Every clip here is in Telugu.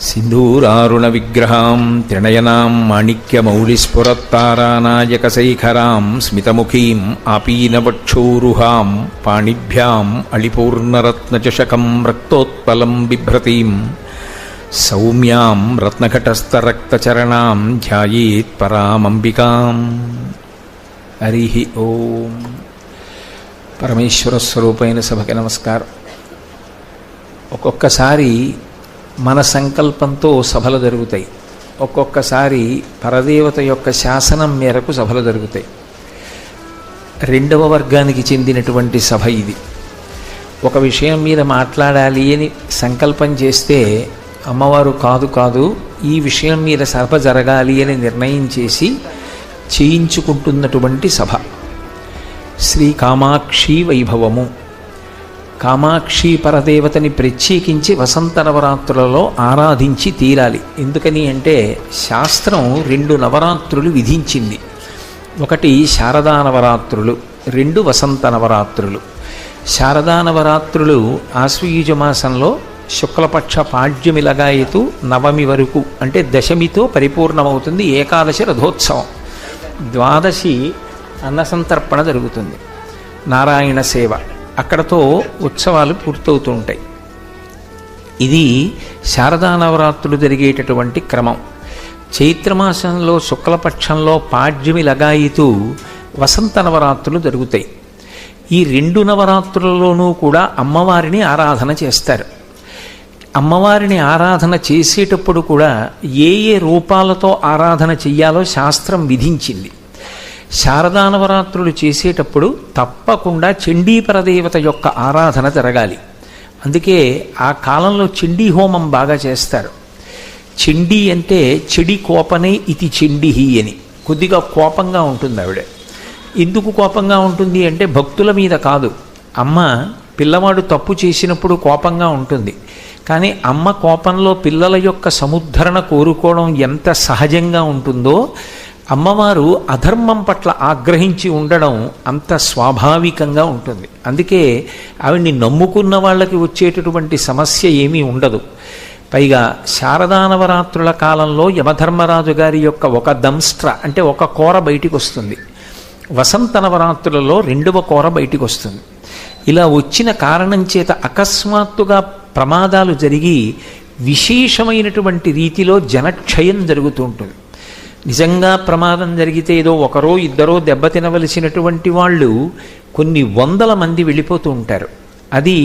సింధూరారుణ విగ్రహాం త్రినయనాం మాణిక్యమౌళిస్ఫురత్తారానాయకశైఖరాం స్మితముఖీం ఆపీనవక్షోరుహాం పాణిభ్యాం అళిపూర్ణరత్నచషకం రక్తోత్పలం బిభ్రతీం సౌమ్యాం రత్నఘటస్థరక్తచరణాం ధ్యాయేత్ పరామంబికాం. హరి ఓం. పరమేశ్వర స్వరూపైన సభకి నమస్కారం. ఒక్కొక్కసారి మన సంకల్పంతో సభలు జరుగుతాయి, ఒక్కొక్కసారి పరదేవత యొక్క శాసనం మేరకు సభలు జరుగుతాయి. రెండవ వర్గానికి చెందినటువంటి సభ ఇది. ఒక విషయం మీద మాట్లాడాలి అని సంకల్పం చేస్తే అమ్మవారు కాదు ఈ విషయం మీద సభ జరగాలి అని నిర్ణయం చేసి చేయించుకుంటున్నటువంటి సభ శ్రీ కామాక్షి వైభవము. కామాక్షి పరదేవతని ప్రత్యేకించి వసంత నవరాత్రులలో ఆరాధించి తీరాలి. ఎందుకని అంటే శాస్త్రం 2 నవరాత్రులు విధించింది. ఒకటి శారదా నవరాత్రులు, 2 వసంత నవరాత్రులు. శారదా నవరాత్రులు ఆశ్వయుజ మాసంలో శుక్లపక్ష పాడ్యమి లగాయతు నవమి వరకు, అంటే దశమితో పరిపూర్ణమవుతుంది. ఏకాదశి రథోత్సవం, ద్వాదశి అన్నసంతర్పణ జరుగుతుంది, నారాయణ సేవ, అక్కడతో ఉత్సవాలు పూర్తవుతూ ఉంటాయి. ఇది శారదా నవరాత్రులు జరిగేటటువంటి క్రమం. చైత్రమాసంలో శుక్లపక్షంలో పాడ్యమి లగాయితూ వసంత నవరాత్రులు జరుగుతాయి. ఈ 2 నవరాత్రులలోనూ కూడా అమ్మవారిని ఆరాధన చేస్తారు. అమ్మవారిని ఆరాధన చేసేటప్పుడు కూడా ఏ రూపాలతో ఆరాధన చెయ్యాలో శాస్త్రం విధించింది. శారదా నవరాత్రులు చేసేటప్పుడు తప్పకుండా చండీపరదేవత యొక్క ఆరాధన జరగాలి. అందుకే ఆ కాలంలో చండీ హోమం బాగా చేస్తారు. చండీ అంటే చెడి కోపనే ఇది చండిహి అని, కొద్దిగా కోపంగా ఉంటుంది ఆవిడ. ఎందుకు కోపంగా ఉంటుంది అంటే భక్తుల మీద కాదు. అమ్మ పిల్లవాడు తప్పు చేసినప్పుడు కోపంగా ఉంటుంది, కానీ అమ్మ కోపంలో పిల్లల యొక్క సముద్ధరణ కోరుకోవడం ఎంత సహజంగా ఉంటుందో అమ్మవారు అధర్మం పట్ల ఆగ్రహించి ఉండడం అంత స్వాభావికంగా ఉంటుంది. అందుకే ఆవిడ్ని నమ్ముకున్న వాళ్ళకి వచ్చేటటువంటి సమస్య ఏమీ ఉండదు. పైగా శారదా నవరాత్రుల కాలంలో యమధర్మరాజు గారి యొక్క ఒక దంస్ట్ర అంటే ఒక కోర బయటికి వస్తుంది. వసంత నవరాత్రులలో 2వ కోర బయటికి వస్తుంది. ఇలా వచ్చిన కారణం చేత అకస్మాత్తుగా ప్రమాదాలు జరిగి విశేషమైనటువంటి రీతిలో జనక్షయం జరుగుతూ ఉంటుంది. నిజంగా ప్రమాదం జరిగితే ఏదో 1 2 దెబ్బతినవలసినటువంటి వాళ్ళు కొన్ని 100 మంది వెళ్ళిపోతూ ఉంటారు. అది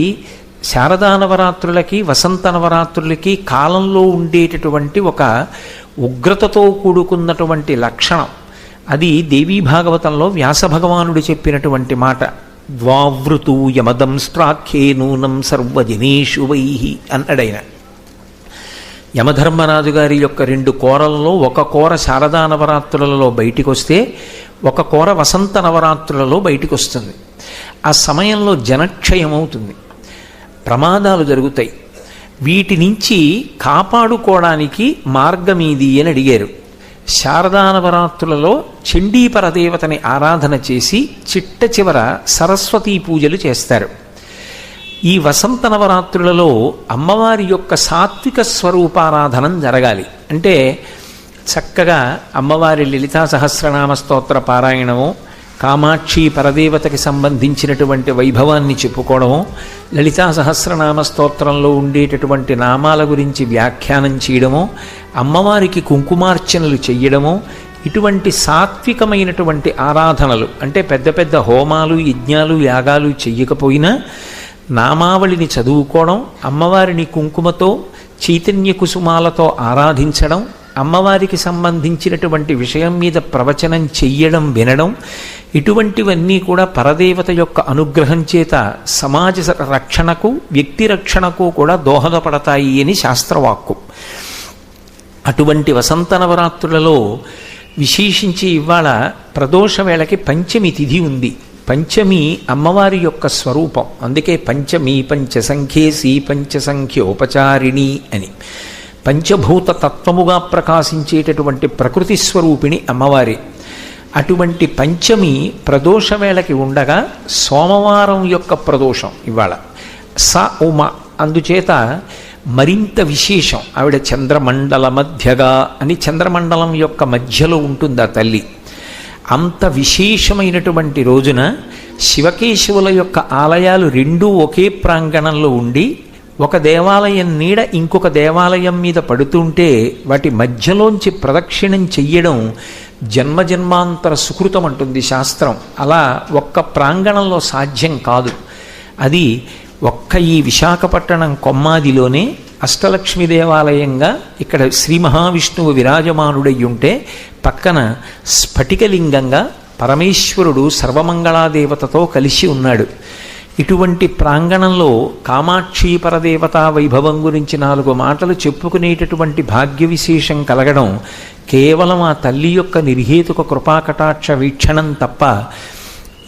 శారదా నవరాత్రులకి వసంత నవరాత్రులకి కాలంలో ఉండేటటువంటి ఒక ఉగ్రతతో కూడుకున్నటువంటి లక్షణం. అది దేవీ భాగవతంలో వ్యాస భగవానుడు చెప్పినటువంటి మాట. ద్వావృతు యమదంస్ట్రాఖ్యే నూనం సర్వజనేషు వైహి అన్నాడైన. యమధర్మరాజు గారి యొక్క 2 కోరలలో ఒక కోర శారదా నవరాత్రులలో బయటికి వస్తే ఒక కోర వసంత నవరాత్రులలో బయటికి వస్తుంది. ఆ సమయంలో జనక్షయం అవుతుంది, ప్రమాదాలు జరుగుతాయి. వీటి నుంచి కాపాడుకోవడానికి మార్గమీది అని అడిగారు. శారదా నవరాత్రులలో చండీపరదేవతని ఆరాధన చేసి చిట్ట చివర సరస్వతీ పూజలు చేస్తారు. ఈ వసంత నవరాత్రులలో అమ్మవారి యొక్క సాత్విక స్వరూపారాధనం జరగాలి. అంటే చక్కగా అమ్మవారి లలితా సహస్రనామ స్తోత్ర పారాయణము, కామాక్షి పరదేవతకి సంబంధించినటువంటి వైభవాన్ని చెప్పుకోవడము, లలితా సహస్రనామ స్తోత్రంలో ఉండేటటువంటి నామాల గురించి వ్యాఖ్యానం చేయడము, అమ్మవారికి కుంకుమార్చనలు చెయ్యడము, ఇటువంటి సాత్వికమైనటువంటి ఆరాధనలు, అంటే పెద్ద పెద్ద హోమాలు యజ్ఞాలు యాగాలు చెయ్యకపోయినా నామావళిని చదువుకోవడం, అమ్మవారిని కుంకుమతో చైతన్య కుసుమాలతో ఆరాధించడం, అమ్మవారికి సంబంధించినటువంటి విషయం మీద ప్రవచనం చెయ్యడం వినడం, ఇటువంటివన్నీ కూడా పరదేవత యొక్క అనుగ్రహం చేత సమాజ రక్షణకు వ్యక్తి రక్షణకు కూడా దోహదపడతాయి అని శాస్త్రవాక్కు. అటువంటి వసంత నవరాత్రులలో విశేషించి ఇవాళ ప్రదోష వేళకి పంచమి తిథి ఉంది. పంచమి అమ్మవారి యొక్క స్వరూపం. అందుకే పంచమి పంచసంఖ్యేసి పంచసంఖ్యోపచారిణి అని. పంచభూత తత్వముగా ప్రకాశించేటటువంటి ప్రకృతి స్వరూపిణి అమ్మవారి. అటువంటి పంచమి ప్రదోష వేళకి ఉండగా సోమవారం యొక్క ప్రదోషం ఇవాళ స ఉమ. అందుచేత మరింత విశేషం. ఆవిడ చంద్రమండల మధ్యగా అని, చంద్రమండలం యొక్క మధ్యలో ఉంటుంది ఆ తల్లి. అంత విశేషమైనటువంటి రోజున శివకేశవుల యొక్క ఆలయాలు రెండూ ఒకే ప్రాంగణంలో ఉండి ఒక దేవాలయం నీడ ఇంకొక దేవాలయం మీద పడుతుంటే వాటి మధ్యలోంచి ప్రదక్షిణం చెయ్యడం జన్మజన్మాంతర సుకృతం అంటుంది శాస్త్రం. అలా ఒక్క ప్రాంగణంలో సాధ్యం కాదు. అది ఒక్క ఈ విశాఖపట్టణం కొమ్మాదిలోనే అష్టలక్ష్మి దేవాలయంగా ఇక్కడ శ్రీ మహావిష్ణువు విరాజమానుడై ఉంటే పక్కన స్ఫటికలింగంగా పరమేశ్వరుడు సర్వమంగళాదేవతతో కలిసి ఉన్నాడు. ఇటువంటి ప్రాంగణంలో కామాక్షి పరదేవతా వైభవం గురించి 4 మాటలు చెప్పుకునేటటువంటి భాగ్య విశేషం కలగడం కేవలం ఆ తల్లి యొక్క నిర్హేతుక కృపాకటాక్ష వీక్షణం తప్ప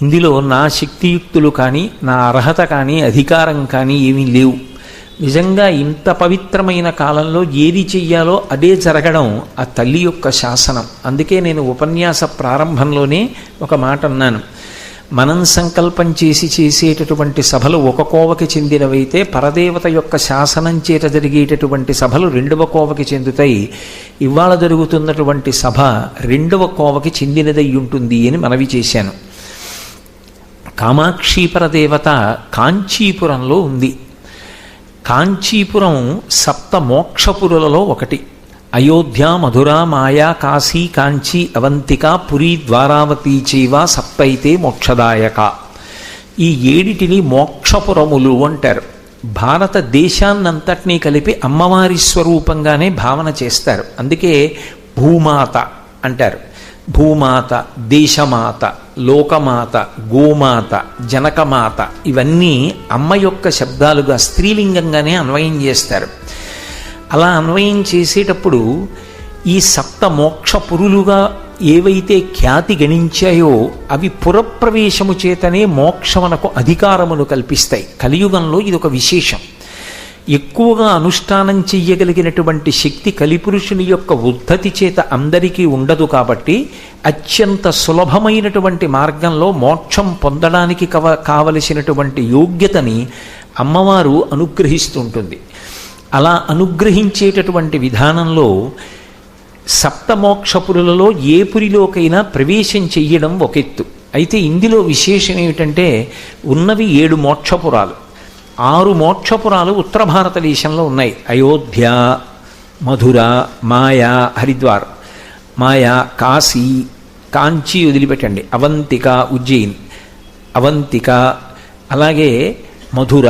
ఇందులో నా శక్తియుక్తులు కానీ, నా అర్హత కానీ, అధికారం కానీ ఏమీ లేవు. నిజంగా ఇంత పవిత్రమైన కాలంలో ఏది చెయ్యాలో అదే జరగడం ఆ తల్లి యొక్క శాసనం. అందుకే నేను ఉపన్యాస ప్రారంభంలోనే ఒక మాట అన్నాను. మనం సంకల్పం చేసేటటువంటి సభలు ఒక కోవకి చెందినవైతే పరదేవత యొక్క శాసనం చేత జరిగేటటువంటి సభలు 2వ కోవకి చెందుతాయి. ఇవాళ జరుగుతున్నటువంటి సభ 2వ కోవకి చెందినదై ఉంటుంది అని మనవి చేశాను. కామాక్షి పరదేవత కాంచీపురంలో ఉంది. కాంచీపురం 7 మోక్షపురులలో ఒకటి. అయోధ్య, మధుర, మాయా, కాశీ, కాంచీ, అవంతిక, పురి, ద్వారావతి చైవ సప్తైతే మోక్షదాయక. ఈ 7 మోక్షపురములు అంటారు. భారతదేశాన్నంతటినీ కలిపి అమ్మవారి స్వరూపంగానే భావన చేస్తారు. అందుకే భూమాత అంటారు. భూమాత, దేశమాత, లోకమాత, గోమాత, జనకమాత ఇవన్నీ అమ్మ యొక్క శబ్దాలుగా స్త్రీలింగంగానే అన్వయం చేస్తారు. అలా అన్వయం చేసేటప్పుడు ఈ 7 మోక్షపురులుగా ఏవైతే ఖ్యాతి గణించాయో అవి పురప్రవేశము చేతనే మోక్షమునకు అధికారమును కల్పిస్తాయి. కలియుగంలో ఇదొక విశేషం. ఎక్కువగా అనుష్ఠానం చెయ్యగలిగినటువంటి శక్తి కలిపురుషుని యొక్క ఉద్ధతి చేత అందరికీ ఉండదు. కాబట్టి అత్యంత సులభమైనటువంటి మార్గంలో మోక్షం పొందడానికి కావలసినటువంటి యోగ్యతని అమ్మవారు అనుగ్రహిస్తుంటుంది. అలా అనుగ్రహించేటటువంటి విధానంలో 7 మోక్షపురులలో ఏ పురిలోకైనా ప్రవేశం చెయ్యడం ఒక ఎత్తు. అయితే ఇందులో విశేషం ఏమిటంటే ఉన్నవి 7 మోక్షపురాలు. 6 మోక్షపురాలు ఉత్తర భారతదేశంలో ఉన్నాయి. అయోధ్య, మధుర, మాయా, హరిద్వార్, మాయా, కాశీ, కాంచీ వదిలిపెట్టండి, అవంతిక, ఉజ్జయిన్, అవంతిక, అలాగే మధుర,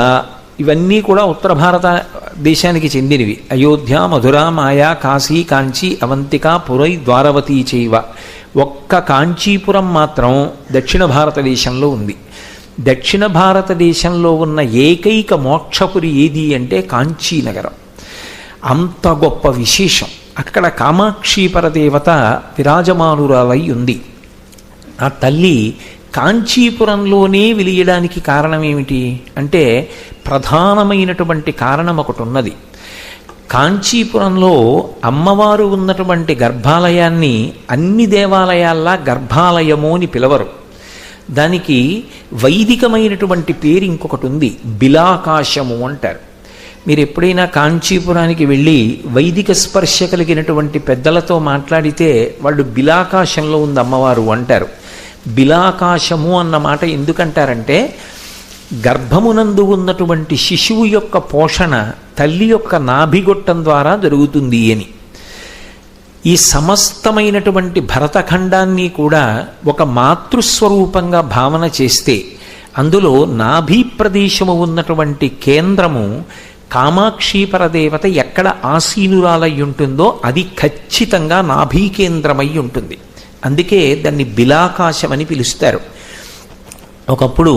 ఇవన్నీ కూడా ఉత్తర భారతదేశానికి చెందినవి. అయోధ్య, మధుర, మాయా, కాశీ, కాంచీ, అవంతిక, పురై, ద్వారవతి చైవ. ఒక్క కాంచీపురం మాత్రం దక్షిణ భారతదేశంలో ఉంది. దక్షిణ భారతదేశంలో ఉన్న ఏకైక మోక్షపురి ఏది అంటే కాంచీనగరం. అంత గొప్ప విశేషం. అక్కడ కామాక్షి పరదేవత విరాజమానురాలై ఉంది. ఆ తల్లి కాంచీపురంలోనే వెలియడానికి కారణం ఏమిటి అంటే ప్రధానమైనటువంటి కారణం ఒకటి ఉన్నది. కాంచీపురంలో అమ్మవారు ఉన్నటువంటి గర్భాలయాన్ని అన్ని దేవాలయాల్లా గర్భాలయము అని పిలవరు. దానికి వైదికమైనటువంటి పేరు ఇంకొకటి ఉంది, బిలాకాశము అంటారు. మీరు ఎప్పుడైనా కాంచీపురానికి వెళ్ళి వైదిక స్పర్శ కలిగినటువంటి పెద్దలతో మాట్లాడితే వాళ్ళు బిలాకాశంలో ఉంది అమ్మవారు అంటారు. బిలాకాశము అన్న మాట ఎందుకంటారంటే గర్భమునందు ఉన్నటువంటి శిశువు యొక్క పోషణ తల్లి యొక్క నాభిగొట్టం ద్వారా జరుగుతుంది అని. ఈ సమస్తమైనటువంటి భరతఖండాన్ని కూడా ఒక మాతృస్వరూపంగా భావన చేస్తే అందులో నాభి ప్రదేశము ఉన్నటువంటి కేంద్రము కామాక్షి పరదేవత ఎక్కడ ఆసీనురాలై ఉంటుందో అది ఖచ్చితంగా నాభీ కేంద్రమై ఉంటుంది. అందుకే దాన్ని బిలాకాశమని పిలుస్తారు. ఒకప్పుడు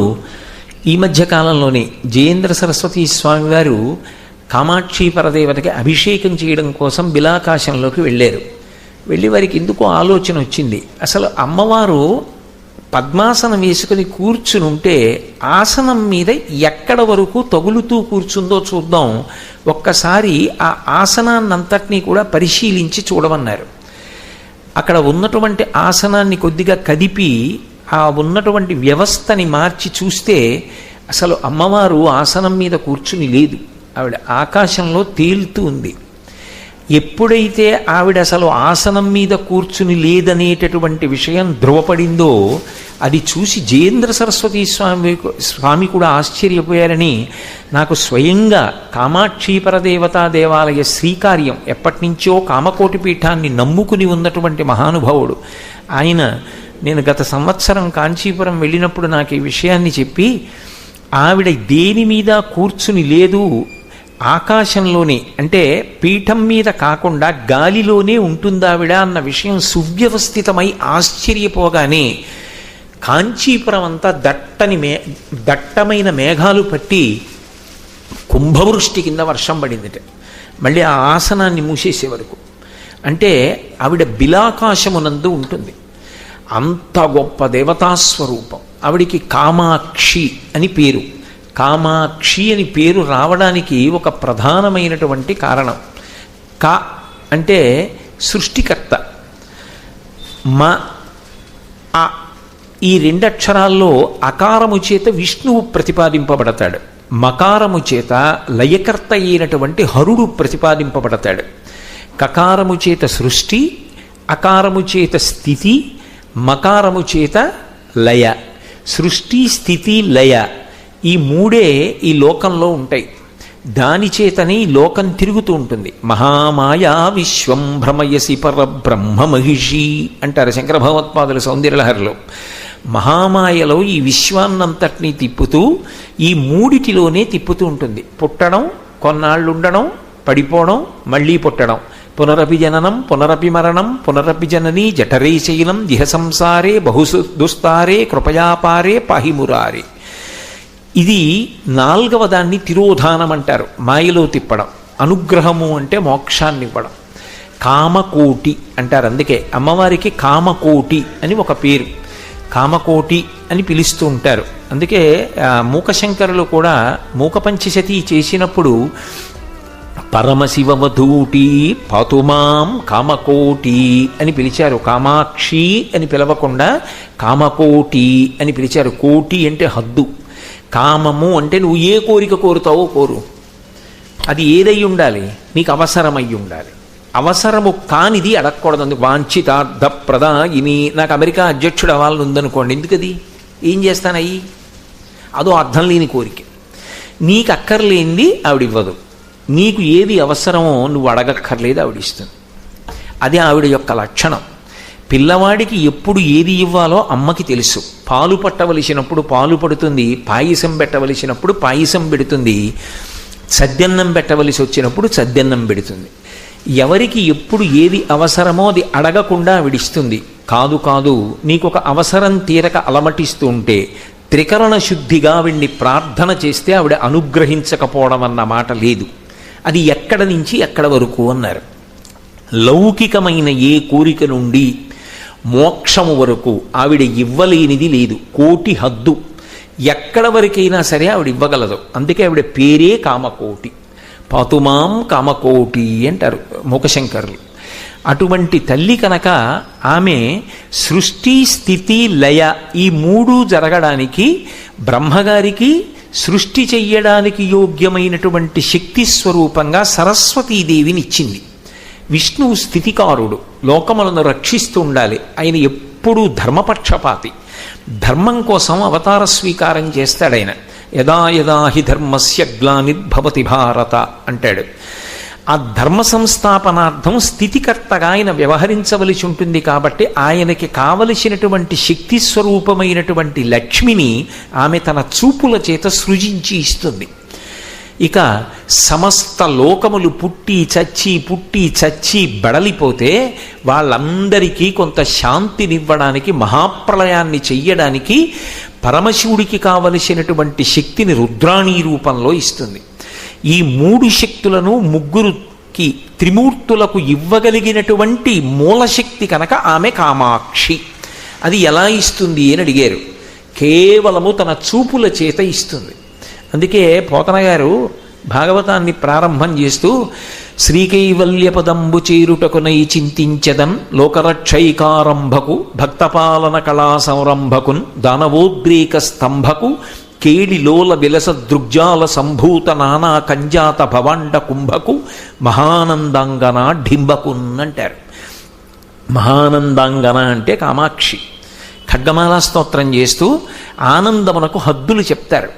ఈ మధ్య కాలంలోనే జయేంద్ర సరస్వతి స్వామివారు కామాక్షి పరదేవతకి అభిషేకం చేయడం కోసం బిలాకాశంలోకి వెళ్ళారు. వెళ్ళి వారికి ఎందుకో ఆలోచన వచ్చింది, అసలు అమ్మవారు పద్మాసనం వేసుకుని కూర్చుని ఉంటే ఆసనం మీద ఎక్కడ వరకు తగులుతూ కూర్చుందో చూద్దాం, ఒక్కసారి ఆ ఆసనాన్నంతటినీ కూడా పరిశీలించి చూడమన్నారు. అక్కడ ఉన్నటువంటి ఆసనాన్ని కొద్దిగా కదిపి ఆ ఉన్నటువంటి వ్యవస్థని మార్చి చూస్తే అసలు అమ్మవారు ఆసనం మీద కూర్చుని లేదు. ఆవిడ ఆకాశంలో తేలుతూ ఉంది. ఎప్పుడైతే ఆవిడ అసలు ఆసనం మీద కూర్చుని లేదనేటటువంటి విషయం ధృవపడిందో అది చూసి జయేంద్ర సరస్వతి స్వామి కూడా ఆశ్చర్యపోయారని నాకు స్వయంగా కామాక్షి పరదేవతా దేవాలయ శ్రీకార్యం ఎప్పటి నుంచో కామకోటి పీఠాన్ని నమ్ముకుని ఉన్నటువంటి మహానుభావుడు ఆయన, నేను గత సంవత్సరం కాంచీపురం వెళ్ళినప్పుడు నాకు ఈ విషయాన్ని చెప్పి, ఆవిడ దేని మీద కూర్చుని లేదు, ఆకాశంలోనే, అంటే పీఠం మీద కాకుండా గాలిలోనే ఉంటుందావిడ అన్న విషయం సువ్యవస్థితమై ఆశ్చర్యపోగానే కాంచీపురం అంతా దట్టమైన మేఘాలు పట్టి కుంభవృష్టి కింద వర్షం పడిందిట. మళ్ళీ ఆ ఆసనాన్ని మూసేసే వరకు. అంటే ఆవిడ బిలాకాశమునందు ఉంటుంది. అంత గొప్ప దేవతాస్వరూపం. ఆవిడికి కామాక్షి అని పేరు. కామాక్షి అని పేరు రావడానికి ఒక ప్రధానమైనటువంటి కారణం. కా అంటే సృష్టికర్త, మ ఆ ఈ రెండక్షరాల్లో అకారము చేత విష్ణువు ప్రతిపాదింపబడతాడు, మకారము చేత లయకర్త అయినటువంటి హరుడు ప్రతిపాదింపబడతాడు. కకారము చేత సృష్టి, అకారము చేత స్థితి, మకారము చేత లయ. సృష్టి, స్థితి, లయ ఈ మూడే ఈ లోకంలో ఉంటాయి. దాని చేతనే ఈ లోకం తిరుగుతూ ఉంటుంది. మహామాయా విశ్వం భ్రమయసి పరబ్రహ్మ మహిషి అంటారు శంకర భగవత్పాదుల సౌందర్యలహరిలో. మహామాయలో ఈ విశ్వాన్నంతటినీ తిప్పుతూ ఈ మూడిటిలోనే తిప్పుతూ ఉంటుంది. పుట్టడం, కొన్నాళ్ళు ఉండడం, పడిపోవడం, మళ్ళీ పుట్టడం, పునరపి జననం పునరపి మరణం పునరపి జననీ జఠరే శైలం దిహ సంసారే బహుసు దుస్తారే కృపయాపారే పాహిమురారే. ఇది నాలుగవ దాన్ని తిరోధానం అంటారు, మాయలో తిప్పడం. అనుగ్రహము అంటే మోక్షాన్ని ఇవ్వడం. కామకోటి అంటారు, అందుకే అమ్మవారికి కామకోటి అని ఒక పేరు. కామకోటి అని పిలుస్తూ ఉంటారు. అందుకే మూకశంకరులు కూడా మూకపంచశతి చేసినప్పుడు పరమశివవధూటి పాతుమాం కామకోటి అని పిలిచారు. కామాక్షి అని పిలవకుండా కామకోటి అని పిలిచారు. కోటి అంటే హద్దు. కామము అంటే నువ్వు ఏ కోరిక కోరుతావో కోరు, అది ఏదై ఉండాలి, నీకు అవసరమై ఉండాలి. అవసరము కానిది అడగకూడదు. అందుకు వాంఛితార్థ ప్రదాయిని. నాకు అమెరికా అధ్యక్షుడు అవ్వాలని ఉందనుకోండి, ఎందుకది, ఏం చేస్తానయ్యి, అదో అర్థం లేని కోరిక. నీకు అక్కర్లేనిది ఆవిడివ్వదు, నీకు ఏది అవసరమో నువ్వు అడగక్కర్లేదు, ఆవిడిస్తుంది. అది ఆవిడ యొక్క లక్షణం. పిల్లవాడికి ఎప్పుడు ఏది ఇవ్వాలో అమ్మకి తెలుసు. పాలు పట్టవలసినప్పుడు పాలు పడుతుంది, పాయసం పెట్టవలసినప్పుడు పాయసం పెడుతుంది, సద్దన్నం పెట్టవలసి వచ్చినప్పుడు సద్దన్నం పెడుతుంది. ఎవరికి ఎప్పుడు ఏది అవసరమో అది అడగకుండా ఆవిడిస్తుంది. కాదు కాదు, నీకు ఒక అవసరం తీరక అలమటిస్తూ ఉంటే త్రికరణ శుద్ధిగా ఆవిడ్ని ప్రార్థన చేస్తే ఆవిడ అనుగ్రహించకపోవడం అన్న మాట లేదు. అది ఎక్కడ నుంచి ఎక్కడ వరకు అన్నారు. లౌకికమైన ఏ కోరిక నుండి మోక్షము వరకు ఆవిడ ఇవ్వలేనిది లేదు. కోటి హద్దు. ఎక్కడ వరకైనా సరే ఆవిడ ఇవ్వగలదు. అందుకే ఆవిడ పేరే కామకోటి. పాతుమాం కామకోటి అంటారు మూకశంకరులు. అటువంటి తల్లి కనుక ఆమె సృష్టి, స్థితి, లయ ఈ మూడు జరగడానికి బ్రహ్మగారికి సృష్టి చెయ్యడానికి యోగ్యమైనటువంటి శక్తి స్వరూపంగా సరస్వతీదేవిని ఇచ్చింది. విష్ణువు స్థితికారుడు, లోకములను రక్షిస్తూ ఉండాలి. ఆయన ఎప్పుడూ ధర్మపక్షపాతి. ధర్మం కోసం అవతార స్వీకారం చేస్తాడు ఆయన. యదా యదా హి ధర్మస్య గ్లానిర్భవతి భారత అంటాడు. ఆ ధర్మ సంస్థాపనార్థం స్థితికర్తగా ఆయన వ్యవహరించవలసి ఉంటుంది. కాబట్టి ఆయనకి కావలసినటువంటి శక్తి స్వరూపమైనటువంటి లక్ష్మిని ఆమె తన చూపుల చేత సృజించి ఇస్తుంది. ఇక సమస్త లోకములు పుట్టి చచ్చి బడలిపోతే వాళ్ళందరికీ కొంత శాంతినివ్వడానికి, మహాప్రళయాన్ని చెయ్యడానికి పరమశివుడికి కావలసినటువంటి శక్తిని రుద్రాణీ రూపంలో ఇస్తుంది. ఈ మూడు శక్తులను ముగ్గురుకి త్రిమూర్తులకు ఇవ్వగలిగినటువంటి మూలశక్తి కనుక ఆమె కామాక్షి. అది ఎలా ఇస్తుంది అని అడిగారు. కేవలము తన చూపుల చేత ఇస్తుంది. అందుకే పోతన గారు భాగవతాన్ని ప్రారంభం చేస్తూ శ్రీకైవల్యపదంబు చేరుటకునై చింతించదన్ లోకరక్షైకారంభకు భక్తపాలన కళా సంరంభకున్ దానవోద్రేక స్తంభకు కేళిలోల విలస దృగ్జాల సంభూత నానా కంజాత భవాండ కుంభకు మహానందాంగన ఢింబకున్ అంటారు. మహానందాంగన అంటే కామాక్షి. ఖడ్గమాలా స్తోత్రం చేస్తూ ఆనందమునకు హద్దులు చెప్తారు.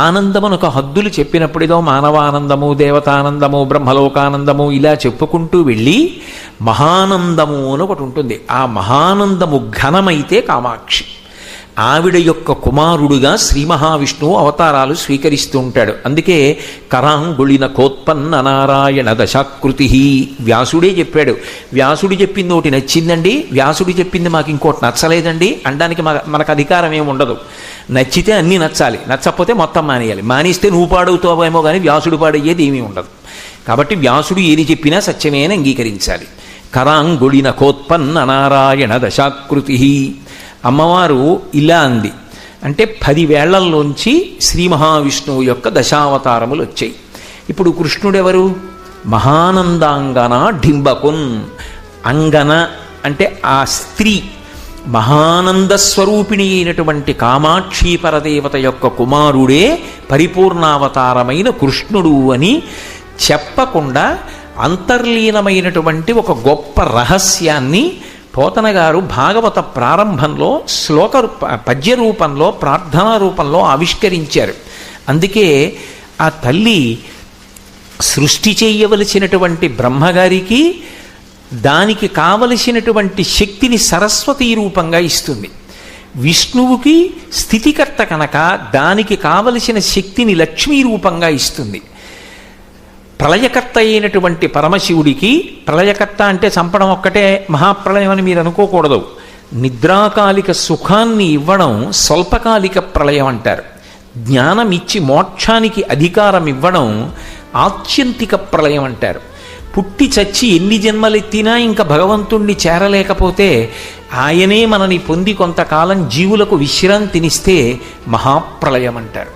ఆనందమునకు హద్దులు చెప్పినప్పుడు ఏదో మానవానందము, దేవతానందము, బ్రహ్మలోకానందము ఇలా చెప్పుకుంటూ వెళ్ళి మహానందము అని ఒకటి ఉంటుంది. ఆ మహానందము ఘనమైతే కామాక్షి. ఆవిడ యొక్క కుమారుడుగా శ్రీ మహావిష్ణువు అవతారాలు స్వీకరిస్తూ ఉంటాడు. అందుకే కరాంగుళిన కోత్పన్న నారాయణ దశాకృతి వ్యాసుడే చెప్పాడు. వ్యాసుడు చెప్పింది ఒకటి నచ్చిందండి, వ్యాసుడు చెప్పింది మాకు ఇంకోటి నచ్చలేదండి అనడానికి మనకు అధికారం ఏమి ఉండదు. నచ్చితే అన్నీ నచ్చాలి, నచ్చకపోతే మొత్తం మానేయాలి. మానేస్తే నువ్వు పాడవుతావేమో కానీ వ్యాసుడు పాడయ్యేది ఏమీ ఉండదు. కాబట్టి వ్యాసుడు ఏది చెప్పినా సత్యమే అని అంగీకరించాలి. కరాంగుళిన కోత్పన్న నారాయణ దశాకృతి. అమ్మవారు ఇలా అంది అంటే 10 వేళ్లల్లోంచి శ్రీ మహావిష్ణువు యొక్క దశావతారములు వచ్చాయి. ఇప్పుడు కృష్ణుడెవరు? మహానందాంగన ఢింబకున్. అంగన అంటే ఆ స్త్రీ, మహానంద స్వరూపిణి అయినటువంటి కామాక్షి పరదేవత యొక్క కుమారుడే పరిపూర్ణావతారమైన కృష్ణుడు అని చెప్పకుండా అంతర్లీనమైనటువంటి ఒక గొప్ప రహస్యాన్ని పోతన గారు భాగవత ప్రారంభంలో పద్య రూపంలో, ప్రార్థనా రూపంలో ఆవిష్కరించారు. అందుకే ఆ తల్లి సృష్టి చేయవలసినటువంటి బ్రహ్మగారికి దానికి కావలసినటువంటి శక్తిని సరస్వతీ రూపంగా ఇస్తుంది. విష్ణువుకి స్థితికర్త కనుక దానికి కావలసిన శక్తిని లక్ష్మీ రూపంగా ఇస్తుంది. ప్రళయకర్త అయినటువంటి పరమశివుడికి, ప్రళయకర్త అంటే చంపడం ఒక్కటే మహాప్రళయం అని మీరు అనుకోకూడదు. నిద్రాకాలిక సుఖాన్ని ఇవ్వడం స్వల్పకాలిక ప్రళయం అంటారు. జ్ఞానం ఇచ్చి మోక్షానికి అధికారం ఇవ్వడం ఆత్యంతిక ప్రళయం అంటారు. పుట్టి చచ్చి ఎన్ని జన్మలెత్తినా ఇంకా భగవంతుణ్ణి చేరలేకపోతే ఆయనే మనని పొంది కొంతకాలం జీవులకు విశ్రాంతినిస్తే మహాప్రళయం అంటారు.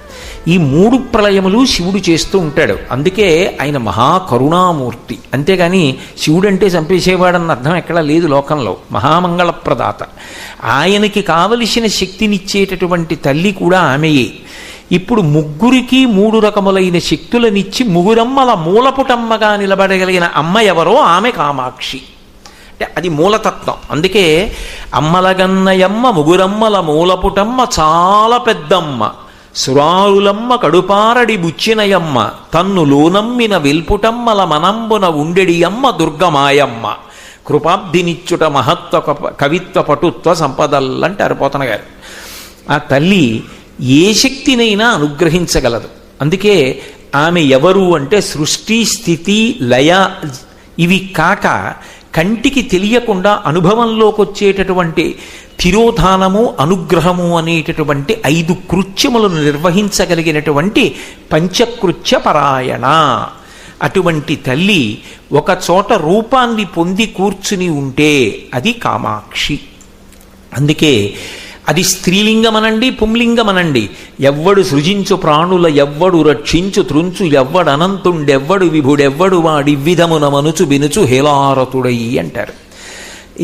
ఈ 3 ప్రళయములు శివుడు చేస్తూ ఉంటాడు. అందుకే ఆయన మహాకరుణామూర్తి. అంతేగాని శివుడంటే చంపేసేవాడన్న అర్థం ఎక్కడా లేదు లోకంలో. మహామంగళప్రదాత. ఆయనకి కావలసిన శక్తినిచ్చేటటువంటి తల్లి కూడా ఆమెయే. ఇప్పుడు ముగ్గురికి 3 రకములైన శక్తులనిచ్చి ముగురమ్మల మూలపుటమ్మగా నిలబడగలిగిన అమ్మ ఎవరో ఆమె కామాక్షి. అంటే అది మూలతత్వం. అందుకే అమ్మలగన్నయమ్మ ముగురమ్మల మూలపుటమ్మ చాలా పెద్దమ్మ, సురారులమ్మ కడుపారడి బుచ్చినయమ్మ, తన్ను లోనమ్మిన వెల్పుటమ్మల మనంబున ఉండెడియమ్మ దుర్గమాయమ్మ, కృపాబ్ధినిచ్చుట మహత్వ కవిత్వ పటుత్వ సంపదల్లంటారు పోతన గారు. ఆ తల్లి ఏ శక్తినైనా అనుగ్రహించగలదు. అందుకే ఆమె ఎవరు అంటే సృష్టి, స్థితి, లయ ఇవి కాక కంటికి తెలియకుండా అనుభవంలోకి వచ్చేటటువంటి తిరోధానము, అనుగ్రహము అనేటటువంటి 5 కృత్యములను నిర్వహించగలిగినటువంటి పంచకృత్య పరాయణ. అటువంటి తల్లి ఒక చోట రూపాన్ని పొంది కూర్చుని ఉంటే అది కామాక్షి. అందుకే అది స్త్రీలింగమనండి, పుంలింగమనండి. ఎవ్వడు సృజించు ప్రాణుల ఎవ్వడు రక్షించు త్రుంచు ఎవ్వడనంతుండెవ్వడు విభుడెవ్వడు వాడివ్విధమున మనుచు బినుచు హేలారతుడై అంటారు.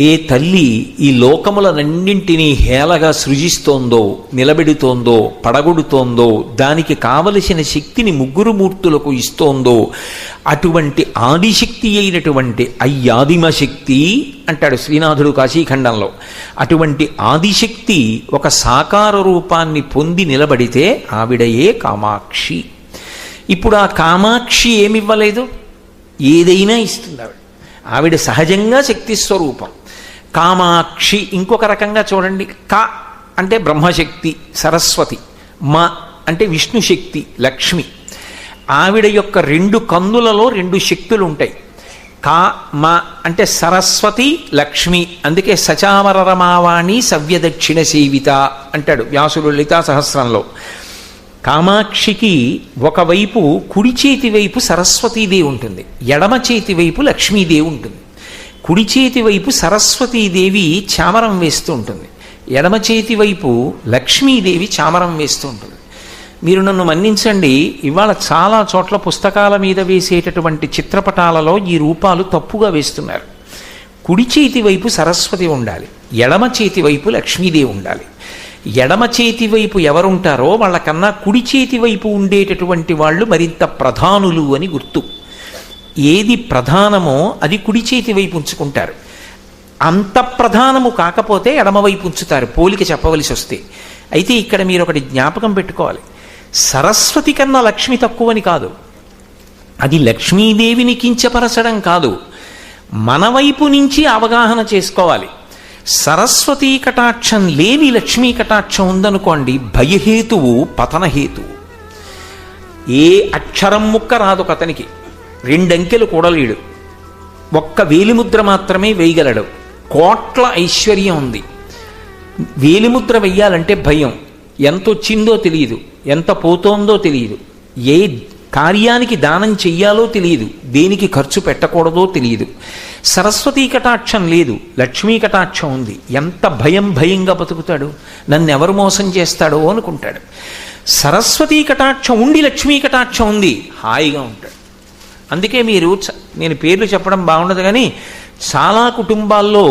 ఏ తల్లి ఈ లోకములనన్నింటినీ హేళగా సృజిస్తోందో, నిలబెడుతోందో, పడగొడుతోందో, దానికి కావలసిన శక్తిని 3 మూర్తులకు ఇస్తోందో, అటువంటి ఆదిశక్తి అయినటువంటి అయ్యాదిమశక్తి అంటాడు శ్రీనాథుడు కాశీఖండంలో. అటువంటి ఆదిశక్తి ఒక సాకార రూపాన్ని పొంది నిలబడితే ఆవిడయే కామాక్షి. ఇప్పుడు ఆ కామాక్షి ఏమివ్వలేదు? ఏదైనా ఇస్తుంది ఆవిడ. ఆవిడ సహజంగా శక్తి స్వరూపం. కామాక్షి ఇంకొక రకంగా చూడండి. క అంటే బ్రహ్మశక్తి సరస్వతి, మ అంటే విష్ణుశక్తి లక్ష్మి. ఆవిడ యొక్క 2 కన్నులలో 2 శక్తులు ఉంటాయి. కా మ అంటే సరస్వతి లక్ష్మి. అందుకే సచామర రమావాణి సవ్యదక్షిణ సేవిత అంటాడు వ్యాసుడు లలితా సహస్రంలో. కామాక్షికి ఒకవైపు కుడి చేతి వైపు సరస్వతీదేవి ఉంటుంది, ఎడమ చేతి వైపు లక్ష్మీదేవి ఉంటుంది. కుడి చేతి వైపు సరస్వతీదేవి చామరం వేస్తూ ఉంటుంది, ఎడమ చేతి వైపు లక్ష్మీదేవి చామరం వేస్తూ ఉంటుంది. మీరు నన్ను మన్నించండి, ఇవాళ చాలా చోట్ల పుస్తకాల మీద వేసేటటువంటి చిత్రపటాలలో ఈ రూపాలు తప్పుగా వేస్తున్నారు. కుడి చేతి వైపు సరస్వతి ఉండాలి, ఎడమ చేతి వైపు లక్ష్మీదేవి ఉండాలి. ఎడమ చేతి వైపు ఎవరుంటారో వాళ్ళకన్నా కుడి చేతి వైపు ఉండేటటువంటి వాళ్ళు మరింత ప్రధానులు అని గుర్తు. ఏది ప్రధానమో అది కుడి చేతి వైపు ఉంచుకుంటారు. అంత ప్రధానము కాకపోతే ఎడమవైపు ఉంచుతారు, పోలిక చెప్పవలసి వస్తే. అయితే ఇక్కడ మీరు ఒకటి జ్ఞాపకం పెట్టుకోవాలి, సరస్వతి కన్నా లక్ష్మి తక్కువని కాదు, అది లక్ష్మీదేవిని కించపరచడం కాదు, మన వైపు నుంచి అవగాహన చేసుకోవాలి. సరస్వతీ కటాక్షం లేని లక్ష్మీ కటాక్షం ఉందనుకోండి, భయహేతువు పతనహేతువు. ఏ అక్షరం ముక్క రాదు అతనికి, 2 అంకెలు కూడలేడు, ఒక్క వేలిముద్ర మాత్రమే వేయగలడు, కోట్ల ఐశ్వర్యం ఉంది. వేలిముద్ర వెయ్యాలంటే భయం, ఎంత వచ్చిందో తెలియదు, ఎంత పోతోందో తెలియదు, ఏ కార్యానికి దానం చెయ్యాలో తెలియదు, దేనికి ఖర్చు పెట్టకూడదో తెలియదు. సరస్వతీ కటాక్షం లేదు, లక్ష్మీ కటాక్షం ఉంది, ఎంత భయంగా బతుకుతాడు, నన్ను ఎవరు మోసం చేస్తాడో అనుకుంటాడు. సరస్వతీ కటాక్షం ఉండి లక్ష్మీ కటాక్షం ఉంది, హాయిగా ఉంటాడు. అందుకే మీరు, నేను పేర్లు చెప్పడం బాగుండదు కానీ, చాలా కుటుంబాల్లో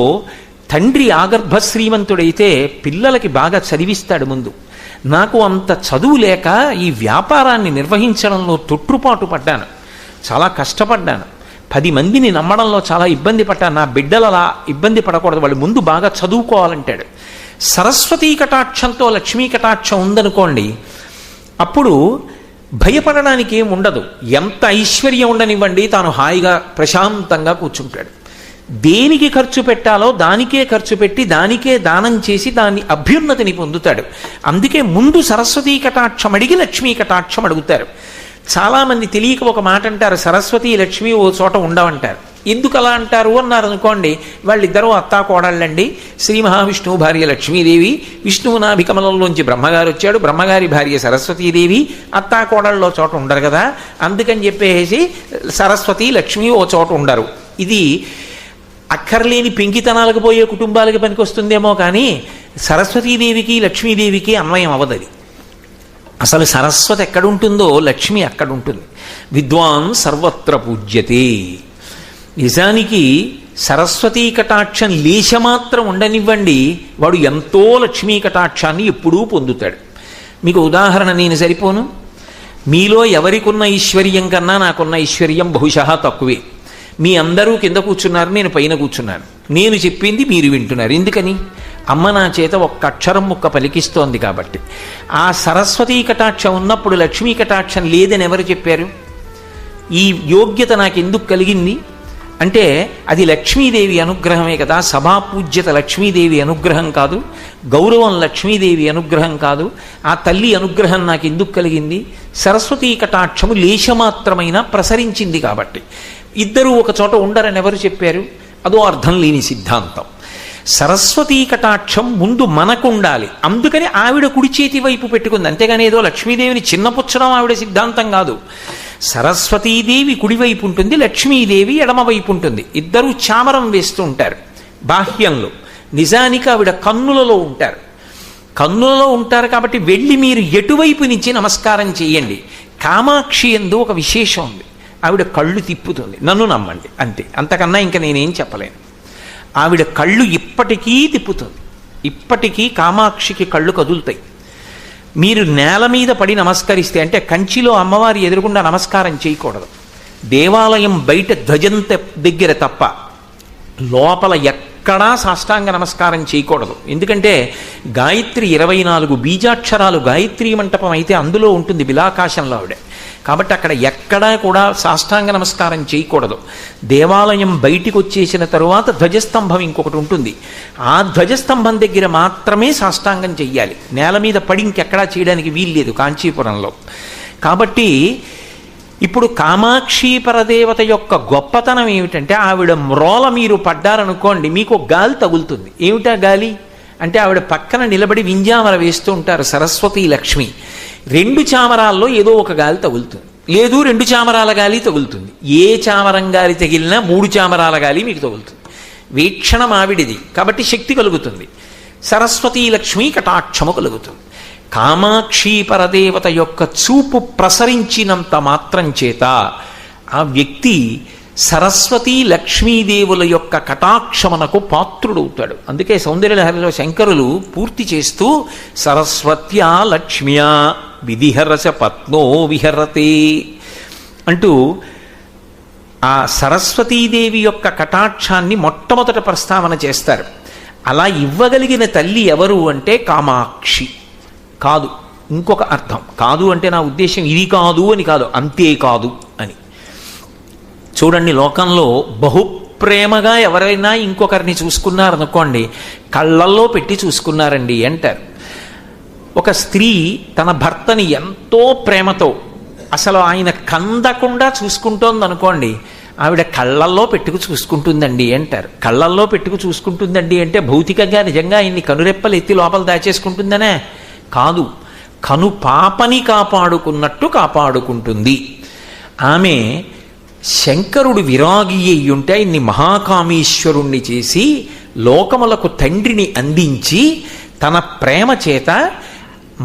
తండ్రి ఆగర్భ శ్రీమంతుడైతే పిల్లలకి బాగా చదివిస్తాడు ముందు. నాకు అంత చదువు లేక ఈ వ్యాపారాన్ని నిర్వహించడంలో తొట్టుపాటు పడ్డాను, చాలా కష్టపడ్డాను, 10 మందిని నమ్మడంలో చాలా ఇబ్బంది పడ్డాను, నా బిడ్డలు అలా ఇబ్బంది పడకూడదు, వాళ్ళు ముందు బాగా చదువుకోవాలంటాడు. సరస్వతీ కటాక్షంతో లక్ష్మీ కటాక్షం ఉందనుకోండి, అప్పుడు భయపడడానికి ఏం ఉండదు. ఎంత ఐశ్వర్యం ఉండనివ్వండి, తాను హాయిగా ప్రశాంతంగా కూర్చుంటాడు. దేనికి ఖర్చు పెట్టాలో దానికే ఖర్చు పెట్టి, దానికే దానం చేసి దాన్ని అభ్యున్నతిని పొందుతాడు. అందుకే ముందు సరస్వతీ కటాక్షం అడిగి లక్ష్మీ కటాక్షం అడుగుతారు. చాలామంది తెలియక ఒక మాట అంటారు, సరస్వతి లక్ష్మి ఓ చోట ఉండవంటారు. ఎందుకు అలా అంటారు అన్నారు అనుకోండి, వాళ్ళిద్దరూ అత్తా కోడళ్ళండి, శ్రీ మహావిష్ణువు భార్య లక్ష్మీదేవి, విష్ణువు నాభికమలంలోంచి బ్రహ్మగారు వచ్చాడు, బ్రహ్మగారి భార్య సరస్వతీదేవి, అత్తా కోడళ్ళలో చోట ఉండరు కదా, అందుకని చెప్పేసి సరస్వతి లక్ష్మి ఓ చోట ఉండరు. ఇది అక్కర్లేని పెంకితనాలకు పోయే కుటుంబాలకి పనికొస్తుందేమో కానీ సరస్వతీదేవికి లక్ష్మీదేవికి అన్వయం అవదది. అసలు సరస్వతి ఎక్కడుంటుందో లక్ష్మి అక్కడుంటుంది. విద్వాన్ సర్వత్ర పూజ్యతే. నిజానికి సరస్వతీ కటాక్షం లేశమాత్రం ఉండనివ్వండి, వాడు ఎంతో లక్ష్మీ కటాక్షాన్ని ఎప్పుడూ పొందుతాడు. మీకు ఉదాహరణ నేను సరిపోను, మీలో ఎవరికున్న ఐశ్వర్యం కన్నా నాకున్న ఐశ్వర్యం బహుశా తక్కువే. మీ అందరూ కింద కూర్చున్నారు, నేను పైన కూర్చున్నాను, నేను చెప్పింది మీరు వింటున్నారు. ఎందుకని? అమ్మ నా చేత ఒక్క అక్షరం ముక్క పలికిస్తోంది కాబట్టి. ఆ సరస్వతీ కటాక్షం ఉన్నప్పుడు లక్ష్మీ కటాక్షం లేదని ఎవరు చెప్పారు? ఈ యోగ్యత నాకు ఎందుకు కలిగింది అంటే అది లక్ష్మీదేవి అనుగ్రహమే కదా. సభాపూజ్యత లక్ష్మీదేవి అనుగ్రహం కాదు, గౌరవం లక్ష్మీదేవి అనుగ్రహం కాదు. ఆ తల్లి అనుగ్రహం నాకు ఎందుకు కలిగింది? సరస్వతీ కటాక్షము లేశమాత్రమైన ప్రసరించింది కాబట్టి. ఇద్దరూ ఒక చోట ఉండరని ఎవరు చెప్పారు? అదో అర్థం లేని సిద్ధాంతం. సరస్వతీ కటాక్షం ముందు మనకు ఉండాలి, అందుకని ఆవిడ కుడి చేతి వైపు పెట్టుకుంది. అంతేగాని ఏదో లక్ష్మీదేవిని చిన్నపుచ్చడం ఆవిడ సిద్ధాంతం కాదు. సరస్వతీదేవి కుడివైపు ఉంటుంది, లక్ష్మీదేవి ఎడమవైపు ఉంటుంది. ఇద్దరూ చామరం వేస్తూ ఉంటారు బాహ్యంలో. నిజానికి ఆవిడ కన్నులలో ఉంటారు. కన్నులలో ఉంటారు కాబట్టి వెళ్ళి మీరు ఎటువైపు నుంచి నమస్కారం చేయండి. కామాక్షి యందు ఒక విశేషం ఉంది, ఆవిడ కళ్ళు తిప్పుతుంది. నన్ను నమ్మండి అంతే, అంతకన్నా ఇంకా నేనేం చెప్పలేను. ఆవిడ కళ్ళు ఇప్పటికీ తిప్పుతుంది, ఇప్పటికీ కామాక్షికి కళ్ళు కదులుతాయి. మీరు నేల మీద పడి నమస్కరిస్తే, అంటే కంచిలో అమ్మవారి ఎదురుగుండా నమస్కారం చేయకూడదు. దేవాలయం బయట ధ్వజం దగ్గర తప్ప లోపల ఎక్కడా సాష్టాంగ నమస్కారం చేయకూడదు. ఎందుకంటే గాయత్రి 24 బీజాక్షరాలు గాయత్రీ మంటపం అయితే అందులో ఉంటుంది బిలాకాశంలో ఆవిడ. కాబట్టి అక్కడ ఎక్కడా కూడా సాష్టాంగ నమస్కారం చేయకూడదు. దేవాలయం బయటికి వచ్చేసిన తరువాత ధ్వజస్తంభం ఇంకొకటి ఉంటుంది, ఆ ధ్వజస్తంభం దగ్గర మాత్రమే సాష్టాంగం చెయ్యాలి. నేల మీద పడి ఇంకెక్కడా చేయడానికి వీల్లేదు కాంచీపురంలో. కాబట్టి ఇప్పుడు కామాక్షి పరదేవత యొక్క గొప్పతనం ఏమిటంటే, ఆవిడ మ్రోల మీరు పడ్డారనుకోండి, మీకు గాలి తగులుతుంది. ఏమిటా గాలి అంటే, ఆవిడ పక్కన నిలబడి వింజామర వేస్తూ ఉంటారు సరస్వతీ లక్ష్మి. 2 చామరాల్లో ఏదో ఒక గాలి తగులుతుంది, లేదు 2 చామరాల గాలి తగులుతుంది. ఏ చామరం గాలి తగిలినా 3 చామరాల గాలి మీకు తగులుతుంది. వీక్షణం ఆవిడిది కాబట్టి శక్తి కలుగుతుంది. సరస్వతీ లక్ష్మి కటాక్షము కలుగుతుంది. కామాక్షి పరదేవత యొక్క చూపు ప్రసరించినంత మాత్రం చేత ఆ వ్యక్తి సరస్వతీ లక్ష్మీదేవుల యొక్క కటాక్షమునకు పాత్రుడవుతాడు. అందుకే సౌందర్యలహరిలో శంకరులు పూర్తి చేస్తూ సరస్వత్యా లక్ష్మ్యా విధిహరస పత్నో విహరతే అంటూ ఆ సరస్వతీదేవి యొక్క కటాక్షాన్ని మొట్టమొదట ప్రస్తావన చేస్తారు. అలా ఇవ్వగలిగిన తల్లి ఎవరు అంటే కామాక్షి. కాదు, ఇంకొక అర్థం. కాదు అంటే నా ఉద్దేశం ఇది కాదు అని కాదు, అంతే కాదు అని. చూడండి, లోకంలో బహుప్రేమగా ఎవరైనా ఇంకొకరిని చూసుకున్నారనుకోండి, కళ్ళల్లో పెట్టి చూసుకున్నారండి అంటారు. ఒక స్త్రీ తన భర్తని ఎంతో ప్రేమతో అసలు ఆయన కందకుండా చూసుకుంటోంది అనుకోండి, ఆవిడ కళ్ళల్లో పెట్టుకు చూసుకుంటుందండి అంటారు. కళ్ళల్లో పెట్టుకు చూసుకుంటుందండి అంటే భౌతికంగా నిజంగా ఆయన్ని కనురెప్పలు ఎత్తి లోపల దాచేసుకుంటుందనే కాదు, కను పాపని కాపాడుకున్నట్టు కాపాడుకుంటుంది. ఆమె శంకరుడు విరాగి అయ్యుంటే ఆయన్ని మహాకామేశ్వరుణ్ణి చేసి లోకములకు తండ్రిని అందించి తన ప్రేమ చేత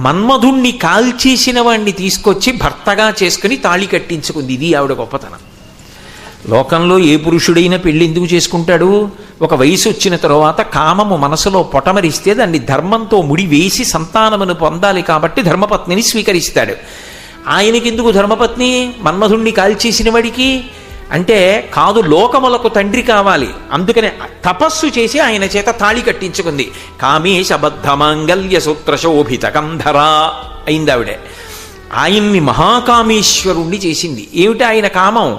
మన్మధుణ్ణి కాల్చేసిన వాణ్ణి తీసుకొచ్చి భర్తగా చేసుకుని తాళి కట్టించుకుంది. ఇది ఆవిడ గొప్పతనం. లోకంలో ఏ పురుషుడైనా పెళ్లి ఎందుకు చేసుకుంటాడు? ఒక వయసు వచ్చిన తరువాత కామము మనసులో పొటమరిస్తే దాన్ని ధర్మంతో ముడివేసి సంతానమును పొందాలి కాబట్టి ధర్మపత్నిని స్వీకరిస్తాడు. ఆయనకెందుకు ధర్మపత్ని? మన్మధుణ్ణి కాల్చేసిన వాడికి అంటే కాదు, లోకములకు తండ్రి కావాలి. అందుకనే తపస్సు చేసి ఆయన చేత తాళి కట్టించుకుంది. కామేశబద్ధ మాంగల్య సూత్ర శోభిత కంధరా అయింది ఆవిడే. ఆయన్ని మహాకామేశ్వరుణ్ణి చేసింది. ఏమిటి ఆయన కామం?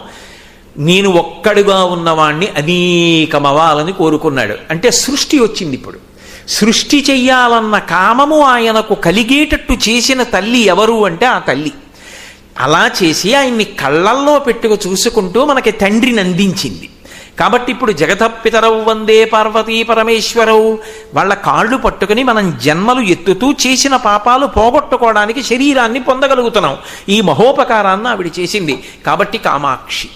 నేను ఒక్కడుగా ఉన్నవాణ్ణి అనేకమవ్వాలని కోరుకున్నాడు. అంటే సృష్టి వచ్చింది. ఇప్పుడు సృష్టి చెయ్యాలన్న కామము ఆయనకు కలిగేటట్టు చేసిన తల్లి ఎవరు అంటే ఆ తల్లి. అలా చేసి ఆయన్ని కళ్ళల్లో పెట్టుకు చూసుకుంటూ మనకి తండ్రిని అందించింది. కాబట్టి ఇప్పుడు జగతపితరవు వందే పార్వతీ పరమేశ్వరవు వాళ్ళ కాళ్ళు పట్టుకుని మనం జన్మలు ఎత్తుతూ చేసిన పాపాలు పోగొట్టుకోవడానికి శరీరాన్ని పొందగలుగుతున్నాం. ఈ మహోపకారాన్ని ఆవిడ చేసింది. కాబట్టి కామాక్షి.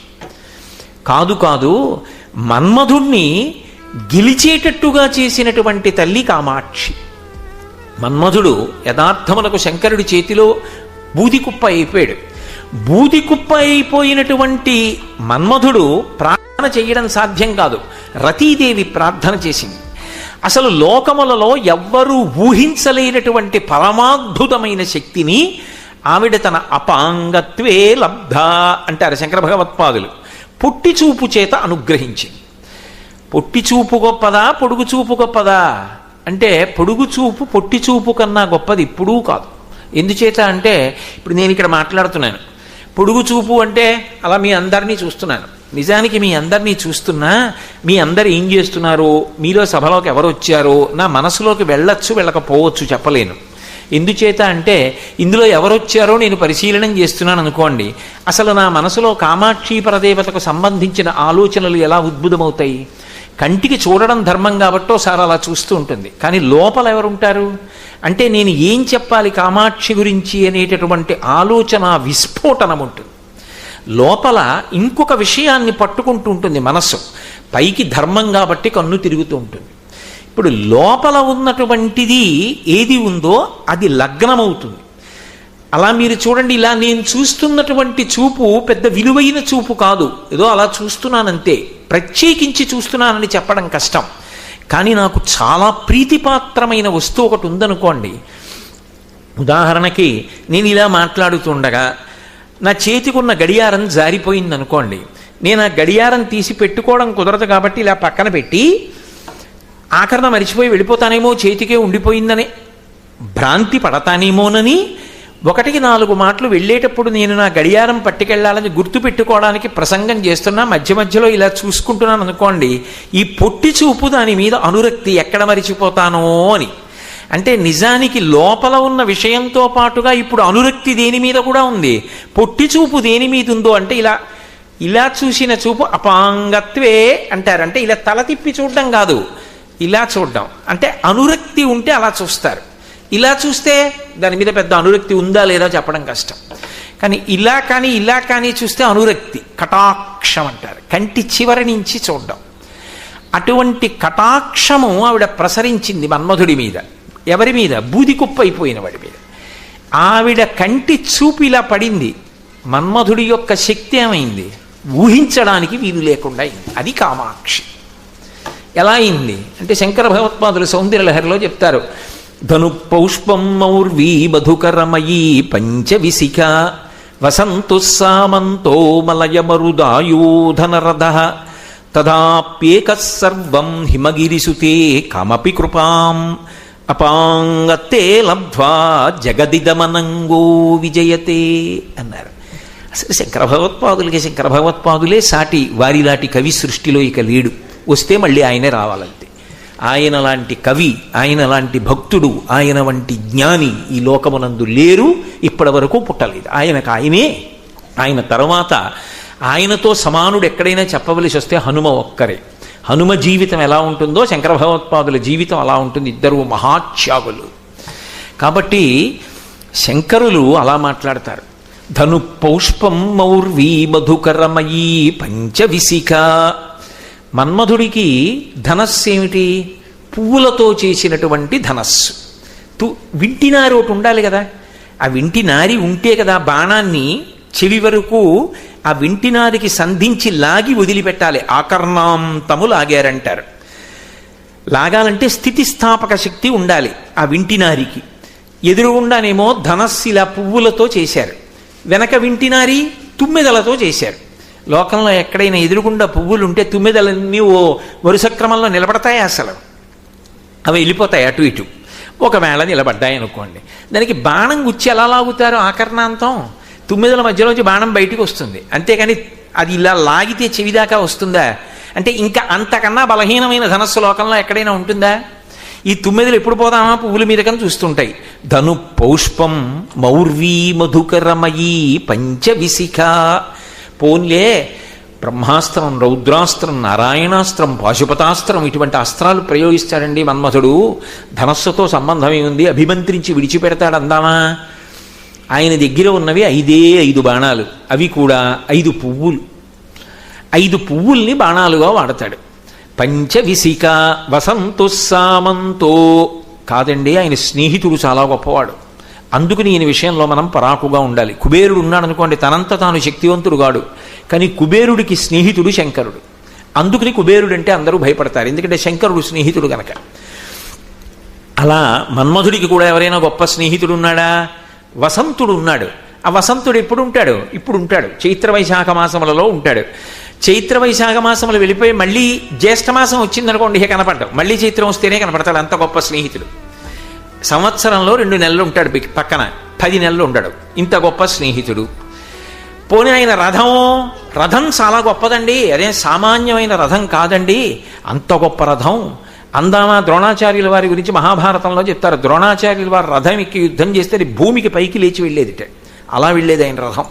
కాదు కాదు, మన్మధుణ్ణి గెలిచేటట్టుగా చేసినటువంటి తల్లి కామాక్షి. మన్మధుడు యథార్థములకు శంకరుడి చేతిలో బూదికుప్ప అయిపోయాడు. బూదికుప్ప అయిపోయినటువంటి మన్మధుడు ప్రార్థన చేయడం సాధ్యం కాదు. రతీదేవి ప్రార్థన చేసింది. అసలు లోకములలో ఎవ్వరూ ఊహించలేనటువంటి పరమాద్భుతమైన శక్తిని ఆవిడ తన అపాంగత్వే లబ్ధ అంటారు శంకర భగవత్పాదులు. పొట్టి చూపు చేత అనుగ్రహించింది. పొట్టి చూపు గొప్పదా, పొడుగు చూపు గొప్పదా అంటే పొడుగు చూపు పొట్టి చూపు కన్నా గొప్పది ఎప్పుడూ కాదు. ఎందుచేత అంటే ఇప్పుడు నేను ఇక్కడ మాట్లాడుతున్నాను, పొడుగు చూపు అంటే అలా మీ అందరినీ చూస్తున్నాను. నిజానికి మీ అందరినీ చూస్తున్నా మీ అందరు ఏం చేస్తున్నారో, మీలో సభలోకి ఎవరు వచ్చారో నా మనసులోకి వెళ్ళొచ్చు వెళ్ళకపోవచ్చు, చెప్పలేను. ఎందుచేత అంటే ఇందులో ఎవరొచ్చారో నేను పరిశీలనం చేస్తున్నాను అనుకోండి, అసలు నా మనసులో కామాక్షి పరదేవతకు సంబంధించిన ఆలోచనలు ఎలా ఉద్భుతమవుతాయి? కంటికి చూడడం ధర్మం కాబట్టో సార్ అలా చూస్తూ ఉంటుంది. కానీ లోపల ఎవరుంటారు అంటే నేను ఏం చెప్పాలి కామాక్షి గురించి అనేటటువంటి ఆలోచన విస్ఫోటనం ఉంటుంది. లోపల ఇంకొక విషయాన్ని పట్టుకుంటూ ఉంటుంది మనస్సు. పైకి ధర్మం కాబట్టి కన్ను తిరుగుతూ ఉంటుంది. ఇప్పుడు లోపల ఉన్నటువంటిది ఏది ఉందో అది లగ్నమవుతుంది. అలా మీరు చూడండి, ఇలా నేను చూస్తున్నటువంటి చూపు పెద్ద విలువైన చూపు కాదు, ఏదో అలా చూస్తున్నానంతే, ప్రత్యేకించి చూస్తున్నానని చెప్పడం కష్టం. కానీ నాకు చాలా ప్రీతిపాత్రమైన వస్తువు ఒకటి ఉందనుకోండి. ఉదాహరణకి నేను ఇలా మాట్లాడుతుండగా నా చేతికున్న గడియారం జారిపోయిందనుకోండి, నేను ఆ గడియారం తీసి పెట్టుకోవడం కుదరదు కాబట్టి ఇలా పక్కన పెట్టి ఆఖరణ మరిచిపోయి వెళ్ళిపోతానేమో, చేతికే ఉండిపోయిందని భ్రాంతి పడతానేమోనని 1-4 మాటలు వెళ్ళేటప్పుడు నేను నా గడియారం పట్టుకెళ్లాలని గుర్తు పెట్టుకోవడానికి ప్రసంగం చేస్తున్నా, మధ్య మధ్యలో ఇలా చూసుకుంటున్నాను అనుకోండి, ఈ పొట్టి చూపు దాని మీద అనురక్తి, ఎక్కడ మరిచిపోతానో అని. అంటే నిజానికి లోపల ఉన్న విషయంతో పాటుగా ఇప్పుడు అనురక్తి దేని మీద కూడా ఉంది. పొట్టి చూపు దేని మీద ఉందో అంటే ఇలా ఇలా చూసిన చూపు అపాంగత్వే అంటారు. అంటే ఇలా తల తిప్పి చూడడం కాదు, ఇలా చూడడం. అంటే అనురక్తి ఉంటే అలా చూస్తారు. ఇలా చూస్తే దాని మీద పెద్ద అనురక్తి ఉందా లేదా చెప్పడం కష్టం. కానీ ఇలా కానీ చూస్తే అనురక్తి, కటాక్షం అంటారు. కంటి చివరి నుంచి చూడడం. అటువంటి కటాక్షము ఆవిడ ప్రసరించింది మన్మధుడి మీద. ఎవరి మీద? బూదికుప్ప అయిపోయిన వాడి మీద. ఆవిడ కంటి చూపు ఇలా పడింది. మన్మధుడి యొక్క శక్తి ఏమైంది? ఊహించడానికి వీలు లేకుండా అయింది. అది కామాక్షి. ఎలా అయింది అంటే శంకర భగవత్పాదులు సౌందర్యలహరిలో చెప్తారు, ధను పౌష్పం మౌర్వీ మధుకరమయీ పంచవిశిఖ వసంతు సామంతో మలయమరుదాయూధనరథ తదాప్యేక సర్వం హిమగిరిసుతే కమపి కృపాం అపాంగతే లబ్ధ్వా జగదిదమనంగో విజయతే అన్నారు. అసలు శంకర భగవత్పాదులే సాటి, వారిలాంటి కవి సృష్టిలో ఇక లేడు. వస్తే మళ్ళీ ఆయనే రావాలంతే. ఆయన లాంటి కవి, ఆయన లాంటి భక్తుడు, ఆయన వంటి జ్ఞాని ఈ లోకమునందు లేరు, ఇప్పటి వరకు పుట్టలేదు. ఆయనకు ఆయనే. ఆయన తర్వాత ఆయనతో సమానుడు ఎక్కడైనా చెప్పవలసి వస్తే హనుమ ఒక్కరే. హనుమ జీవితం ఎలా ఉంటుందో శంకర భగవత్పాదుల జీవితం అలా ఉంటుంది. ఇద్దరు మహాత్యాగులు. కాబట్టి శంకరులు అలా మాట్లాడతారు. ధను పౌష్పం మౌర్వీ మధుకరమయీ పంచవిశిఖ. మన్మధుడికి ధనస్సు ఏమిటి? పువ్వులతో చేసినటువంటి ధనస్సు. వింటినారి ఒకటి ఉండాలి కదా, ఆ వింటినారి ఉంటే కదా బాణాన్ని చెవి వరకు ఆ వింటినారికి సంధించి లాగి వదిలిపెట్టాలి. ఆకర్ణాంతము లాగారంటారు. లాగాలంటే స్థితిస్థాపక శక్తి ఉండాలి ఆ వింటినారికి. ఎదురుగుండానేమో ధనస్సు ఇలా పువ్వులతో చేశారు, వెనక వింటినారి తుమ్మెదలతో చేశారు. లోకంలో ఎక్కడైనా ఎదురుగుండా పువ్వులు ఉంటే తుమ్మెదలన్నీ ఓ వరుస క్రమంలో నిలబడతాయి, అసలు అవి వెళ్ళిపోతాయి అటు ఇటు. ఒకవేళ నిలబడ్డాయి అనుకోండి, దానికి బాణం గుచ్చి ఎలా లాగుతారు? ఆకర్ణాంతం. తుమ్మెదల మధ్యలోంచి బాణం బయటికి వస్తుంది, అంతేకాని అది ఇలా లాగితే చెవిదాకా వస్తుందా? అంటే ఇంకా అంతకన్నా బలహీనమైన ధనస్సు లోకంలో ఎక్కడైనా ఉంటుందా? ఈ తుమ్మెదలు ఎప్పుడు పోదామా పువ్వుల మీద కన్నా చూస్తుంటాయి. ధను పౌష్పం మౌర్వీ మధుకరమయీ పంచవిశిఖ. పోన్లే బ్రహ్మాస్త్రం, రౌద్రాస్త్రం, నారాయణాస్త్రం, పాశుపతాస్త్రం ఇటువంటి అస్త్రాలు ప్రయోగిస్తాడండి మన్మథుడు. ధనస్సుతో సంబంధం ఏముంది? అభిమంత్రించి విడిచిపెడతాడు అందామా? ఆయన దగ్గర ఉన్నవి 5 బాణాలు, అవి కూడా 5 పువ్వులు. 5 పువ్వుల్ని బాణాలుగా వాడతాడు. పంచవిశిఖ వసంతు సామంతో. కాదండి, ఆయన స్నేహితుడు చాలా గొప్పవాడు. అందుకని ఈయన విషయంలో మనం పరాకుగా ఉండాలి. కుబేరుడు ఉన్నాడు అనుకోండి, తనంత తాను శక్తివంతుడు కాడు, కానీ కుబేరుడికి స్నేహితుడు శంకరుడు. అందుకని కుబేరుడు అంటే అందరూ భయపడతారు, ఎందుకంటే శంకరుడు స్నేహితుడు గనక. అలా మన్మధుడికి కూడా ఎవరైనా గొప్ప స్నేహితుడు ఉన్నాడా? వసంతుడు ఉన్నాడు. ఆ వసంతుడు ఎప్పుడు ఉంటాడు? ఇప్పుడు ఉంటాడు, చైత్ర వైశాఖ మాసములలో ఉంటాడు. చైత్ర వైశాఖ మాసములు వెళ్ళిపోయి మళ్ళీ జ్యేష్ఠమాసం వచ్చిందనుకోండి, ఇక కనపడ్డావు. మళ్ళీ చైత్రం వస్తేనే కనపడతాడు, అంత గొప్ప స్నేహితుడు. సంవత్సరంలో 2 నెలలు ఉంటాడు పక్కన, 10 నెలలు ఉండడు, ఇంత గొప్ప స్నేహితుడు. పోనీ ఆయన రథం చాలా గొప్పదండి, అదే సామాన్యమైన రథం కాదండి, అంత గొప్ప రథం. అందామా? ద్రోణాచార్యుల వారి గురించి మహాభారతంలో చెప్తారు. ద్రోణాచార్యుల వారు రథం ఎక్కి యుద్ధం చేస్తే భూమికి పైకి లేచి వెళ్ళేదిట, అలా వెళ్ళేది ఆయన రథం.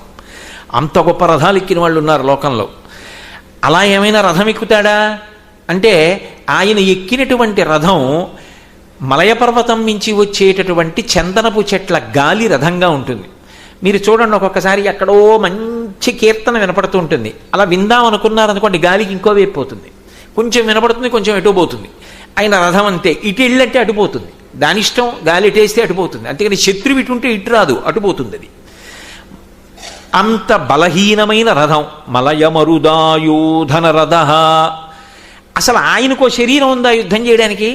అంత గొప్ప రథాలు ఎక్కిన వాళ్ళు ఉన్నారు లోకంలో. అలా ఏమైనా రథం ఎక్కుతాడా అంటే, ఆయన ఎక్కినటువంటి రథం మలయపర్వతం నుంచి వచ్చేటటువంటి చందనపు చెట్ల గాలి రథంగా ఉంటుంది. మీరు చూడండి, ఒక్కొక్కసారి ఎక్కడో మంచి కీర్తన వినపడుతూ ఉంటుంది, అలా విందాం అనుకున్నారనుకోండి, గాలికి ఇంకో వైపు పోతుంది, కొంచెం వినపడుతుంది, కొంచెం ఎటు పోతుంది. ఆయన రథం అంతే, ఇటు వెళ్ళంటే అటుపోతుంది, దాని ఇష్టం, గాలి ఎటేస్తే అటుపోతుంది. అంతేకాని శత్రువు ఇటు ఉంటే ఇటు రాదు, అటుపోతుంది. అది అంత బలహీనమైన రథం. మలయమరుదాయోధన రథ. అసలు ఆయనకో శరీరం ఉందా యుద్ధం చేయడానికి?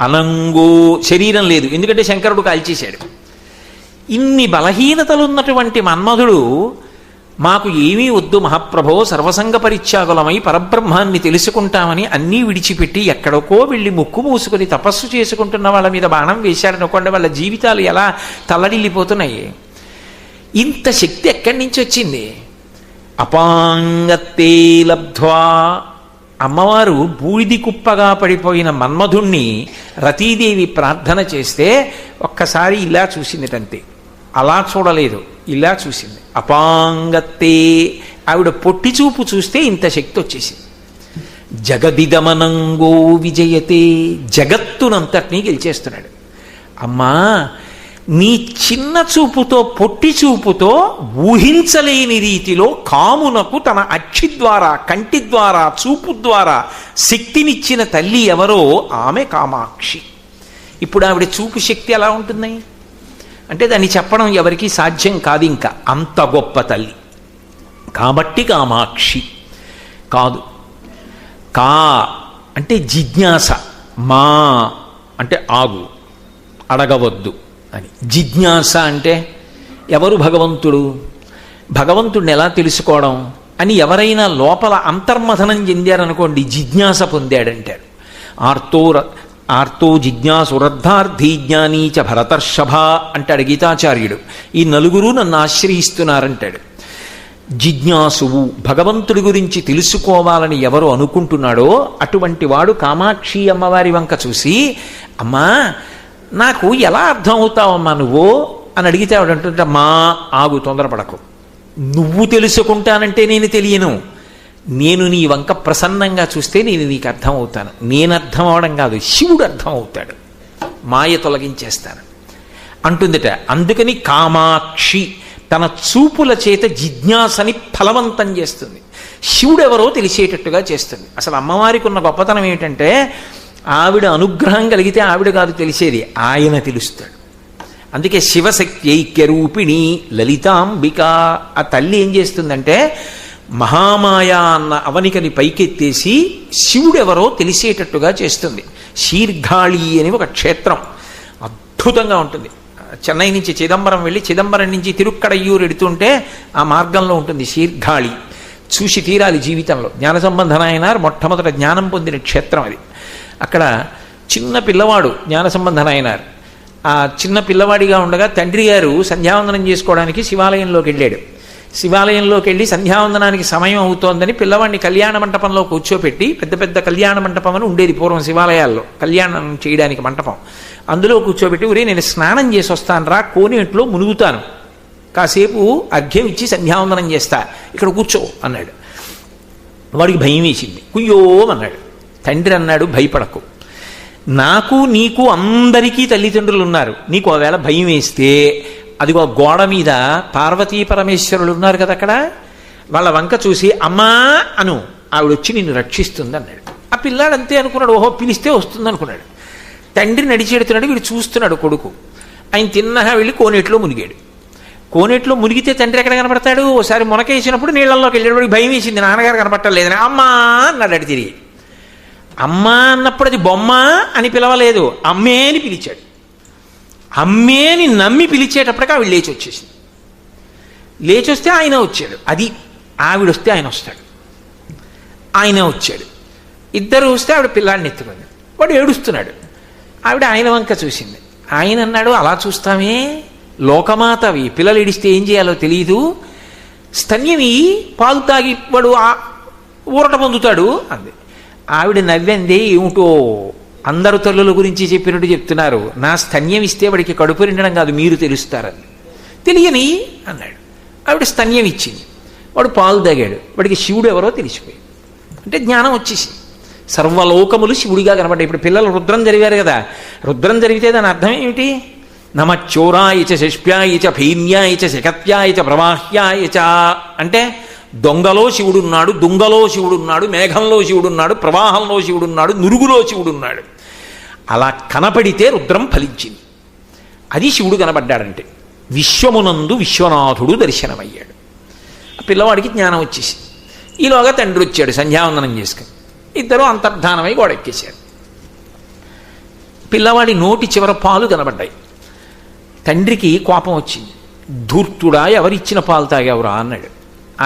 అనంగో శరీరం లేదు, ఎందుకంటే శంకరుడు కాల్చేశాడు. ఇన్ని బలహీనతలు ఉన్నటువంటి మన్మధుడు, మాకు ఏమీ వద్దు మహాప్రభో, సర్వసంగ పరిత్యాగులమై పరబ్రహ్మాన్ని తెలుసుకుంటామని అన్నీ విడిచిపెట్టి ఎక్కడికో వెళ్ళి ముక్కు మూసుకొని తపస్సు చేసుకుంటున్న వాళ్ళ మీద బాణం వేశాడనుకోండి, వాళ్ళ జీవితాలు ఎలా తల్లడిల్లిపోతున్నాయి. ఇంత శక్తి ఎక్కడి నుంచి వచ్చింది? అపాంగతే లబ్ధ్వా. అమ్మవారు బూడిది కుప్పగా పడిపోయిన మన్మధుణ్ణి రతీదేవి ప్రార్థన చేస్తే ఒక్కసారి ఇలా చూసిందిటంతే, అలా చూడలేదు, ఇలా చూసింది. అపాంగతే, ఆవిడ పొట్టి చూపు చూస్తే ఇంత శక్తి వచ్చేసింది. జగదిదమనంగో విజయతే, జగత్తునంతటినీ గెలిచేస్తున్నాడు. అమ్మా, నీ చిన్న చూపుతో, పొట్టి చూపుతో ఊహించలేని రీతిలో కామునకు తన అక్షి ద్వారా, కంటి ద్వారా, చూపు ద్వారా శక్తినిచ్చిన తల్లి ఎవరో ఆమె కామాక్షి. ఇప్పుడు ఆవిడ చూపు శక్తి ఎలా ఉంటుంది అంటే దాన్ని చెప్పడం ఎవరికీ సాధ్యం కాదు. ఇంకా అంత గొప్ప తల్లి. కాబట్టి కామాక్షి కాదు. కా అంటే జిజ్ఞాస, మా అంటే ఆగు, అడగవద్దు అని. జిజ్ఞాస అంటే ఎవరు భగవంతుడు, భగవంతుడిని ఎలా తెలుసుకోవడం అని ఎవరైనా లోపల అంతర్మథనం చెందారనుకోండి, జిజ్ఞాస పొందాడంటారు. ఆర్తో జిజ్ఞాసురర్థార్థీ జ్ఞానీచ భరతర్షభ అంటాడు గీతాచార్యుడు. ఈ నలుగురు నన్ను ఆశ్రయిస్తున్నారంటాడు. జిజ్ఞాసువు, భగవంతుడి గురించి తెలుసుకోవాలని ఎవరు అనుకుంటున్నాడో అటువంటి వాడు కామాక్షి అమ్మవారి వంక చూసి, అమ్మా నాకు ఎలా అర్థం అవుతావమ్మా నువ్వు అని అడిగితే ఆవిడంటుంటే, మా ఆగు, తొందరపడకు, నువ్వు తెలుసుకుంటానంటే నేను తెలియను, నేను నీ వంక ప్రసన్నంగా చూస్తే నేను నీకు అర్థం అవుతాను. నేను అర్థం అవడం కాదు, శివుడు అర్థం అవుతాడు, మాయ తొలగించేస్తాను అంటుందిట. అందుకని కామాక్షి తన చూపుల చేత జిజ్ఞాసని ఫలవంతం చేస్తుంది, శివుడు ఎవరో తెలిసేటట్టుగా చేస్తుంది. అసలు అమ్మవారికి ఉన్న గొప్పతనం ఏమిటంటే, ఆవిడ అనుగ్రహం కలిగితే ఆవిడ కాదు తెలిసేది, ఆయన తెలుస్తాడు. అందుకే శివశక్తి ఐక్యరూపిణి లలితాంబిక. ఆ తల్లి ఏం చేస్తుందంటే మహామాయ అన్న అవనికని పైకెత్తేసి శివుడెవరో తెలిసేటట్టుగా చేస్తుంది. శీర్ఘాళి అని ఒక క్షేత్రం అద్భుతంగా ఉంటుంది. చెన్నై నుంచి చిదంబరం వెళ్ళి చిదంబరం నుంచి తిరుక్కడయ్యూరు ఎడుతుంటే ఆ మార్గంలో ఉంటుంది శీర్ఘాళి. చూసి తీరాలి జీవితంలో. జ్ఞానసంబంధనాయనార్ మొట్టమొదట జ్ఞానం పొందిన క్షేత్రం అది. అక్కడ చిన్న పిల్లవాడు జ్ఞానసంబంధనాయనార్. ఆ చిన్న పిల్లవాడిగా ఉండగా తండ్రి గారు సంధ్యావందనం చేసుకోవడానికి శివాలయంలోకి వెళ్ళాడు. శివాలయంలోకి వెళ్ళి సంధ్యావందనానికి సమయం అవుతోందని పిల్లవాడిని కళ్యాణ మంటపంలో కూర్చోపెట్టి, పెద్ద పెద్ద కళ్యాణ మంటపం అని ఉండేది పూర్వం శివాలయాల్లో, కళ్యాణం చేయడానికి మంటపం, అందులో కూర్చోబెట్టి, ఒరే నేను స్నానం చేసి వస్తాను రా, కోనేట్లో మునుగుతాను, కాసేపు అర్ఘ్యం ఇచ్చి సంధ్యావందనం చేస్తా, ఇక్కడ కూర్చో అన్నాడు. వాడికి భయం వేసింది, కుయ్యోమన్నాడు. తండ్రి అన్నాడు, భయపడకు, నాకు నీకు అందరికీ తల్లిదండ్రులు ఉన్నారు, నీకు ఒకవేళ భయం వేస్తే అదిగో గోడ మీద పార్వతీ పరమేశ్వరులు ఉన్నారు కదా, అక్కడ వాళ్ళ వంక చూసి అమ్మా అను, ఆవిడొచ్చి నిన్ను రక్షిస్తుంది అన్నాడు. ఆ పిల్లాడు అంతే అనుకున్నాడు, ఓహో పిలిస్తే వస్తుంది అనుకున్నాడు. తండ్రి నడిచెడుతున్నాడు, వీడు చూస్తున్నాడు కొడుకు. ఆయన తిన్నగా వెళ్ళి కోనేట్లో మునిగాడు. కోనేట్లో మునిగితే తండ్రి ఎక్కడ కనపడతాడు? ఓసారి మునకేసినప్పుడు నీళ్ళల్లోకి వెళ్ళాడు. వాడికి భయం వేసింది, నాన్నగారు కనపడలేదని అమ్మా అన్నాడు. అడి తిరిగి అమ్మా అన్నప్పుడు అది బొమ్మ అని పిలవలేదు, అమ్మే అని పిలిచాడు. అమ్మేని నమ్మి పిలిచేటప్పటికి ఆవిడ లేచి వచ్చేసింది. లేచి వస్తే ఆయన వచ్చాడు. అది ఆవిడొస్తే ఆయన వస్తాడు, ఆయన వచ్చాడు. ఇద్దరు వస్తే ఆవిడ పిల్లాడిని ఎత్తుకుంది. వాడు ఏడుస్తున్నాడు. ఆవిడ ఆయన వంక చూసింది. ఆయన అన్నాడు, అలా చూస్తామే, లోకమాతవి, పిల్లలు ఏడిస్తే ఏం చేయాలో తెలియదు, స్తన్యమి పాలు తాగి వాడు ఊరట పొందుతాడు అంది. ఆవిడ నవ్వంది, ఏమిటో అందరు తల్లుల గురించి చెప్పినట్టు చెప్తున్నారు, నా స్తన్యం ఇస్తే వాడికి కడుపు నిండడం కాదు, మీరు తెలుస్తారని. తెలియని అన్నాడు. ఆవిడ స్తన్యం ఇచ్చింది, వాడు పాలు తాగాడు. వాడికి శివుడు ఎవరో తెలిసిపోయింది. అంటే జ్ఞానం వచ్చేసి సర్వలోకములు శివుడిగా కనబడ్డాయి. ఇప్పుడు పిల్లలు రుద్రం జరిగారు కదా, రుద్రం జరిగితే దాని అర్థం ఏమిటి? నమచ్చోరాయచ శిష్ప్యాయచ భైన్యాయచ శకత్యాయచ ప్రవాహ్యాయచ అంటే దొంగలో శివుడున్నాడు, దుంగలో శివుడున్నాడు, మేఘంలో శివుడున్నాడు, ప్రవాహంలో శివుడున్నాడు, నురుగులో శివుడున్నాడు. అలా కనపడితే రుద్రం ఫలించింది. అది శివుడు కనబడ్డాడంటే విశ్వమునందు విశ్వనాథుడు దర్శనమయ్యాడు. ఆ పిల్లవాడికి జ్ఞానం వచ్చేసి ఈలోగా తండ్రి వచ్చాడు సంధ్యావందనం చేసుకుని. ఇద్దరు అంతర్ధానమై గోడెక్కేశారు. పిల్లవాడి నోటి చివర పాలు కనబడ్డాయి. తండ్రికి కోపం వచ్చింది. ధూర్తుడా, ఎవరిచ్చిన పాలు తాగావురా అన్నాడు.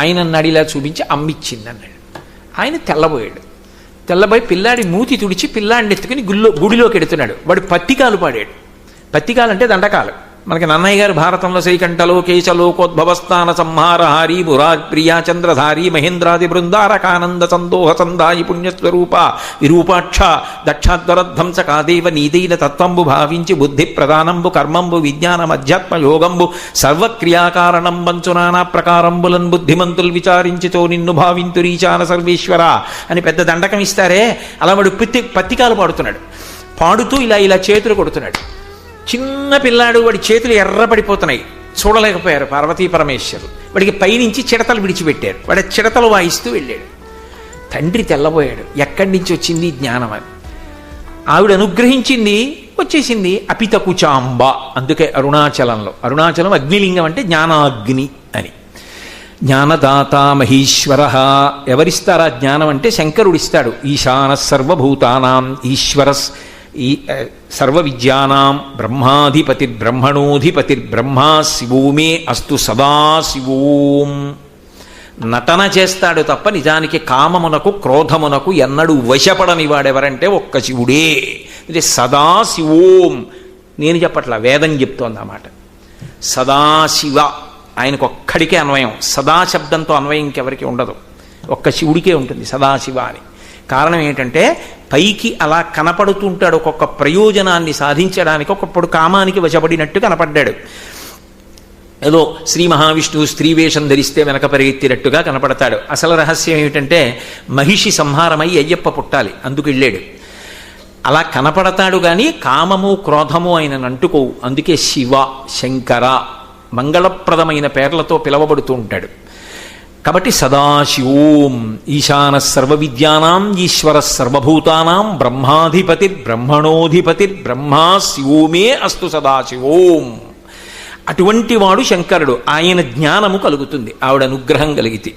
ఆయన అన్నాడు, ఇలా చూపించి అమ్మిచ్చింది అన్నాడు. ఆయన తెల్లబోయాడు. తెల్లబోయి పిల్లాడి మూతి తుడిచి పిల్లాడిని ఎత్తుకుని గుడిలోకి ఎడుతున్నాడు. వాడు పత్తికాలు పాడాడు. పత్తికాలు అంటే దండకాలు. మనకి నన్నయ్య గారు భారతంలో శ్రీకంఠలో కేశలోకోద్భవస్థాన సంహారహారి మురాప్రియా చంద్రధారి మహేంద్రాది బృందారకానంద సందోహ సందాయి పుణ్యస్వరూప విరూపాక్ష దక్షాధ్వరధ్వంస కాదేవ నీదైన తత్వంబు భావించి బుద్ధి ప్రధానంబు కర్మంబు విజ్ఞానం అధ్యాత్మ యోగంబు సర్వక్రియాకారణం బంచు నానా ప్రకారంబులన్ బుద్ధిమంతులు విచారించితో నిన్ను భావింతురీచాన సర్వేశ్వర అని పెద్ద దండకం ఇస్తారే, అలా వాడు పత్తికాలు పాడుతున్నాడు. పాడుతూ ఇలా ఇలా చేతులు కొడుతున్నాడు. చిన్న పిల్లాడు, వాడి చేతులు ఎర్రపడిపోతున్నాయి, చూడలేకపోయారు పార్వతీ పరమేశ్వరులు. వాడికి పైనుంచి చిడతలు విడిచిపెట్టారు. వాడి చిడతలు వాయిస్తూ వెళ్ళాడు. తండ్రి తెల్లబోయాడు, ఎక్కడి నుంచి వచ్చింది జ్ఞానం అని. ఆవిడ అనుగ్రహించింది, వచ్చేసింది. అపితకుచాంబ, అందుకే అరుణాచలం అగ్నిలింగం అంటే జ్ఞానాగ్ని అని. జ్ఞానదాత మహీశ్వర. ఎవరిస్తారా జ్ఞానం అంటే శంకరుడిస్తాడు. ఈశాన సర్వభూతానాం ఈశ్వర సర్వ విద్యానాం బ్రహ్మాధిపతిర్బ్రహ్మణోధిపతిర్బ్రహ్మా శివో మే అస్తు సదాశివోం. నటన చేస్తాడు తప్ప నిజానికి కామమునకు క్రోధమునకు ఎన్నడూ వశపడని వాడెవరంటే ఒక్క శివుడే. ఇది సదాశివోం. నేను చెప్పట్లా, వేదం చెప్తోంది అన్నమాట. సదాశివ ఆయనకు ఒక్కడికే అన్వయం. సదాశబ్దంతో అన్వయం ఇంకెవరికి ఉండదు, ఒక్క శివుడికే ఉంటుంది సదాశివ అని. కారణం ఏంటంటే పైకి అలా కనపడుతుంటాడు, ఒక్కొక్క ప్రయోజనాన్ని సాధించడానికి. ఒకప్పుడు కామానికి వశపడినట్టు కనపడ్డాడు. ఏదో శ్రీ మహావిష్ణువు స్త్రీ వేషం ధరిస్తే వెనక పరిగెత్తినట్టుగా కనపడతాడు. అసలు రహస్యం ఏమిటంటే మహిషి సంహారమై అయ్యప్ప పుట్టాలి, అందుకు వెళ్ళాడు. అలా కనపడతాడు కానీ కామము క్రోధము ఆయనను అంటుకోవు. అందుకే శివ, శంకర మంగళప్రదమైన పేర్లతో పిలవబడుతూ ఉంటాడు. కాబట్టి సదాశివోం. ఈశాన సర్వ విద్యానాం ఈశ్వర సర్వభూతానాం బ్రహ్మాధిపతిర్బ్రహ్మణోధిపతిర్బ్రహ్మా శివో మే అస్తు సదాశివోం. అటువంటి వాడు శంకరుడు. ఆయన జ్ఞానము కలుగుతుంది ఆవిడ అనుగ్రహం కలిగితే.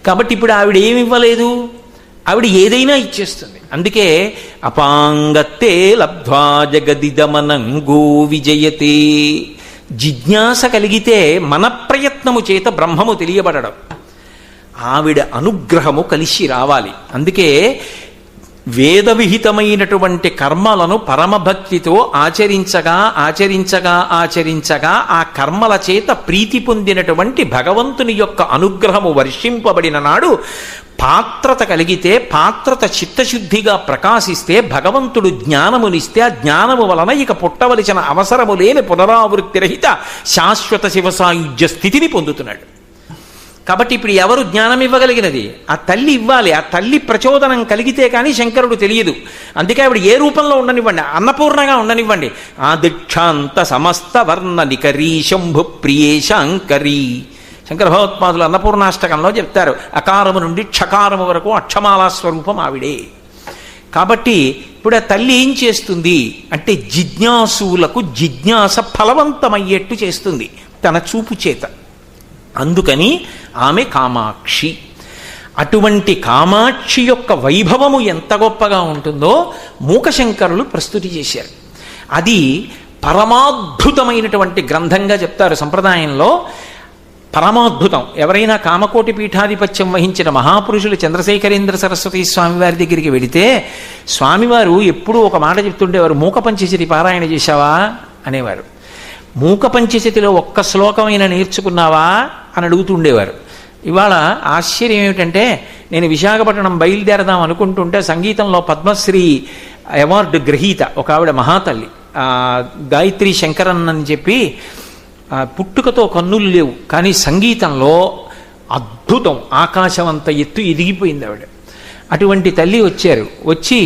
కాబట్టి ఇప్పుడు ఆవిడ ఏమి ఇవ్వలేదు, ఆవిడ ఏదైనా ఇచ్చేస్తుంది. అందుకే అపాంగత్తే లబ్ధ్వా జగదిదమనంగో విజయతే. జిజ్ఞాస కలిగితే మన ప్రయత్నము చేత బ్రహ్మము తెలియబడడం, ఆవిడ అనుగ్రహము కలిసి రావాలి. అందుకే వేద విహితమైనటువంటి కర్మలను పరమభక్తితో ఆచరించగా ఆచరించగా ఆచరించగా ఆ కర్మల చేత ప్రీతి పొందినటువంటి భగవంతుని యొక్క అనుగ్రహము వర్షింపబడిన నాడు పాత్రత కలిగితే, పాత్రత చిత్తశుద్ధిగా ప్రకాశిస్తే, భగవంతుడు జ్ఞానమునిస్తే ఆ జ్ఞానము వలన ఇక పుట్టవలసిన అవసరము లేని పునరావృత్తి రహిత శాశ్వత శివసాయుజ్య స్థితిని పొందుతున్నాడు. కాబట్టి ఇప్పుడు ఎవరు జ్ఞానం ఇవ్వగలిగినది? ఆ తల్లి ఇవ్వాలి. ఆ తల్లి ప్రచోదనం కలిగితే కానీ శంకరుడు తెలియదు. అందుకే ఆవిడ ఏ రూపంలో ఉండనివ్వండి, అన్నపూర్ణగా ఉండనివ్వండి. ఆ దీక్షాంత సమస్త వర్ణ నికరీ శంభు ప్రియే శంకరీ. శంకర భగవత్పాదులు అన్నపూర్ణాష్టకంలో చెప్తారు, అకారము నుండి క్షకారము వరకు అక్షమాలా స్వరూపం ఆవిడే. కాబట్టి ఇప్పుడు ఆ తల్లి ఏం చేస్తుంది అంటే జిజ్ఞాసులకు జిజ్ఞాస ఫలవంతమయ్యేట్టు చేస్తుంది తన చూపు చేత. అందుకని ఆమె కామాక్షి. అటువంటి కామాక్షి యొక్క వైభవము ఎంత గొప్పగా ఉంటుందో మూకశంకరులు ప్రస్తుతి చేశారు. అది పరమాద్భుతమైనటువంటి గ్రంథంగా చెప్తారు సంప్రదాయంలో. పరమాద్భుతం. ఎవరైనా కామకోటి పీఠాధిపత్యం వహించిన మహాపురుషులు చంద్రశేఖరేంద్ర సరస్వతి స్వామివారి దగ్గరికి వెళితే స్వామివారు ఎప్పుడూ ఒక మాట చెప్తుండేవారు, మూక పంచశతి పారాయణ చేశావా అనేవారు. మూక పంచశతిలో ఒక్క శ్లోకమైనా నేర్చుకున్నావా అని అడుగుతుండేవారు. ఇవాళ ఆశ్చర్యం ఏమిటంటే నేను విశాఖపట్నం బయలుదేరదాం అనుకుంటుంటే సంగీతంలో పద్మశ్రీ అవార్డు గ్రహీత ఒక ఆవిడ మహాతల్లి గాయత్రి శంకరన్ అని చెప్పి, పుట్టుకతో కన్నులు లేవు కానీ సంగీతంలో అద్భుతం, ఆకాశం అంత ఎత్తు ఎదిగిపోయింది ఆవిడ. అటువంటి తల్లి వచ్చారు. వచ్చి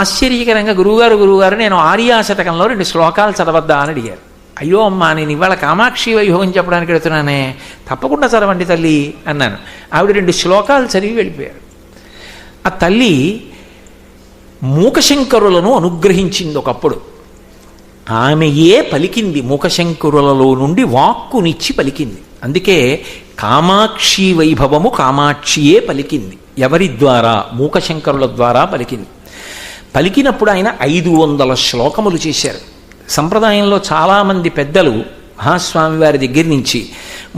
ఆశ్చర్యకరంగా గురువుగారు నేను ఆర్యాశతకంలో 2 శ్లోకాలు చదవద్దా అని అడిగారు. అయ్యో అమ్మా, నేను ఇవాళ కామాక్షి వైభవం చెప్పడానికి వెళుతున్నానే, తప్పకుండా చదవండి తల్లి అన్నాను. ఆవిడ 2 శ్లోకాలు చదివి వెళ్ళిపోయారు. ఆ తల్లి మూకశంకరులను అనుగ్రహించింది ఒకప్పుడు. ఆమెయే పలికింది, మూకశంకరులలో నుండి వాక్కునిచ్చి పలికింది. అందుకే కామాక్షి వైభవము కామాక్షియే పలికింది. ఎవరి ద్వారా? మూకశంకరుల ద్వారా పలికింది. పలికినప్పుడు ఆయన 500 శ్లోకములు చేశారు. సంప్రదాయంలో చాలామంది పెద్దలు మహాస్వామి వారి దగ్గర నుంచి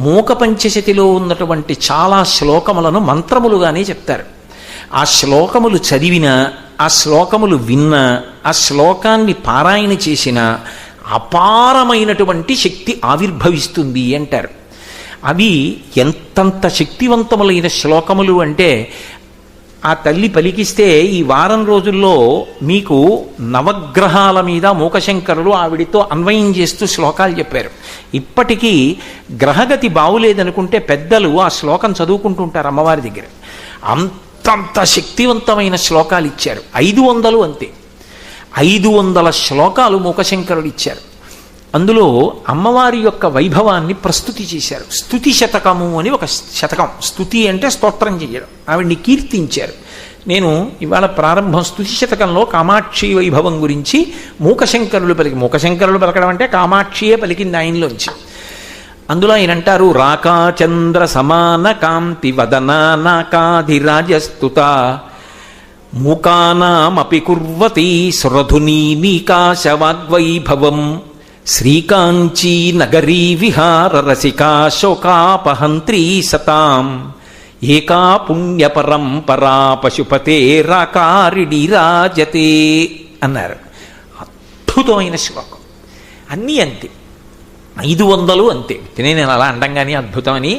మూక పంచశతిలో ఉన్నటువంటి చాలా శ్లోకములను మంత్రములుగానే చెప్తారు. ఆ శ్లోకములు చదివిన, ఆ శ్లోకములు విన్న, ఆ శ్లోకాన్ని పారాయణ చేసిన అపారమైనటువంటి శక్తి ఆవిర్భవిస్తుంది అంటారు. అవి ఎంతంత శక్తివంతములైన శ్లోకములు అంటే ఆ తల్లి పలికిస్తే ఈ వారం రోజుల్లో మీకు నవగ్రహాల మీద మూకశంకరులు ఆవిడితో అన్వయం చేస్తూ శ్లోకాలు చెప్పారు. ఇప్పటికీ గ్రహగతి బాగులేదనుకుంటే పెద్దలు ఆ శ్లోకం చదువుకుంటుంటారు అమ్మవారి దగ్గర. అంతంత శక్తివంతమైన శ్లోకాలు ఇచ్చారు. 500 అంతే. 500 శ్లోకాలు మూకశంకరుడు ఇచ్చారు. అందులో అమ్మవారి యొక్క వైభవాన్ని ప్రస్తుతి చేశారు. స్తుతి శతకము అని ఒక శతకం. స్తుతి అంటే స్తోత్రం చేయడం, ఆవిడ్ని కీర్తించారు. నేను ఇవాళ ప్రారంభం స్తుతి శతకంలో కామాక్షి వైభవం గురించి మూకశంకరులు మూకశంకరులు పలకడం అంటే కామాక్షియే పలికింది ఆయనలోంచి. అందులో ఆయన అంటారు, రాకాచంద్ర సమాన కాంతి వదనా నాకాధిరాజస్తుత మూకానామపి కుర్వతి సురధునీ నీకాశవాగ్వైభవం శ్రీకాంచీ నగరీ విహార రసికా శోకాపహంత్రీ సతాం ఏకా పుణ్యపరంపరా పశుపతే రాకారిణి రాజతే అన్నారు. అద్భుతమైన శ్లోకం. అన్నీ అంతే, 500 అంతే. నేను అలా అండంగానే అద్భుతం అని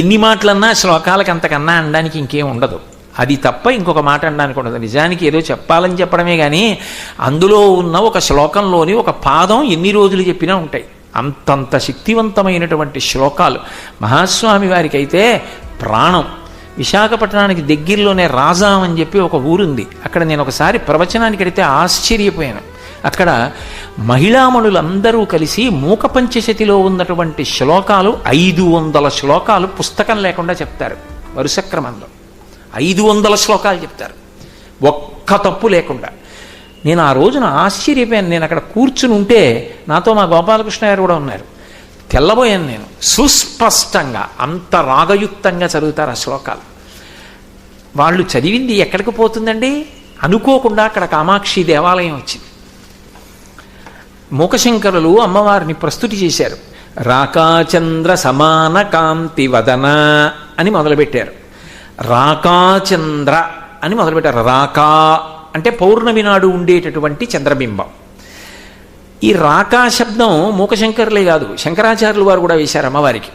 ఎన్ని మాటలన్నా శ్లోకాలకు అంతకన్నా అనడానికి ఇంకేం ఉండదు. అది తప్ప ఇంకొక మాట అనడానికి ఉండదు. నిజానికి ఏదో చెప్పాలని చెప్పడమే కానీ అందులో ఉన్న ఒక శ్లోకంలోని ఒక పాదం ఎన్ని రోజులు చెప్పినా ఉంటాయి. అంతంత శక్తివంతమైనటువంటి శ్లోకాలు. మహాస్వామి వారికి అయితే ప్రాణం. విశాఖపట్నానికి దగ్గరలోనే రాజాం అని చెప్పి ఒక ఊరుంది. అక్కడ నేను ఒకసారి ప్రవచనానికి వెడితే ఆశ్చర్యపోయాను. అక్కడ మహిళామణులందరూ కలిసి మూక పంచశతిలో ఉన్నటువంటి శ్లోకాలు 500 శ్లోకాలు పుస్తకం లేకుండా చెప్తారు. వరుస క్రమంలో 500 శ్లోకాలు చెప్తారు, ఒక్క తప్పు లేకుండా. నేను ఆ రోజున ఆశ్చర్యపోయాను. నేను అక్కడ కూర్చుని ఉంటే నాతో మా గోపాలకృష్ణ గారు కూడా ఉన్నారు. తెల్లబోయాను నేను. సుస్పష్టంగా అంత రాగయుక్తంగా చదువుతారు ఆ శ్లోకాలు. వాళ్ళు చదివింది ఎక్కడికి పోతుందండి? అనుకోకుండా అక్కడ కామాక్షి దేవాలయం వచ్చింది. మూకశంకరులు అమ్మవారిని ప్రస్తుతి చేశారు. రాకాచంద్ర సమాన కాంతి వదన అని మొదలుపెట్టారు. రాకాచంద్ర అని మొదలుపెట్టారు. రాకా అంటే పౌర్ణమి నాడు ఉండేటటువంటి చంద్రబింబం. ఈ రాకా శబ్దం మూకశంకరులే కాదు, శంకరాచార్యులు వారు కూడా వేశారు అమ్మవారికి.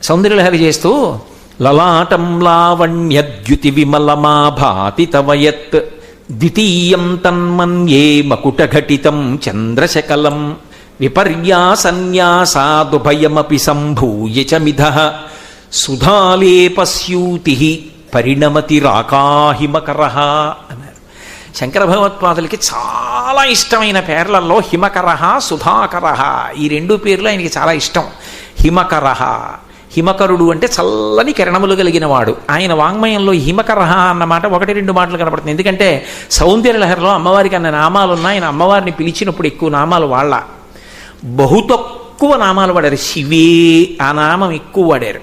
సౌందర్యలహరి చేస్తూ లలాటం లావణ్యద్యుతి విమలమాభాతి తవయత్ ద్వితీయం తన్మన్యే మకుటఘటితం చంద్రశకలం విపర్యాసన్యాసాదుభయమపి సంభూయ చ మిధః సుధాలేపస్యూతి పరిణమతి రాకాహిమకరః అన్నారు. శంకర భగవత్పాదులకి చాలా ఇష్టమైన పేర్లలో హిమకరః, సుధాకరః ఈ 2 పేర్లు ఆయనకి చాలా ఇష్టం. హిమకరః, హిమకరుడు అంటే చల్లని కిరణములు కలిగిన వాడు. ఆయన వాంగ్మయంలో హిమకరః అన్నమాట 1-2 మాటలు కనపడుతుంది. ఎందుకంటే సౌందర్యలహరిలో అమ్మవారికి అన్న నామాలున్నా ఆయన అమ్మవారిని పిలిచినప్పుడు ఎక్కువ నామాలు వాళ్ళ, బహు తక్కువ నామాలు వాడారు. శివే ఆ నామం ఎక్కువ వాడారు.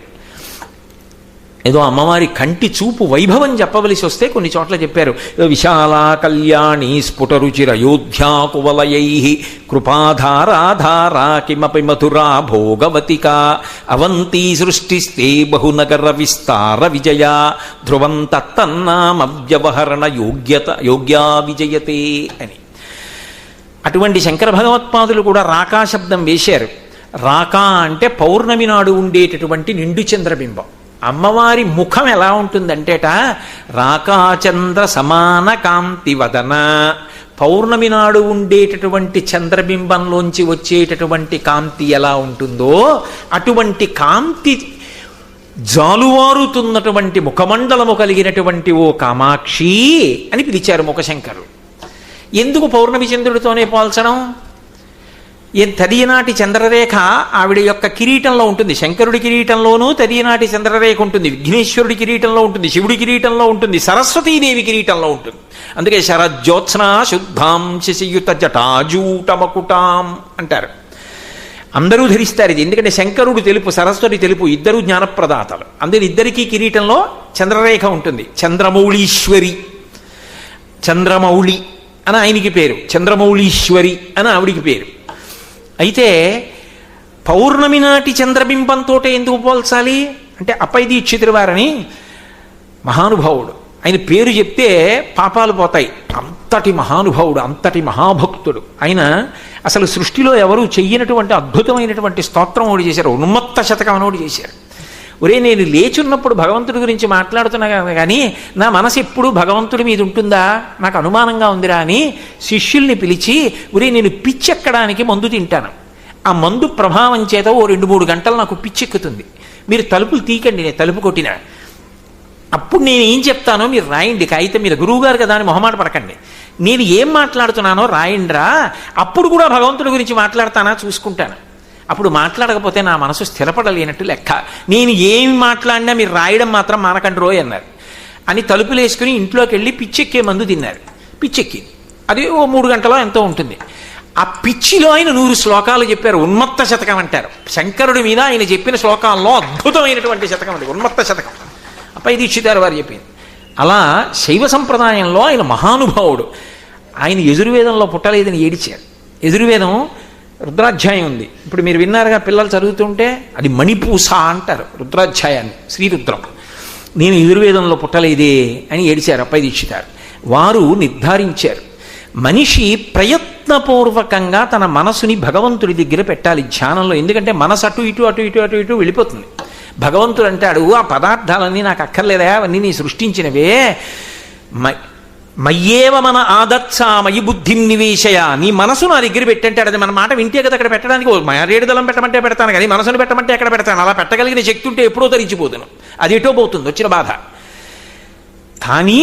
ఏదో అమ్మవారి కంటి చూపు వైభవం చెప్పవలసి వస్తే కొన్ని చోట్ల చెప్పారు. విశాలా కళ్యాణి స్ఫుటరుచిరయోధ్యా కువలయై కృపాధారాధారా కిమపి మధురా భోగవతికా అవంతి సృష్టిస్తే బహునగర విస్తార విజయ ధ్రువం తత్తన్నామవ్యవహరణ యోగ్యా విజయతే అని. అటువంటి శంకర భగవత్పాదులు కూడా రాకా శబ్దం వేశారు. రాకా అంటే పౌర్ణమి నాడు ఉండేటటువంటి నిండు చంద్రబింబం. అమ్మవారి ముఖం ఎలా ఉంటుందంటేట రాకాచంద్ర సమాన కాంతి వదన, పౌర్ణమి నాడు ఉండేటటువంటి చంద్రబింబంలోంచి వచ్చేటటువంటి కాంతి ఎలా ఉంటుందో అటువంటి కాంతి జాలువారుతున్నటువంటి ముఖమండలము కలిగినటువంటి ఓ కామాక్షి అని పిలిచారు ముఖశంకరులు. ఎందుకు పౌర్ణమి చంద్రుడితోనే పోల్చడం? తదియనాటి చంద్రరేఖ ఆవిడ యొక్క కిరీటంలో ఉంటుంది. శంకరుడి కిరీటంలోనూ తదియనాటి చంద్రరేఖ ఉంటుంది, విఘ్నేశ్వరుడి కిరీటంలో ఉంటుంది, శివుడి కిరీటంలో ఉంటుంది, సరస్వతీదేవి కిరీటంలో ఉంటుంది. అందుకే శరజ్యోత్స్నా శుద్ధాం శశియుత జటాజూటమకుటాం అంటారు. అందరూ ధరిస్తారు ఇది. ఎందుకంటే శంకరుడు తెలుపు, సరస్వతి తెలుపు, ఇద్దరు జ్ఞానప్రదాతలు. అందుకని ఇద్దరికీ కిరీటంలో చంద్రరేఖ ఉంటుంది. చంద్రమౌళీశ్వరి, చంద్రమౌళి అని ఆయనకి పేరు, చంద్రమౌళీశ్వరి అని ఆవిడికి పేరు. అయితే పౌర్ణమి నాటి చంద్రబింబంతో ఎందుకు పోల్చాలి అంటే అప్పై దీక్షితుల వారని మహానుభావుడు, ఆయన పేరు చెప్తే పాపాలు పోతాయి. అంతటి మహానుభావుడు, అంతటి మహాభక్తుడు ఆయన. అసలు సృష్టిలో ఎవరూ చెయ్యనటువంటి అద్భుతమైనటువంటి స్తోత్రం ఒకటి చేశారు, ఉన్మత్త శతకం అని ఒకటి చేశారు. ఒరే, నేను లేచున్నప్పుడు భగవంతుడి గురించి మాట్లాడుతున్నా కానీ నా మనసు ఎప్పుడు భగవంతుడి మీద ఉంటుందా, నాకు అనుమానంగా ఉందిరా అని శిష్యుల్ని పిలిచి, ఒరే నేను పిచ్చెక్కడానికి మందు తింటాను, ఆ మందు ప్రభావం చేత ఓ 2-3 గంటలు నాకు పిచ్చెక్కుతుంది, మీరు తలుపులు తీకండి, నేను తలుపు కొట్టిన అప్పుడు నేను ఏం చెప్తానో మీరు రాయండి కాగితం మీద, గురువుగారు కదా అని మొహమాట పడకండి, నేను ఏం మాట్లాడుతున్నానో రాయండిరా, అప్పుడు కూడా భగవంతుడి గురించి మాట్లాడతానా చూసుకుంటాను, అప్పుడు మాట్లాడకపోతే నా మనసు స్థిరపడలేనట్టు లెక్క, నేను ఏమి మాట్లాడినా మీరు రాయడం మాత్రం మానకండి రోయ్ అన్నారు అని తలుపులు వేసుకుని ఇంట్లోకి వెళ్ళి పిచ్చెక్కే మందు తిన్నారు. పిచ్చెక్కి అది ఓ 3 గంటలో ఎంతో ఉంటుంది. ఆ పిచ్చిలో ఆయన 100 శ్లోకాలు చెప్పారు. ఉన్మత్త శతకం అంటారు. శంకరుడి మీద ఆయన చెప్పిన శ్లోకాల్లో అద్భుతమైనటువంటి శతకం అది ఉన్మత్త శతకం. అప్పై దీక్షితారు వారు చెప్పింది. అలా శైవ సంప్రదాయంలో ఆయన మహానుభావుడు. ఆయన యజుర్వేదంలో పుట్టలేదని ఏడిచారు. యజుర్వేదం రుద్రాధ్యాయం ఉంది. ఇప్పుడు మీరు విన్నారుగా, పిల్లలు చదువుతుంటే అది మణిపూస అంటారు రుద్రాధ్యాయాన్ని, శ్రీరుద్రం. నేను యజుర్వేదంలో పుట్టలేదే అని ఏడిచారు అప్పై దీక్షితారు. వారు నిర్ధారించారు, మనిషి ప్రయత్నపూర్వకంగా తన మనసుని భగవంతుడి దగ్గర పెట్టాలి ధ్యానంలో. ఎందుకంటే మనసు అటు ఇటు అటు ఇటు అటు ఇటు వెళ్ళిపోతుంది. భగవంతుడు అంటాడు, ఆ పదార్థాలన్నీ నాకు అక్కర్లేదా, అవన్నీ నీ సృష్టించినవే, మయ్యేవ మన ఆదత్సా మయి బుద్ధిం నివేశయ, నీ మనసు నా దగ్గర పెట్టంటాడు. అది మన మాట వింటే కదా అక్కడ పెట్టడానికి. మారేడు దళం పెట్టమంటే పెడతాను, కానీ మనసును పెట్టమంటే ఎక్కడ పెడతాను? అలా పెట్టగలిగిన శక్తి ఉంటే ఎప్పుడో తరించిపోతాను. అది ఎటో పోతుంది వచ్చిన బాధ. కానీ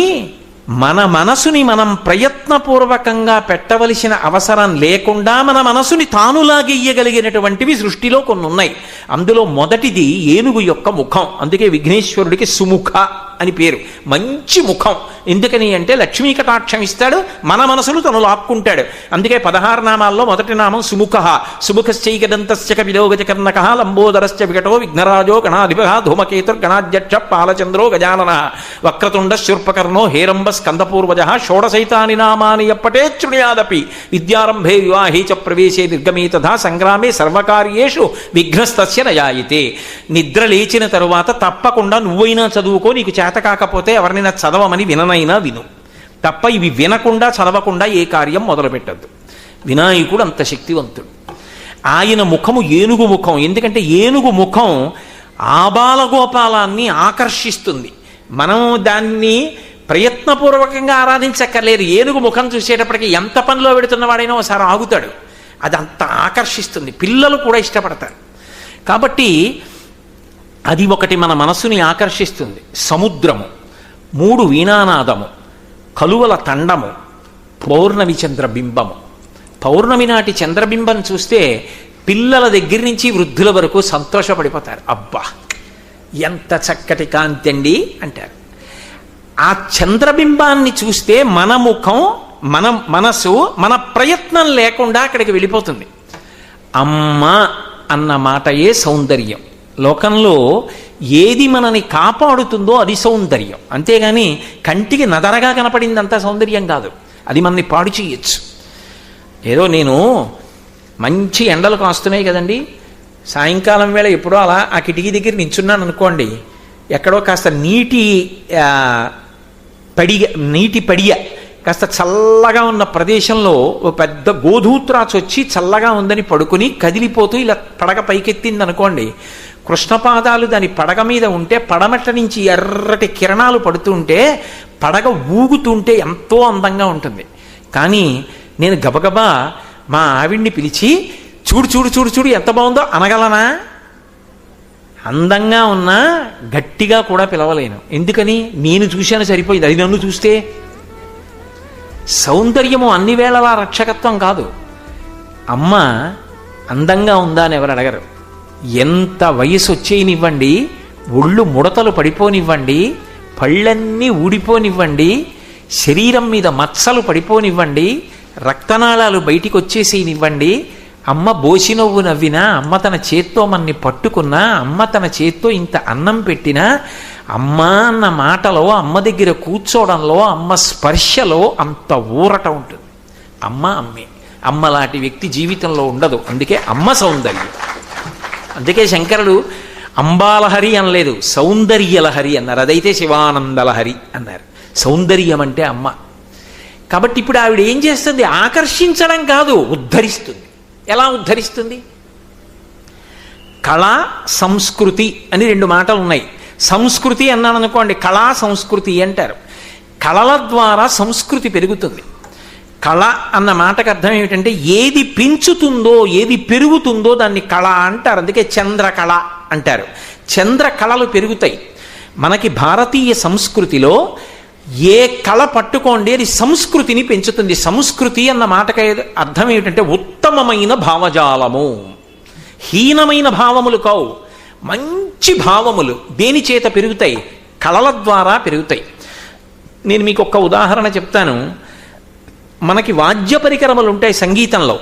మన మనసుని మనం ప్రయత్నపూర్వకంగా పెట్టవలసిన అవసరం లేకుండా మన మనసుని తానులాగెయ్యగలిగినటువంటివి సృష్టిలో కొన్ని ఉన్నాయి. అందులో మొదటిది ఏనుగు యొక్క ముఖం. అందుకే విఘ్నేశ్వరుడికి సుముఖ అని పేరు. మంచి ముఖం. ఎందుకని అంటే లక్ష్మీ కటాక్షం ఇస్తాడు, మన మనసును తను లాక్కుంటాడు. అందుకే 16 నామాల్లో మొదటి నామం సుముఖ. సుముఖశ్చైకదంతస్య కపిలోగజకర్ణక లంబోదరశ్చ వికటో విఘ్నరాజో గణాధిప ధూమకేతుర్గణాధ్యక్ష పాలచంద్రో గజానన వక్రతుండ శూర్పకర్ణో హేరంబ స్కందపూర్వజ షోడశైతాని నామాని ఎప్పటే శృణుయాదపి విద్యారంభే వివాహే చ ప్రవేశే నిర్గమే తథా సంగ్రామే సర్వకార్యేషు విఘ్నస్తస్య నయాయితే. నిద్ర లేచిన తరువాత తప్పకుండా నువ్వైనా చదువుకో, నీకు చేత కాకపోతే ఎవరినైనా చదవమని విననైనా విను, తప్ప ఇవి వినకుండా చదవకుండా ఏ కార్యం మొదలుపెట్టద్దు. వినాయకుడు అంత శక్తివంతుడు. ఆయన ముఖము ఏనుగు ముఖం. ఎందుకంటే ఏనుగు ముఖం ఆబాలగోపాలాన్ని ఆకర్షిస్తుంది. మనం దాన్ని ప్రయత్నపూర్వకంగా ఆరాధించక్కర్లేదు. ఏనుగు ముఖం చూసేటప్పటికి ఎంత పనిలో పెడుతున్నవాడైనా ఒకసారి ఆగుతాడు. అది అంత ఆకర్షిస్తుంది. పిల్లలు కూడా ఇష్టపడతారు. కాబట్టి అది ఒకటి మన మనస్సుని ఆకర్షిస్తుంది. సముద్రము, 3 వీణానాదము, కలువల తండము, పౌర్ణమి చంద్రబింబము. పౌర్ణమి నాటి చంద్రబింబం చూస్తే పిల్లల దగ్గర నుంచి వృద్ధుల వరకు సంతోషపడిపోతారు. అబ్బా ఎంత చక్కటి కాంతి అండి అంటారు. ఆ చంద్రబింబాన్ని చూస్తే మన ముఖం, మన మనసు, మన ప్రయత్నం లేకుండా అక్కడికి వెళ్ళిపోతుంది. అమ్మ అన్న మాటయే సౌందర్యం. లోకంలో ఏది మనని కాపాడుతుందో అది సౌందర్యం. అంతేగాని కంటికి నదరగా కనపడిందంత సౌందర్యం కాదు. అది మనని పాడు చేయొచ్చు. ఏదో నేను మంచి ఎండలు కాస్తున్నాయి కదండి, సాయంకాలం వేళ ఎప్పుడో అలా ఆ కిటికీ దగ్గర నించున్నాను అనుకోండి, ఎక్కడో కాస్త నీటి పడియ కాస్త చల్లగా ఉన్న ప్రదేశంలో ఓ పెద్ద గోధూత్రాచు వచ్చి చల్లగా ఉందని పడుకుని కదిలిపోతూ ఇలా పడగ పైకెత్తింది అనుకోండి, కృష్ణపాదాలు దాని పడగ మీద ఉంటే పడమట నుంచి ఎర్రటి కిరణాలు పడుతుంటే పడగ ఊగుతుంటే ఎంతో అందంగా ఉంటుంది. కానీ నేను గబగబా మా ఆవిడ్ని పిలిచి చూడు చూడు చూడు చూడు ఎంత బాగుందో అనగలనా? అందంగా ఉన్నా గట్టిగా కూడా పిలవలేను. ఎందుకని? నేను చూశాను సరిపోయింది, అది నన్ను చూస్తే. సౌందర్యము అన్ని వేళలా రక్షకత్వం కాదు. అమ్మ అందంగా ఉందా అని ఎవరు అడగరు. ఎంత వయసు వచ్చేయనివ్వండి, ఒళ్ళు ముడతలు పడిపోనివ్వండి, పళ్ళన్నీ ఊడిపోనివ్వండి, శరీరం మీద మచ్చలు పడిపోనివ్వండి, రక్తనాళాలు బయటికి వచ్చేసేనివ్వండి, అమ్మ బోసినవ్వు నవ్వినా, అమ్మ తన చేత్తో మన్ని పట్టుకున్నా, అమ్మ తన చేత్తో ఇంత అన్నం పెట్టినా, అమ్మ అన్న మాటలో, అమ్మ దగ్గర కూర్చోవడంలో, అమ్మ స్పర్శలో అంత ఊరట ఉంటుంది. అమ్మ అమ్మే. అమ్మ లాంటి వ్యక్తి జీవితంలో ఉండదు. అందుకే అమ్మ సౌందర్యం. అందుకే శంకరుడు అంబాలహరి అనలేదు, సౌందర్యలహరి అన్నారు. అదైతే శివానందలహరి అన్నారు. సౌందర్యం అంటే అమ్మ. కాబట్టి ఇప్పుడు ఆవిడ ఏం చేస్తుంది? ఆకర్షించడం కాదు, ఉద్ధరిస్తుంది. ఎలా ఉద్ధరిస్తుంది? కళ, సంస్కృతి అని 2 మాటలు ఉన్నాయి. సంస్కృతి అన్నాను అనుకోండి, కళా సంస్కృతి అంటారు. కళల ద్వారా సంస్కృతి పెరుగుతుంది. కళ అన్న మాటకు అర్థం ఏమిటంటే ఏది పెంచుతుందో, ఏది పెరుగుతుందో దాన్ని కళ అంటారు. అందుకే చంద్రకళ అంటారు. చంద్ర కళలు పెరుగుతాయి. మనకి భారతీయ సంస్కృతిలో ఏ కళ పట్టుకోండి అది సంస్కృతిని పెంచుతుంది. సంస్కృతి అన్న మాటకి అర్థం ఏమిటంటే ఉత్తమమైన భావజాలము. హీనమైన భావములు కావు, మంచి భావములు. దేని చేత పెరుగుతాయి? కళల ద్వారా పెరుగుతాయి. నేను మీకు ఒక్క ఉదాహరణ చెప్తాను. మనకి వాద్య పరికరములు ఉంటాయి సంగీతంలో.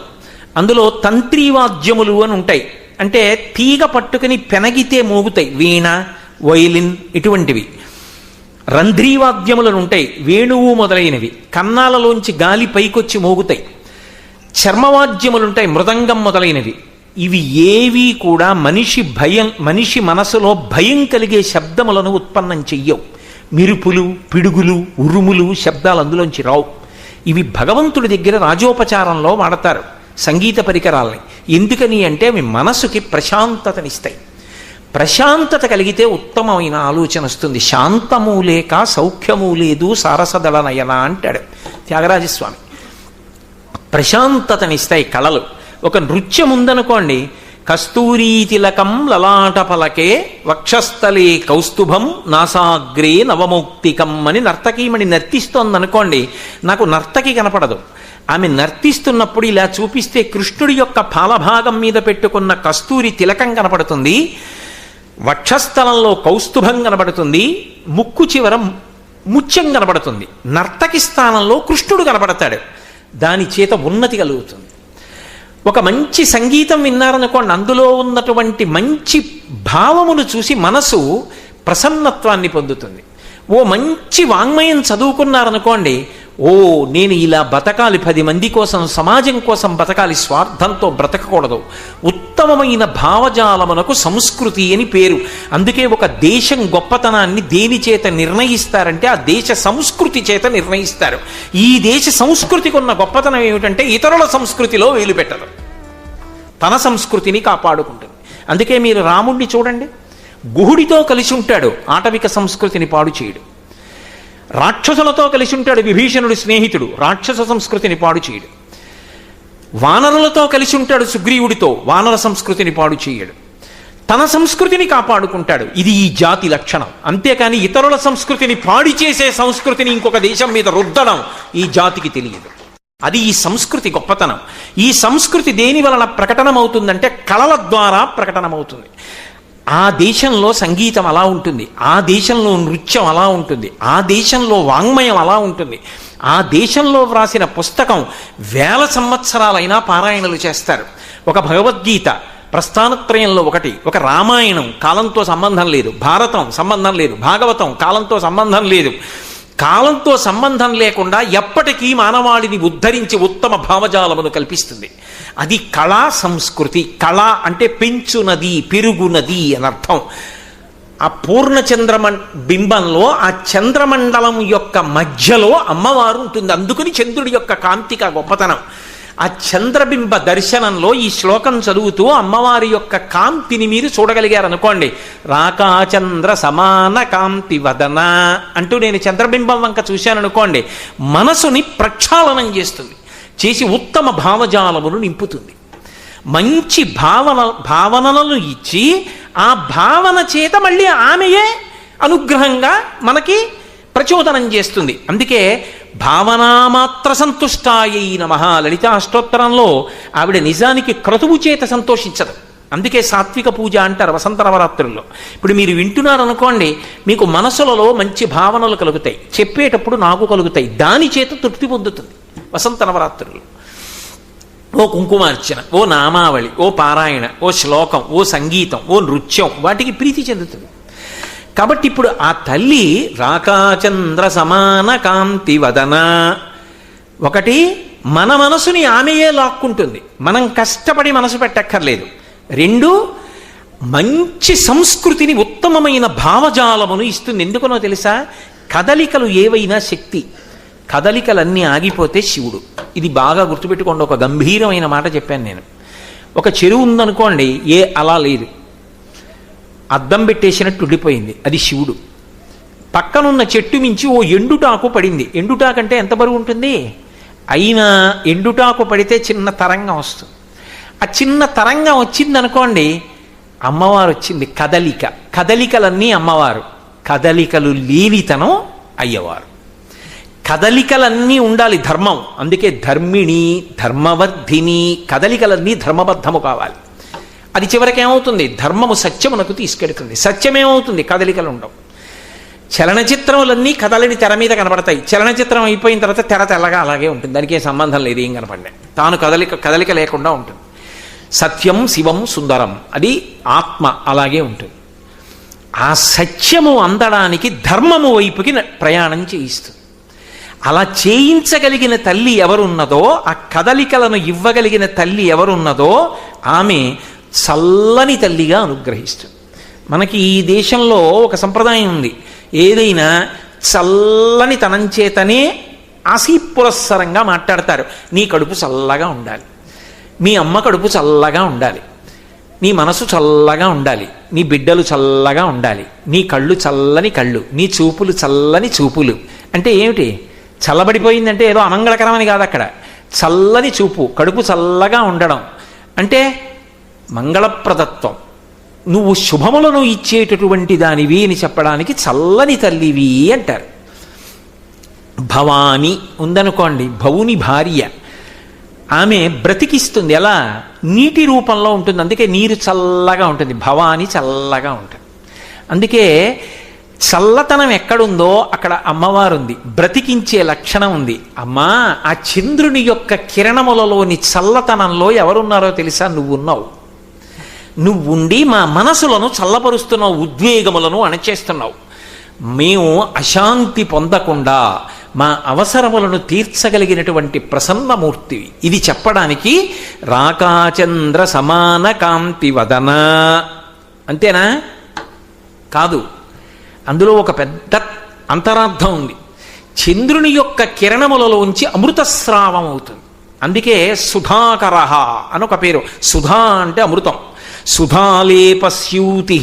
అందులో తంత్రీవాద్యములు అని ఉంటాయి. అంటే తీగ పట్టుకుని పెనగితే మోగుతాయి, వీణ, వైలిన్ ఇటువంటివి. రంధ్రీవాద్యములను ఉంటాయి, వేణువు మొదలైనవి, కన్నాలలోంచి గాలి పైకొచ్చి మోగుతాయి. చర్మవాద్యములుంటాయి, మృదంగం మొదలైనవి. ఇవి ఏవి కూడా మనిషి మనసులో భయం కలిగే శబ్దములను ఉత్పన్నం చెయ్యవు. మిరుపులు, పిడుగులు, ఉరుములు శబ్దాలు అందులోంచి రావు. ఇవి భగవంతుడి దగ్గర రాజోపచారంలో వాడతారు సంగీత పరికరాలని. ఎందుకని అంటే అవి మనసుకి ప్రశాంతతనిస్తాయి. ప్రశాంతత కలిగితే ఉత్తమమైన ఆలోచన వస్తుంది. శాంతము లేక సౌఖ్యము లేదు సారసదళ నయన అంటాడు త్యాగరాజస్వామి. ప్రశాంతతనిస్తాయి కళలు. ఒక నృత్యం ఉందనుకోండి, కస్తూరీ తిలకం లలాట పలకే వక్షస్థలే కౌస్తుభం నాసాగ్రే నవమౌక్తికం అని నర్తకీమణి నర్తిస్తోందనుకోండి, నాకు నర్తకి కనపడదు. ఆమె నర్తిస్తున్నప్పుడు ఇలా చూపిస్తే కృష్ణుడి యొక్క పాలభాగం మీద పెట్టుకున్న కస్తూరి తిలకం కనపడుతుంది, వక్షస్థలంలో కౌస్తుభం కనబడుతుంది, ముక్కు చివర ముత్యం కనబడుతుంది. నర్తకి స్థానంలో కృష్ణుడు కనబడతాడు. దాని చేత ఉన్నతి కలుగుతుంది. ఒక మంచి సంగీతం విన్నారనుకోండి, అందులో ఉన్నటువంటి మంచి భావమును చూసి మనసు ప్రసన్నత్వాన్ని పొందుతుంది. ఓ మంచి వాంగ్మయం చదువుకున్నారనుకోండి, ఓ నేను ఇలా బతకాలి, 10 మంది కోసం, సమాజం కోసం బతకాలి, స్వార్థంతో బ్రతకకూడదు. ఉత్తమమైన భావజాలమునకు సంస్కృతి అని పేరు. అందుకే ఒక దేశం గొప్పతనాన్ని దేని చేత నిర్ణయిస్తారంటే ఆ దేశ సంస్కృతి చేత నిర్ణయిస్తారు. ఈ దేశ సంస్కృతికి ఉన్న గొప్పతనం ఏమిటంటే ఇతరుల సంస్కృతిలో వేలు పెట్టదు, తన సంస్కృతిని కాపాడుకుంటుంది. అందుకే మీరు రాముణ్ణి చూడండి, గుహుడితో కలిసి ఉంటాడు, ఆటవిక సంస్కృతిని పాడు చేయడు. రాక్షసులతో కలిసి ఉంటాడు, విభీషణుడి స్నేహితుడు, రాక్షస సంస్కృతిని పాడు చేయడు. వానరులతో కలిసి ఉంటాడు సుగ్రీవుడితో, వానర సంస్కృతిని పాడు చేయడు. తన సంస్కృతిని కాపాడుకుంటాడు. ఇది ఈ జాతి లక్షణం. అంతేకాని ఇతరుల సంస్కృతిని పాడి చేసే సంస్కృతిని ఇంకొక దేశం మీద రుద్దడం ఈ జాతికి తెలియదు. అది ఈ సంస్కృతి గొప్పతనం. ఈ సంస్కృతి దేని వలన ప్రకటనమవుతుందంటే కళల ద్వారా ప్రకటనమవుతుంది. ఆ దేశంలో సంగీతం అలా ఉంటుంది, ఆ దేశంలో నృత్యం అలా ఉంటుంది, ఆ దేశంలో వాంగ్మయం అలా ఉంటుంది. ఆ దేశంలో వ్రాసిన పుస్తకం 1000 సంవత్సరాలైనా పారాయణలు చేస్తారు. ఒక భగవద్గీత ప్రస్థానత్రయంలో ఒకటి, ఒక రామాయణం కాలంతో సంబంధం లేదు, భారతం సంబంధం లేదు, భాగవతం కాలంతో సంబంధం లేదు. కాలంతో సంబంధం లేకుండా ఎప్పటికీ మానవాళిని ఉద్ధరించి ఉత్తమ భావజాలమును కల్పిస్తుంది. అది కళా సంస్కృతి. కళ అంటే పెంచునది, పెరుగునది అని అర్థం. ఆ బింబంలో ఆ చంద్రమండలం యొక్క మధ్యలో అమ్మవారు ఉంటుంది. అందుకని చంద్రుడి యొక్క కాంతిక గొప్పతనం. ఆ చంద్రబింబ దర్శనంలో ఈ శ్లోకం చదువుతూ అమ్మవారి యొక్క కాంతిని మీరు చూడగలిగారనుకోండి, రాకాచంద్ర సమాన కాంతి వదన అంటూ నేను చంద్రబింబం వంక చూశాననుకోండి, మనసుని ప్రక్షాళనం చేస్తుంది, చేసి ఉత్తమ భావజాలమును నింపుతుంది. మంచి భావనలను ఇచ్చి ఆ భావన చేత మళ్ళీ ఆమెయే అనుగ్రహంగా మనకి ప్రచోదనం చేస్తుంది. అందుకే భావనామాత్ర సంతుష్టాయై నమః లలితా అష్టోత్తరంలో ఆవిడ నిజానికి క్రతువు చేత సంతోషించదు. అందుకే సాత్విక పూజ అంటారు వసంత నవరాత్రుల్లో. ఇప్పుడు మీరు వింటున్నారనుకోండి, మీకు మనసులలో మంచి భావనలు కలుగుతాయి, చెప్పేటప్పుడు నాకు కలుగుతాయి, దాని చేత తృప్తి పొందుతుంది. వసంత నవరాత్రులు ఓ కుంకుమార్చన, ఓ నామావళి, ఓ పారాయణ, ఓ శ్లోకం, ఓ సంగీతం, ఓ నృత్యం, వాటికి ప్రీతి చెందుతుంది. కాబట్టి ఇప్పుడు ఆ తల్లి రాకాచంద్ర సమాన కాంతి వదన, ఒకటి మన మనసుని ఆమెయే లాక్కుంటుంది, మనం కష్టపడి మనసు పెట్టక్కర్లేదు. 2 మంచి సంస్కృతిని, ఉత్తమమైన భావజాలమును ఇస్తుంది. ఎందుకనో తెలుసా? కదలికలు ఏవైనా శక్తి, కదలికలన్నీ ఆగిపోతే శివుడు. ఇది బాగా గుర్తుపెట్టుకోండి. ఒక గంభీరమైన మాట చెప్పాను నేను. ఒక చెరువు ఉందనుకోండి, అలా లేదు, అద్దం పెట్టేసినట్టు ఉండిపోయింది, అది శివుడు. పక్కనున్న చెట్టు మించి ఓ ఎండుటాకు పడింది. ఎండుటాకంటే ఎంత బరువు ఉంటుంది? అయినా ఎండుటాకు పడితే చిన్న తరంగం వస్తుంది. ఆ చిన్న తరంగం వచ్చిందనుకోండి, అమ్మవారు వచ్చింది. కదలిక, కదలికలన్నీ అమ్మవారు, కదలికలు లేనితనం అయ్యవారు. కదలికలన్నీ ఉండాలి, ధర్మం. అందుకే ధర్మిణి, ధర్మవర్ధిని, కదలికలన్నీ ధర్మబద్ధము కావాలి. అది చివరికి ఏమవుతుంది? ధర్మము సత్యమునకు తీసుకెడుతుంది. సత్యమేమవుతుంది? కదలికలు ఉండవు. చలనచిత్రములన్నీ కథలని తెర మీద కనబడతాయి. చలనచిత్రం అయిపోయిన తర్వాత తెర తెల్లగా అలాగే ఉంటుంది, దానికి ఏ సంబంధం లేదు, ఏం కనపడినా తాను కదలిక లేకుండా ఉంటుంది. సత్యం శివం సుందరం, అది ఆత్మ అలాగే ఉంటుంది. ఆ సత్యము అందడానికి ధర్మము వైపుకి ప్రయాణం చేయిస్తుంది. అలా చేయించగలిగిన తల్లి ఎవరున్నదో, ఆ కదలికలను ఇవ్వగలిగిన తల్లి ఎవరున్నదో ఆమె చల్లని తల్లిగా అనుగ్రహిస్తుంది. మనకి ఈ దేశంలో ఒక సంప్రదాయం ఉంది, ఏదైనా చల్లని తనం చేతనే ఆశీపురస్సరంగా మాట్లాడతారు. నీ కడుపు చల్లగా ఉండాలి, మీ అమ్మ కడుపు చల్లగా ఉండాలి, నీ మనసు చల్లగా ఉండాలి, నీ బిడ్డలు చల్లగా ఉండాలి, నీ కళ్ళు చల్లని కళ్ళు, నీ చూపులు చల్లని చూపులు. అంటే ఏమిటి? చల్లబడిపోయిందంటే ఏదో అమంగళకరమని కాదు. అక్కడ చల్లని చూపు, కడుపు చల్లగా ఉండడం అంటే మంగళప్రదత్వం, నువ్వు శుభములను ఇచ్చేటటువంటి దానివి అని చెప్పడానికి చల్లని తల్లివి అంటారు. భవాని ఉందనుకోండి, భవుని భార్య, ఆమె బ్రతికిస్తుంది. ఎలా? నీటి రూపంలో ఉంటుంది, అందుకే నీరు చల్లగా ఉంటుంది. భవాని చల్లగా ఉంటుంది. అందుకే చల్లతనం ఎక్కడుందో అక్కడ అమ్మవారు ఉంది, బ్రతికించే లక్షణం ఉంది. అమ్మా, ఆ చంద్రుని యొక్క కిరణములలోని చల్లతనంలో ఎవరున్నారో తెలుసా? నువ్వున్నావు. నువ్వుండి మా మనసులను చల్లపరుస్తున్నావు, ఉద్వేగములను అణచేస్తున్నావు. మేము అశాంతి పొందకుండా మా అవసరములను తీర్చగలిగినటువంటి ప్రసన్నమూర్తివి. ఇది చెప్పడానికి రాకాచంద్ర సమాన కాంతి వదన అంతేనా? కాదు, అందులో ఒక పెద్ద అంతరార్థం ఉంది. చంద్రుని యొక్క కిరణములలోంచి అమృతస్రావం అవుతుంది. అందుకే సుధాకరః అని ఒక పేరు. సుధా అంటే అమృతం. సుధాలేపస్యూతి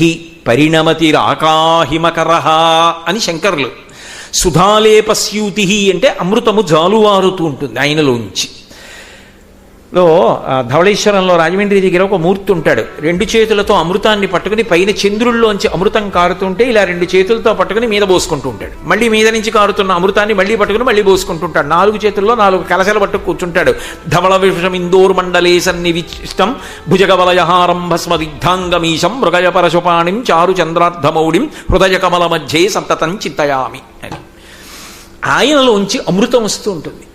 పరిణమతిరాకాహిమకరః అని శంకరులు. సుధాలేపస్యూతి అంటే అమృతము జాలువారుతూ ఉంటుంది ఆయనలోంచి. ధవళేశ్వరంలో రాజమండ్రి దగ్గర ఒక మూర్తి ఉంటాడు. 2 చేతులతో అమృతాన్ని పట్టుకుని పైన చంద్రుల్లోంచి అమృతం కారుతుంటే ఇలా 2 చేతులతో పట్టుకుని మీద పోసుకుంటూ ఉంటాడు. మళ్ళీ మీద నుంచి కారుతున్న అమృతాన్ని మళ్ళీ పట్టుకుని మళ్ళీ పోసుకుంటుంటాడు. 4 చేతుల్లో 4 కలశలు పట్టుకు కూర్చుంటాడు. ధవళ విషమిందోర్ మండలే సన్నివిష్టం భుజగవలయహారం భస్మదిగ్ధాంగమీశం మృగయ పరశుపాణిం చారు చంద్రార్ధమౌళిం హృదయ కమల మధ్యే సంతతం చింతయామి అని ఆయనలోంచి అమృతం వస్తూ ఉంటుంది.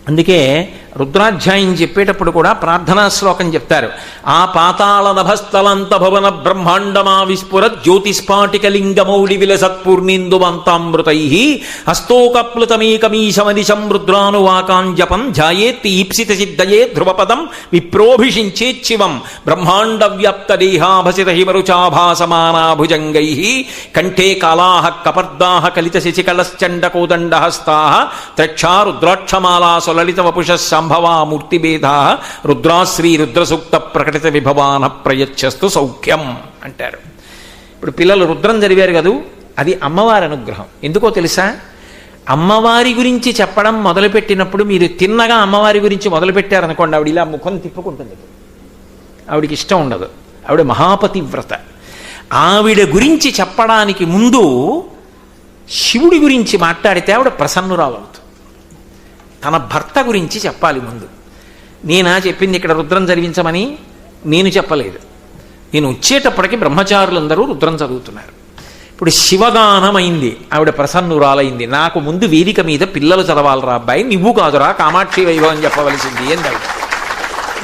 అందుకే రుద్రాధ్యాయం చెప్పేటప్పుడు కూడా ప్రార్థనా శ్లోకం చెప్తారు. ఆ పాతాళ నభస్థలంత భవన బ్రహ్మాండమా విస్ఫుర జ్యోతిస్ఫాటికలింగమౌళి విలసత్పూర్ణిందువంతామృతై హస్తోకప్లుతమేకమీశమనిశం రుద్రానువాకాంజపం ధ్యాయేత్తి ఈప్సిత సిద్ధయే ధ్రువపదం విప్రోభిషించేచ్చివం బ్రహ్మాండ వ్యాప్త దేహాభసిత హిమరుచాభాసమానాభుజంగై కంఠే కాళాః కపర్దాః కలిత శశికళశ్చండకోదండహస్తాః త్రక్షా రుద్రాక్షమాలా సులలిత వపుష సంభవా మూర్తిభేదా రుద్రాశ్రీ రుద్రసూక్త ప్రకటిత విభవాన ప్రయచ్చస్తు సౌఖ్యం అంటారు. ఇప్పుడు పిల్లలు రుద్రం చదివారు కదూ, అది అమ్మవారి అనుగ్రహం. ఎందుకో తెలుసా? అమ్మవారి గురించి చెప్పడం మొదలుపెట్టినప్పుడు మీరు తిన్నగా అమ్మవారి గురించి మొదలుపెట్టారనుకోండి, ఆవిడ ఇలా ముఖం తిప్పుకుంటుంది. ఆవిడికి ఇష్టం ఉండదు. ఆవిడ మహాపతివ్రత. ఆవిడ గురించి చెప్పడానికి ముందు శివుడి గురించి మాట్లాడితే ఆవిడ ప్రసన్నురాలు అవుతుంది. తన భర్త గురించి చెప్పాలి ముందు. నేనా చెప్పింది ఇక్కడ రుద్రం చదివించమని? నేను చెప్పలేదు. నేను వచ్చేటప్పటికి బ్రహ్మచారులందరూ రుద్రం చదువుతున్నారు. ఇప్పుడు శివగానమైంది, ఆవిడ ప్రసన్నురాలైంది. నాకు ముందు వేదిక మీద పిల్లలు చదవాలరా అబ్బాయి, నువ్వు కాదురా కామాక్షి వైభవం చెప్పవలసింది అంది.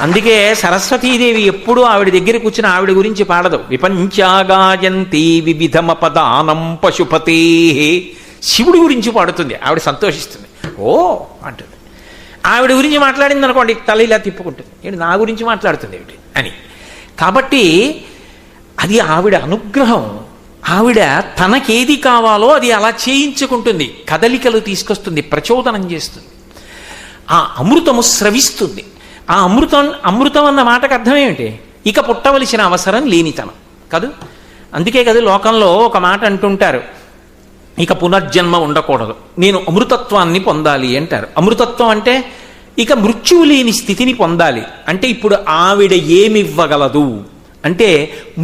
అందుకే సరస్వతీదేవి ఎప్పుడూ ఆవిడ దగ్గర కూర్చుని ఆవిడ గురించి పాడదు. విపంచాగాయంతి వివిధమపదానం పశుపతే, శివుడి గురించి పాడుతుంది. ఆవిడ సంతోషిస్తుంది. ఓ అంటుంది. ఆవిడ గురించి మాట్లాడింది అనుకోండి, తల ఇలా తిప్పుకుంటుంది. ఏంటి నా గురించి మాట్లాడుతుంది ఏమిటి అని. కాబట్టి అది ఆవిడ అనుగ్రహం. ఆవిడ తనకేది కావాలో అది అలా చేయించుకుంటుంది. కదలికలు తీసుకొస్తుంది, ప్రచోదనం చేస్తుంది. ఆ అమృతము స్రవిస్తుంది. ఆ అమృతం అన్న మాటకు అర్థం ఏమిటి? ఇక పుట్టవలసిన అవసరం లేనితనం కాదు. అందుకే కదా లోకంలో ఒక మాట అంటుంటారు, ఇక పునర్జన్మ ఉండకూడదు, నేను అమృతత్వాన్ని పొందాలి అంటారు. అమృతత్వం అంటే ఇక మృత్యువు లేని స్థితిని పొందాలి అంటే ఇప్పుడు ఆవిడ ఏమివ్వగలదు అంటే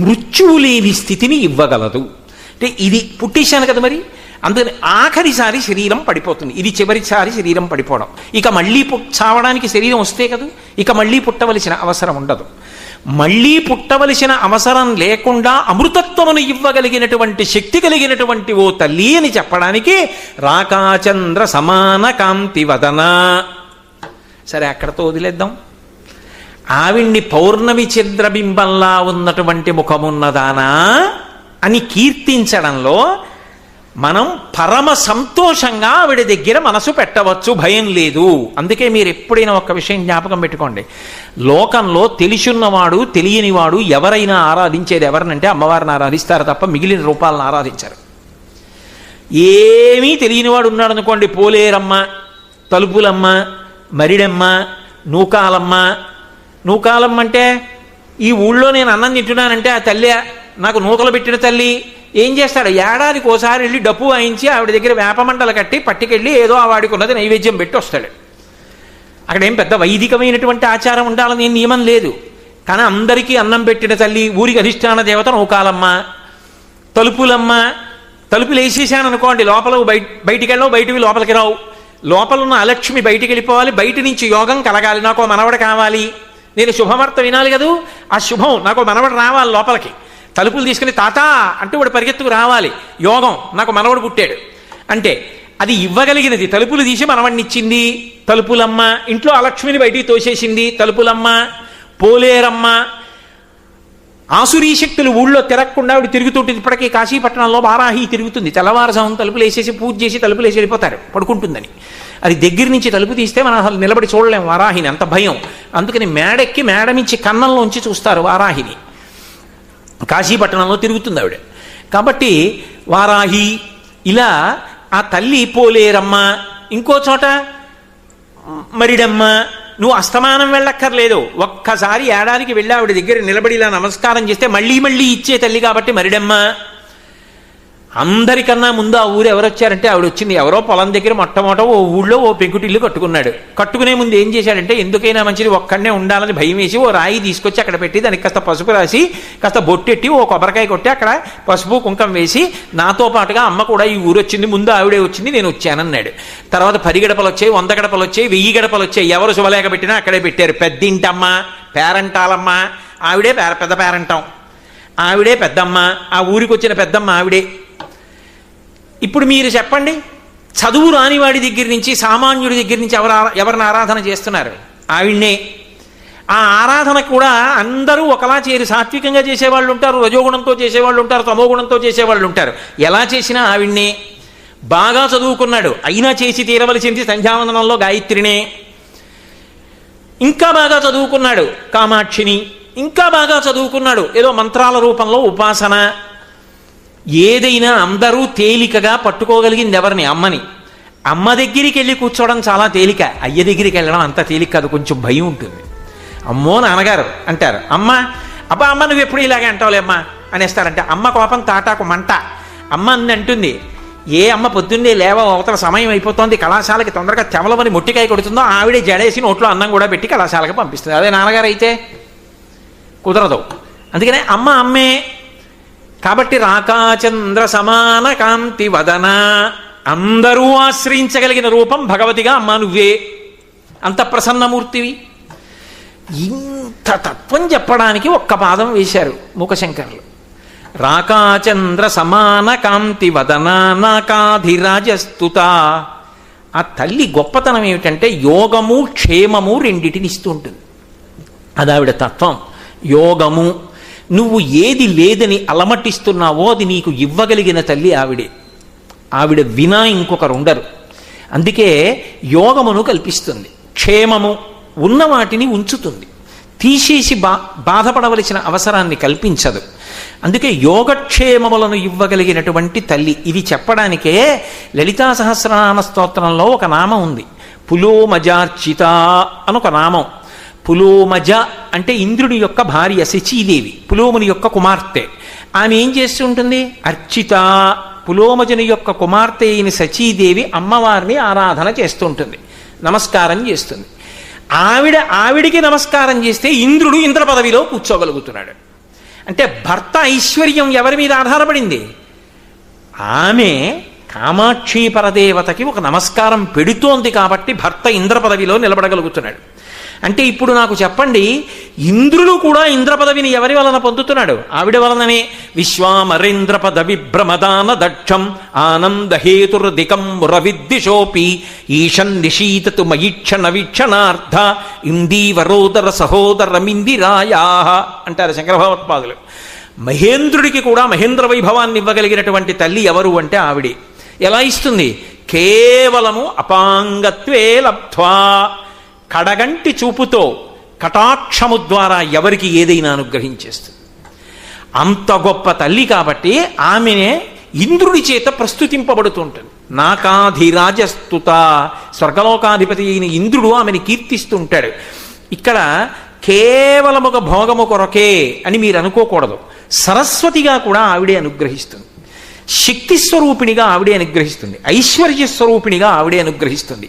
మృత్యువు లేని స్థితిని ఇవ్వగలదు. అంటే ఇది పుట్టేశాను కదా మరి, అందుకని ఆఖరిసారి శరీరం పడిపోతుంది. ఇది చివరిసారి శరీరం పడిపోవడం. ఇక మళ్ళీ చావడానికి శరీరం వస్తే కదా, ఇక మళ్ళీ పుట్టవలసిన అవసరం ఉండదు. మళ్ళీ పుట్టవలసిన అవసరం లేకుండా అమృతత్వమును ఇవ్వగలిగినటువంటి శక్తి కలిగినటువంటి ఓ తల్లి అని చెప్పడానికి రాకాచంద్ర సమాన కాంతి వదన. సరే, అక్కడతో వదిలేద్దాం. ఆవిడ్ని పౌర్ణమి చంద్రబింబంలా ఉన్నటువంటి ముఖమున్నదానా అని కీర్తించడంలో మనం పరమ సంతోషంగా ఆవిడ దగ్గర మనసు పెట్టవచ్చు, భయం లేదు. అందుకే మీరు ఎప్పుడైనా ఒక విషయం జ్ఞాపకం పెట్టుకోండి, లోకంలో తెలిసున్నవాడు తెలియనివాడు ఎవరైనా ఆరాధించేది ఎవరినంటే అమ్మవారిని ఆరాధిస్తారు తప్ప మిగిలిన రూపాలను ఆరాధించారు. ఏమీ తెలియనివాడు ఉన్నాడు అనుకోండి, పోలేరమ్మ, తలుపులమ్మ, మరిడమ్మ, నూకాలమ్మ. నూకాలమ్మ అంటే ఈ ఊళ్ళో నేను అన్నం తింటున్నానంటే ఆ తల్లి నాకు నూకలు పెట్టిన తల్లి. ఏం చేస్తాడు, ఏడాదికి ఓసారి వెళ్ళి డప్పు వాయించి ఆవిడ దగ్గర వేపమండలు కట్టి పట్టుకెళ్ళి ఏదో ఆ వాడికి ఉన్నది నైవేద్యం పెట్టి వస్తాడు. అక్కడ ఏం పెద్ద వైదికమైనటువంటి ఆచారం ఉండాలని నియమం లేదు. కానీ అందరికీ అన్నం పెట్టిన తల్లి, ఊరికి అధిష్టాన దేవత నూకాలమ్మ. తలుపులమ్మ, తలుపులు వేసేసాను అనుకోండి, లోపల బయటికి వెళ్ళవు, బయటివి లోపలికి రావు. లోపలున్న అలక్ష్మి బయటికి వెళ్ళిపోవాలి, బయట నుంచి యోగం కలగాలి, నాకు మనవడు కావాలి, నేను శుభవార్త వినాలి కదూ, ఆ శుభం నాకు మనవడు రావాలి లోపలికి. తలుపులు తీసుకుని తాత అంటూ వాడు పరిగెత్తుకు రావాలి, యోగం నాకు మనవడు పుట్టాడు అంటే అది ఇవ్వగలిగినది. తలుపులు తీసి మనవడినిచ్చింది తలుపులమ్మ. ఇంట్లో అలక్ష్మిని బయటికి తోసేసింది తలుపులమ్మ. పోలేరమ్మ. ఆసురీ శక్తులు ఊళ్ళో తిరగకుండా ఆవిడ తిరుగుతుంటుంది. ఇప్పటికీ కాశీపట్నంలో వారాహి తిరుగుతుంది. తెల్లవారుజామున తలుపులు వేసేసి పూజ చేసి తలుపులు వేసి వెళ్ళిపోతారు పడుకుంటుందని. అది దగ్గర నుంచి తలుపు తీస్తే మనం అసలు నిలబడి చూడలేము వారాహిని, అంత భయం. అందుకని మేడెక్కి మేడమించి కన్నంలోంచి చూస్తారు వారాహిని. కాశీపట్నంలో తిరుగుతుంది ఆవిడ. కాబట్టి వారాహి ఇలా ఆ తల్లి. పోలేరమ్మ. ఇంకో చోట మరిడమ్మ. నువ్వు అస్తమానం వెళ్ళక్కర్లేదు, ఒక్కసారి ఏడాదికి వెళ్ళి ఆవిడ దగ్గర నిలబడి ఇలా నమస్కారం చేస్తే మళ్ళీ మళ్ళీ ఇచ్చే తల్లి కాబట్టి మరిడమ్మ. అందరికన్నా ముందు ఆ ఊరు ఎవరు వచ్చారంటే ఆవిడ వచ్చింది. ఎవరో పొలం దగ్గర మొట్టమొదట ఓ ఊళ్ళో ఓ పెంకుటిల్లు కట్టుకున్నాడు. కట్టుకునే ముందు ఏం చేశాడంటే ఎందుకైనా మంచిది ఒక్కడనే ఉండాలని భయం వేసి ఓ రాయి తీసుకొచ్చి అక్కడ పెట్టి దానికి కాస్త పసుపు రాసి కాస్త బొట్టెట్టి ఓ కొబ్బరికాయ కొట్టి అక్కడ పసుపు కుంకం వేసి నాతో పాటుగా అమ్మ కూడా ఈ ఊరు వచ్చింది, ముందు ఆవిడే వచ్చింది, నేను వచ్చానన్నాడు. తర్వాత 10 గడపలు వచ్చాయి, 100 గడపలు వచ్చాయి, 1000 గడపలు వచ్చాయి. ఎవరు శుభలేఖ పెట్టినా అక్కడే పెట్టారు. పెద్దింటమ్మ, పేరంటాలమ్మ, ఆవిడే పెద్ద పేరంటం, ఆవిడే పెద్దమ్మ, ఆ ఊరికి వచ్చిన పెద్దమ్మ ఆవిడే. ఇప్పుడు మీరు చెప్పండి, చదువు రాని వాడి దగ్గర నుంచి సామాన్యుడి దగ్గర నుంచి ఎవరిని ఆరాధన చేస్తున్నారు? ఆవిడ్నే. ఆ ఆరాధన కూడా అందరూ ఒకలా చేరి సాత్వికంగా చేసేవాళ్ళు ఉంటారు, రజోగుణంతో చేసేవాళ్ళు ఉంటారు, తమోగుణంతో చేసేవాళ్ళు ఉంటారు. ఎలా చేసినా ఆవిడ్నే. బాగా చదువుకున్నాడు అయినా చేసి తీరవలసింది సంధ్యావందనంలో గాయత్రినే. ఇంకా బాగా చదువుకున్నాడు కామాక్షిని. ఇంకా బాగా చదువుకున్నాడు ఏదో మంత్రాల రూపంలో ఉపాసన. ఏదైనా అందరూ తేలికగా పట్టుకోగలిగింది ఎవరిని? అమ్మని. అమ్మ దగ్గరికి వెళ్ళి కూర్చోవడం చాలా తేలిక, అయ్య దగ్గరికి వెళ్ళడం అంత తేలిక కాదు, కొంచెం భయం ఉంటుంది. అమ్మో నాన్నగారు అంటారు, అమ్మ అబ్బా అమ్మ నువ్వు ఎప్పుడు ఇలాగే అంటావులేమ్మా అనేస్తారంటే అమ్మ కోపం తాటాకు మంట. అమ్మ అని అంటుంది, ఏ అమ్మ పొద్దున్నే లేవ అవతల సమయం అయిపోతుంది, కళాశాలకి తొందరగా తెమలమని మొట్టికాయ కొడుతుందో ఆవిడే జడేసి నోట్లో అన్నం కూడా పెట్టి కళాశాలకి పంపిస్తుంది. అదే నాన్నగారు అయితే కుదరదు. అందుకనే అమ్మ అమ్మే. కాబట్టి రాకాచంద్ర సమాన కాంతి వదన, అందరూ ఆశ్రయించగలిగిన రూపం భగవతిగా అమ్మ నువ్వే. అంత ప్రసన్నమూర్తివి. ఇంత తత్వం చెప్పడానికి ఒక్క పాదం వేశారు మూకశంకరులు. రాకాచంద్ర సమాన కాంతి వదన నాకాధిరాజస్తుత. ఆ తల్లి గొప్పతనం ఏమిటంటే యోగము క్షేమము రెండిటిని ఇస్తూ ఉంటుంది. అది ఆవిడ తత్వం. యోగము, నువ్వు ఏది లేదని అలమటిస్తున్నావో అది నీకు ఇవ్వగలిగిన తల్లి ఆవిడే. ఆవిడ వినా ఇంకొకరు ఉండరు. అందుకే యోగమును కల్పిస్తుంది. క్షేమము, ఉన్న వాటిని ఉంచుతుంది, తీసేసి బాధపడవలసిన అవసరాన్ని కల్పించదు. అందుకే యోగక్షేమములను ఇవ్వగలిగినటువంటి తల్లి. ఇది చెప్పడానికే లలితా సహస్రనామ స్తోత్రంలో ఒక నామం ఉంది, పులోమజార్చిత అనొక నామం. పులోమజ అంటే ఇంద్రుడి యొక్క భార్య శచీదేవి, పులోముని యొక్క కుమార్తె. ఆమె ఏం చేస్తూ ఉంటుంది? అర్చిత. పులోమజుని యొక్క కుమార్తె అయిన శచీదేవి అమ్మవారిని ఆరాధన చేస్తూ ఉంటుంది, నమస్కారం చేస్తుంది. ఆవిడికి నమస్కారం చేస్తే ఇంద్రుడు ఇంద్ర పదవిలో కూర్చోగలుగుతున్నాడు. అంటే భర్త ఐశ్వర్యం ఎవరి మీద ఆధారపడింది? ఆమె కామాక్షి పరదేవతకి ఒక నమస్కారం పెడుతోంది కాబట్టి భర్త ఇంద్ర పదవిలో నిలబడగలుగుతున్నాడు. అంటే ఇప్పుడు నాకు చెప్పండి, ఇంద్రుడు కూడా ఇంద్ర పదవిని ఎవరి వలన పొందుతున్నాడు? ఆవిడ వలననే. విశ్వామరేంద్ర పద విభ్రమదాన దక్షం ఆనందహేతుర్దికం మురవిద్దిశోపి ఈశన్ నిశీతతు మయిక్షణ వీక్షణార్థ ఇందీవరోదర సహోదరమిందిరాయా అంటారు శంకర భగవత్పాదులు. మహేంద్రుడికి కూడా మహేంద్ర వైభవాన్ని ఇవ్వగలిగినటువంటి తల్లి ఎవరు అంటే ఆవిడే. ఎలా ఇస్తుంది? కేవలము అపాంగత్వే లబ్ధ్వా, కడగంటి చూపుతో కటాక్షము ద్వారా ఎవరికి ఏదైనా అనుగ్రహించేస్తుంది. అంత గొప్ప తల్లి కాబట్టి ఆమెనే ఇంద్రుడి చేత ప్రస్తుతింపబడుతుంటుంది. నాకాధిరాజస్తుత, స్వర్గలోకాధిపతి అయిన ఇంద్రుడు ఆమెను కీర్తిస్తూ ఉంటాడు. ఇక్కడ కేవలముగా భోగము కొరకే అని మీరు అనుకోకూడదు. సరస్వతిగా కూడా ఆవిడే అనుగ్రహిస్తుంది, శక్తి స్వరూపిణిగా ఆవిడే అనుగ్రహిస్తుంది, ఐశ్వర్య స్వరూపిణిగా ఆవిడే అనుగ్రహిస్తుంది.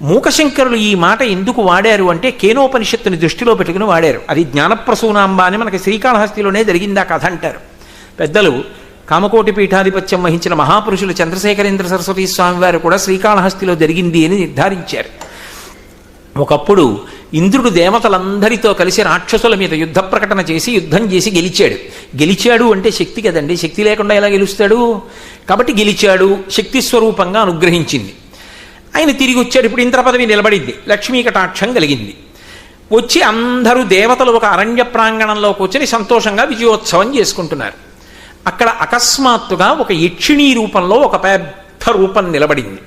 మూకశంకరులు ఈ మాట ఎందుకు వాడారు అంటే కేనోపనిషత్తుని దృష్టిలో పెట్టుకుని వాడారు. అది జ్ఞానప్రసూనాంబ అని మనకి శ్రీకాళహస్తిలోనే జరిగింది ఆ కథ అంటారు పెద్దలు. కామకోటి పీఠాధిపత్యం వహించిన మహాపురుషులు చంద్రశేఖరేంద్ర సరస్వతీ స్వామి వారు కూడా శ్రీకాళహస్తిలో జరిగింది అని నిర్ధారించారు. ఒకప్పుడు ఇంద్రుడు దేవతలందరితో కలిసి రాక్షసుల మీద యుద్ధ ప్రకటన చేసి యుద్ధం చేసి గెలిచాడు అంటే శక్తి కదండి, శక్తి లేకుండా ఎలా గెలుస్తాడు? కాబట్టి గెలిచాడు, శక్తి స్వరూపంగా అనుగ్రహించింది. ఆయన తిరిగి వచ్చాడు. ఇప్పుడు ఇంద్ర పదవి నిలబడింది, లక్ష్మీ కటాక్షం కలిగింది. వచ్చి అందరూ దేవతలు ఒక అరణ్య ప్రాంగణంలో కూర్చొని సంతోషంగా విజయోత్సవం చేసుకుంటున్నారు. అక్కడ అకస్మాత్తుగా ఒక యక్షిణీ రూపంలో ఒక పెద్ద రూపం నిలబడింది.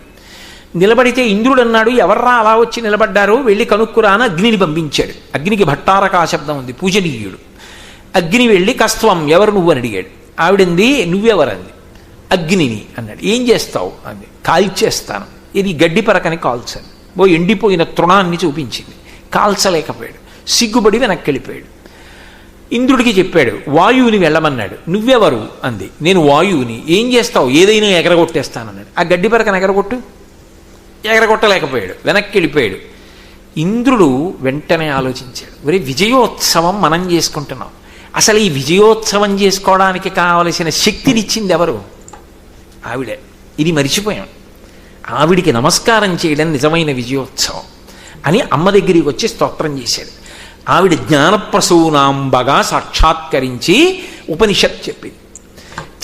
నిలబడితే ఇంద్రుడు అన్నాడు, ఎవర్రా అలా వచ్చి నిలబడ్డారు, వెళ్ళి కనుక్కురా అని అగ్నిని పంపించాడు. అగ్నికి భట్టారక శబ్దం ఉంది, పూజనీయుడు. అగ్ని వెళ్ళి కస్త్వం ఎవరు నువ్వు అని అడిగాడు. ఆవిడంది నువ్వెవరంది. అగ్నిని అన్నాడు. ఏం చేస్తావు అంది. కాల్చేస్తాను. ఇది గడ్డి పరకని కాల్చాను. ఎండిపోయిన తృణాన్ని చూపించింది. కాల్చలేకపోయాడు, సిగ్గుబడి వెనక్కి వెళ్ళిపోయాడు. ఇంద్రుడికి చెప్పాడు, వాయువుని వెళ్ళమన్నాడు. నువ్వెవరు అంది. నేను వాయువుని. ఏం చేస్తావు? ఏదైనా ఎగరగొట్టేస్తానన్నాడు. ఆ గడ్డి పరకని ఎగరగొట్టలేకపోయాడు, వెనక్కి వెళ్ళిపోయాడు. ఇంద్రుడు వెంటనే ఆలోచించాడు, మరి విజయోత్సవం మనం చేసుకుంటున్నాం, అసలు ఈ విజయోత్సవం చేసుకోవడానికి కావలసిన శక్తినిచ్చింది ఎవరు? ఆవిడే. ఇది మరిచిపోయాం. ఆవిడికి నమస్కారం చేయడం నిజమైన విజయోత్సవం అని అమ్మ దగ్గరికి వచ్చి స్తోత్రం చేశాడు. ఆవిడ జ్ఞానప్రసూనాంబగా సాక్షాత్కరించి ఉపనిషత్ చెప్పింది.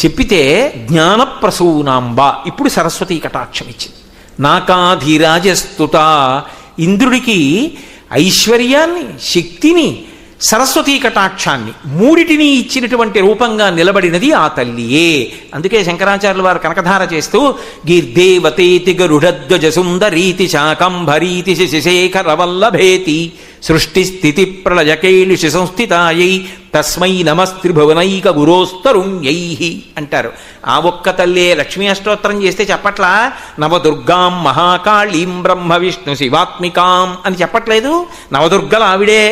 చెప్పితే జ్ఞానప్రసూనాంబ ఇప్పుడు సరస్వతీ కటాక్షం ఇచ్చింది. నాకాధిరాజస్తుత, ఇంద్రుడికి ఐశ్వర్యాన్ని, శక్తిని, సరస్వతీ కటాక్షాన్ని మూడిటిని ఇచ్చినటువంటి రూపంగా నిలబడినది ఆ తల్లియే. అందుకే శంకరాచార్యుల వారు కనకధార చేస్తూ గీర్దేవతేతి గరుడధ్వజ సుందరీతి శాకంభరీతి శశిశేఖర వల్లభేతి సృష్టి స్థితి ప్రళయకేళిషి సంస్థితాయై తస్మై నమస్త్రిభువనైక గురోస్తరుణ్యై అంటారు. ఆ ఒక్క తల్లే లక్ష్మీ అష్టోత్తరం చేస్తే చెప్పట్లా? నవదుర్గాం మహాకాళీం బ్రహ్మ విష్ణు శివాత్మికాం అని చెప్పట్లేదు? నవదుర్గలు ఆవిడే.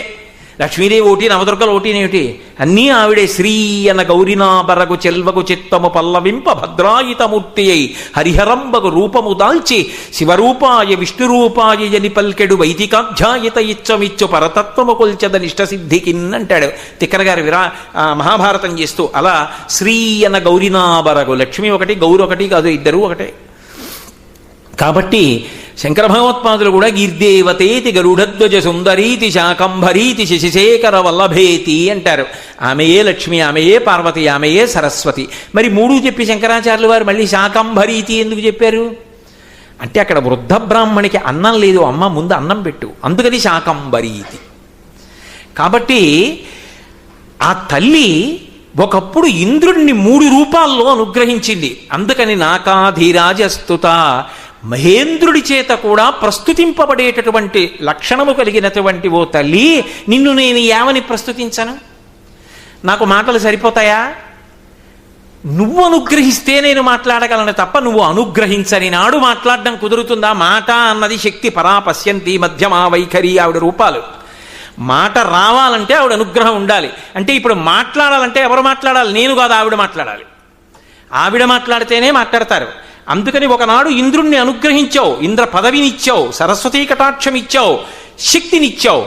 లక్ష్మీదేవి ఒకటి, నవదుర్గలు ఒకటినేమిటి? అన్నీ ఆవిడే. శ్రీ అన్న గౌరినాబరగు చెల్వగు చిత్తము పల్లవింప భద్రాయితమూర్తి అయి హరిహరంబగు రూపము దాల్చి శివరూపాయ విష్ణురూపాయ జని పల్కెడు వైదికాధ్యాయిత ఇచ్చమిచ్చు పరతత్వము కొల్చద నిష్టసిద్ధికిన్ అంటాడు తిక్కన గారి మహాభారతం చేస్తూ. అలా శ్రీ అన్న గౌరినాబరగు, లక్ష్మి ఒకటి, గౌరి ఒకటి కాదు, ఇద్దరు ఒకటే. కాబట్టి శంకర భగవత్పాదులు కూడా గీర్దేవతేతి గరుడధ్వజ సుందరీతి శాకంభరీతి శశిశేఖర వల్లభేతి అంటారు. ఆమెయే లక్ష్మి, ఆమెయే పార్వతి, ఆమెయే సరస్వతి. మరి మూడు చెప్పి శంకరాచార్యులు వారు మళ్ళీ శాకంభరీతి ఎందుకు చెప్పారు అంటే అక్కడ వృద్ధ బ్రాహ్మణికి అన్నం లేదు, అమ్మ ముందు అన్నం పెట్టు, అందుకని శాకంభరీతి. కాబట్టి ఆ తల్లి ఒకప్పుడు ఇంద్రుడిని 3 రూపాల్లో అనుగ్రహించింది. అందుకని నాకాధిరాజస్తుత, మహేంద్రుడి చేత కూడా ప్రస్తుతింపబడేటటువంటి లక్షణము కలిగినటువంటి ఓ తల్లి, నిన్ను నేను ఏమని ప్రస్తుతించను? నాకు మాటలు సరిపోతాయా? నువ్వు అనుగ్రహిస్తే నేను మాట్లాడగలను తప్ప నువ్వు అనుగ్రహించని నాడు మాట్లాడడం కుదురుతుందా? మాట అన్నది శక్తి పరాపశ్యంతి మధ్యమా వైఖరి ఆవిడ రూపాలు. మాట రావాలంటే ఆవిడ అనుగ్రహం ఉండాలి. అంటే ఇప్పుడు మాట్లాడాలంటే ఎవరు మాట్లాడాలి? నేను కాదు, ఆవిడ మాట్లాడాలి. ఆవిడ మాట్లాడితేనే మాట్లాడతారు. అందుకని ఒకనాడు ఇంద్రుణ్ణి అనుగ్రహించావు, ఇంద్ర పదవినిచ్చావు, సరస్వతీ కటాక్షం ఇచ్చావు, శక్తినిచ్చావు,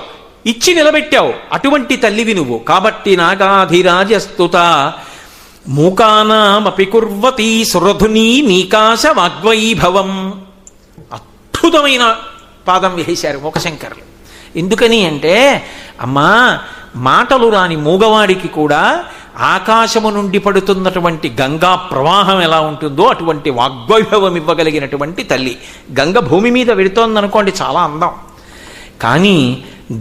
ఇచ్చి నిలబెట్టావు. అటువంటి తల్లివి నువ్వు. కాబట్టి నాగాధిరాజస్తుత మూకానామపి కుర్వతి సురధుని నీకాశ వాగ్వైభవం. అద్భుతమైన పాదం వేశారు మూకశంకరులు. ఎందుకని అంటే, అమ్మా మాటలు రాని మూగవాడికి కూడా ఆకాశము నుండి పడుతున్నటువంటి గంగా ప్రవాహం ఎలా ఉంటుందో అటువంటి వాగ్వైభవం ఇవ్వగలిగినటువంటి తల్లి. గంగ భూమి మీద వెడుతోందనుకోండి, చాలా అందం. కానీ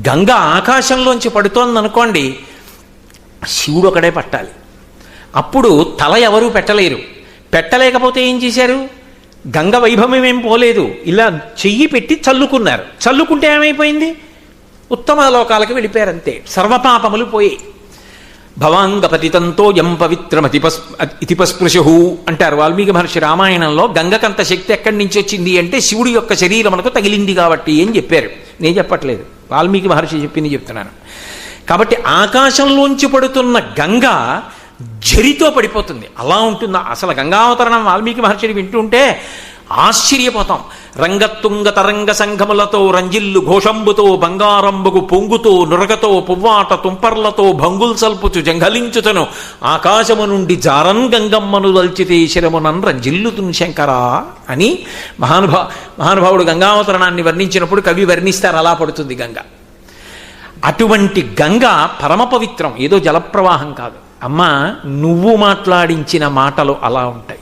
గంగ ఆకాశంలోంచి పడుతోందనుకోండి, శివుడు ఒకడే పట్టాలి. అప్పుడు తల ఎవరూ పెట్టలేరు. పెట్టలేకపోతే ఏం చేశారు? గంగ వైభవం ఏం పోలేదు, ఇలా చెయ్యి పెట్టి చల్లుకున్నారు. చల్లుకుంటే ఏమైపోయింది? ఉత్తమ లోకాలకు వెళ్ళిపోయారంతే. సర్వపాపములు పోయాయి. భవాంగపతితంతో యం పవిత్రమతిపస్పృశు అంటారు వాల్మీకి మహర్షి రామాయణంలో. గంగకంత శక్తి ఎక్కడి నుంచి వచ్చింది అంటే శివుడి యొక్క శరీరమునకు తగిలింది కాబట్టి అని చెప్పారు. నేను చెప్పట్లేదు, వాల్మీకి మహర్షి చెప్పింది చెప్తున్నాను. కాబట్టి ఆకాశంలోంచి పడుతున్న గంగ జరితో పడిపోతుంది. అలా ఉంటుంది అసలు గంగావతరణం. వాల్మీకి మహర్షిని వింటుంటే ఆశ్చర్యపోతాం. రంగతుంగ తరంగ సంఘములతో రంజిల్లు ఘోషంబుతో బంగారంబుకు పొంగుతో నురగతో పువ్వాట తుంపర్లతో భంగుల్ సల్పుచు జంఘలించుతను ఆకాశము నుండి జారన్ గంగమ్మను దల్చితే శరమునన్ రంజిల్లుతున్ శంకరా అని మహానుభావుడు గంగావతరణాన్ని వర్ణించినప్పుడు కవి వర్ణిస్తారు. అలా పడుతుంది గంగ. అటువంటి గంగ పరమ పవిత్రం, ఏదో జలప్రవాహం కాదు. అమ్మా నువ్వు మాట్లాడించిన మాటలు అలా ఉంటాయి.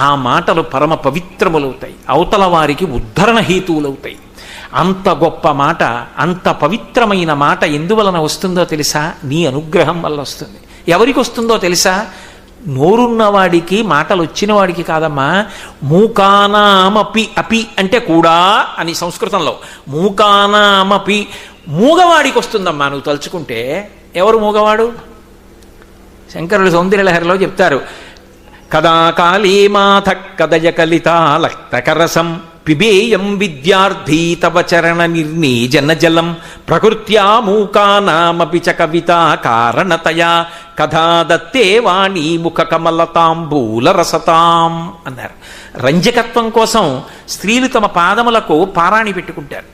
ఆ మాటలు పరమ పవిత్రములవుతాయి, అవతల వారికి ఉద్ధరణ హేతువులవుతాయి. అంత గొప్ప మాట, అంత పవిత్రమైన మాట ఎందువలన వస్తుందో తెలుసా? నీ అనుగ్రహం వల్ల వస్తుంది. ఎవరికి వస్తుందో తెలుసా? నోరున్నవాడికి, మాటలు వచ్చిన వాడికి కాదమ్మా. మూకానామపి, అపి అంటే కూడా అని సంస్కృతంలో. మూకానామపి మూగవాడికి వస్తుందమ్మా నువ్వు తలుచుకుంటే. ఎవరు మూగవాడు? శంకరులు సౌందర్యలహరిలో చెప్తారు. కదా కాళీ మాథ కదయ కలితాలక్తకరసం పిబేయం విద్యార్థీ తవ చరణ నిర్నీజన జలం ప్రకృత్యా మూకానామపి చ కవితా కారణతయా కథా దత్తే వాణీ ముఖ కమలతాంబూల రసతాం అన్నారు. రంజకత్వం కోసం స్త్రీలు తమ పాదములకు పారాణి పెట్టుకుంటారు.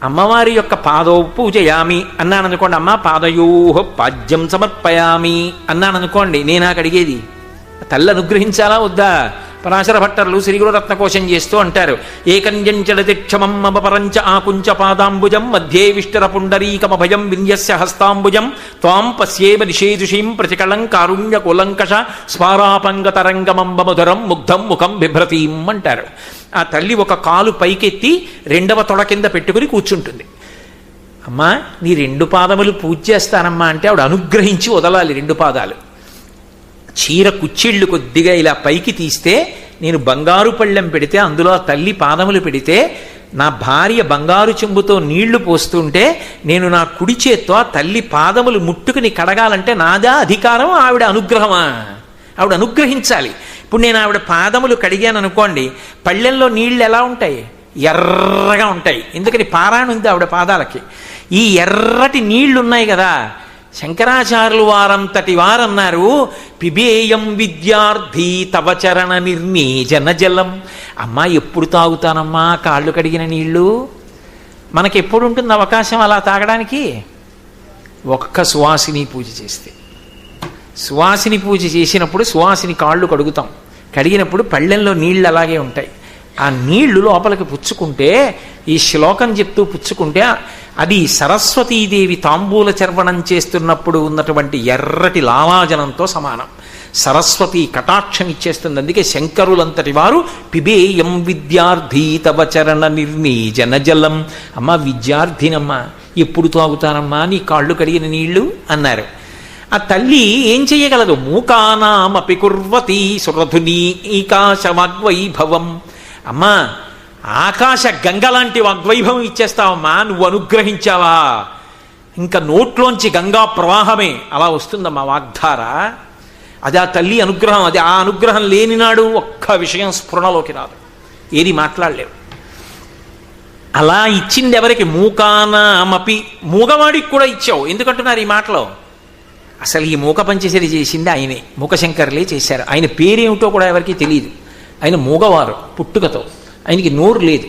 అమ్మవారి యొక్క పాదో పూజయామి అన్నాననుకోండి, అమ్మ పాదయోహ పాద్యం సమర్పయామి అన్నాననుకోండి, నేనాకు అడిగేది తల్లి అనుగ్రహించాలా వద్దా? పరాశర భట్టర్లు శ్రీగురు రత్నకోశం చేస్తూ అంటారు. ఏకంజంచడతిక్షమం మమ పరంచ ఆకుంచ పాదాంబుజం మధ్యే విష్టర పుండరీకమభయం విన్యస్య హస్తాంబుజం త్వాం పశ్యేమ నిషేదుషీం ప్రతికళం కారుణ్య కులంకష స్మారాపంగతరంగమంబ మధురం ముగ్ధం ముఖం బిభ్రతీం అంటారు. ఆ తల్లి ఒక కాలు పైకెత్తి రెండవ తొడ కింద పెట్టుకుని కూర్చుంటుంది. అమ్మా నీ రెండు పాదములు పూజ చేస్తానమ్మా అంటే ఆవిడ అనుగ్రహించి వదలాలి రెండు పాదాలు. చీర కుచ్చిళ్ళు కొద్దిగా ఇలా పైకి తీస్తే, నేను బంగారు పళ్ళెం పెడితే అందులో ఆ తల్లి పాదములు పెడితే, నా భార్య బంగారు చెంబుతో నీళ్లు పోస్తుంటే నేను నా కుడి చేత్తో ఆ తల్లి పాదములు ముట్టుకుని కడగాలంటే నాదా అధికారం, ఆవిడ అనుగ్రహమా? ఆవిడ అనుగ్రహించాలి. ఇప్పుడు నేను ఆవిడ పాదములు కడిగాను అనుకోండి, పళ్ళెంలో నీళ్లు ఎలా ఉంటాయి? ఎర్రగా ఉంటాయి. ఎందుకని? పారాయణ ఉంది ఆవిడ పాదాలకి. ఈ ఎర్రటి నీళ్లు ఉన్నాయి కదా, శంకరాచార్యులు వారంతటి వారన్నారు, పిబేయం విద్యార్థి తవ చరణ నిర్నీజన జలం. అమ్మా ఎప్పుడు తాగుతానమ్మా కాళ్ళు కడిగిన నీళ్లు? మనకి ఎప్పుడు ఉంటుంది అవకాశం అలా తాగడానికి? ఒక్క సువాసిని పూజ చేస్తే. సువాసిని పూజ చేసినప్పుడు సువాసిని కాళ్ళు కడుగుతాం. కడిగినప్పుడు పళ్ళెంలో నీళ్ళు అలాగే ఉంటాయి. ఆ నీళ్లు లోపలికి పుచ్చుకుంటే, ఈ శ్లోకం చెప్తూ పుచ్చుకుంటే, అది సరస్వతీదేవి తాంబూల చర్వణం చేస్తున్నప్పుడు ఉన్నటువంటి ఎర్రటి లాలాజనంతో సమానం. సరస్వతి కటాక్షం ఇచ్చేస్తుంది. అందుకే శంకరులంతటి వారు పిబేయం విద్యార్థి తవ చరణ నిర్నీజన జలం. అమ్మా విద్యార్థినమ్మా ఎప్పుడు తాగుతానమ్మా నీ కాళ్ళు కడిగిన నీళ్లు అన్నారు. ఆ తల్లి ఏం చెయ్యగలదు? మూకానామపి కుర్వతి సురధుని ఈకాశ వాగ్వైభవం. అమ్మా ఆకాశ గంగ లాంటి వాగ్వైభవం ఇచ్చేస్తావమ్మా, నువ్వు అనుగ్రహించావా? ఇంకా నోట్లోంచి గంగా ప్రవాహమే అలా వస్తుందమ్మా వాగ్ధార. అది ఆ తల్లి అనుగ్రహం. అది ఆ అనుగ్రహం లేనినాడు ఒక్క విషయం స్ఫురణలోకి రాదు, ఏది మాట్లాడలేవు. అలా ఇచ్చింది ఎవరికి? మూకానామపి, మూగవాడికి కూడా ఇచ్చావు. ఎందుకంటున్నారు ఈ మాటలో? అసలు ఈ మూక పంచసరి చేసింది ఆయనే, మూకశంకర్లే చేశారు. ఆయన పేరేమిటో కూడా ఎవరికి తెలియదు. ఆయన మూగవారు పుట్టుకతో, ఆయనకి నోరు లేదు.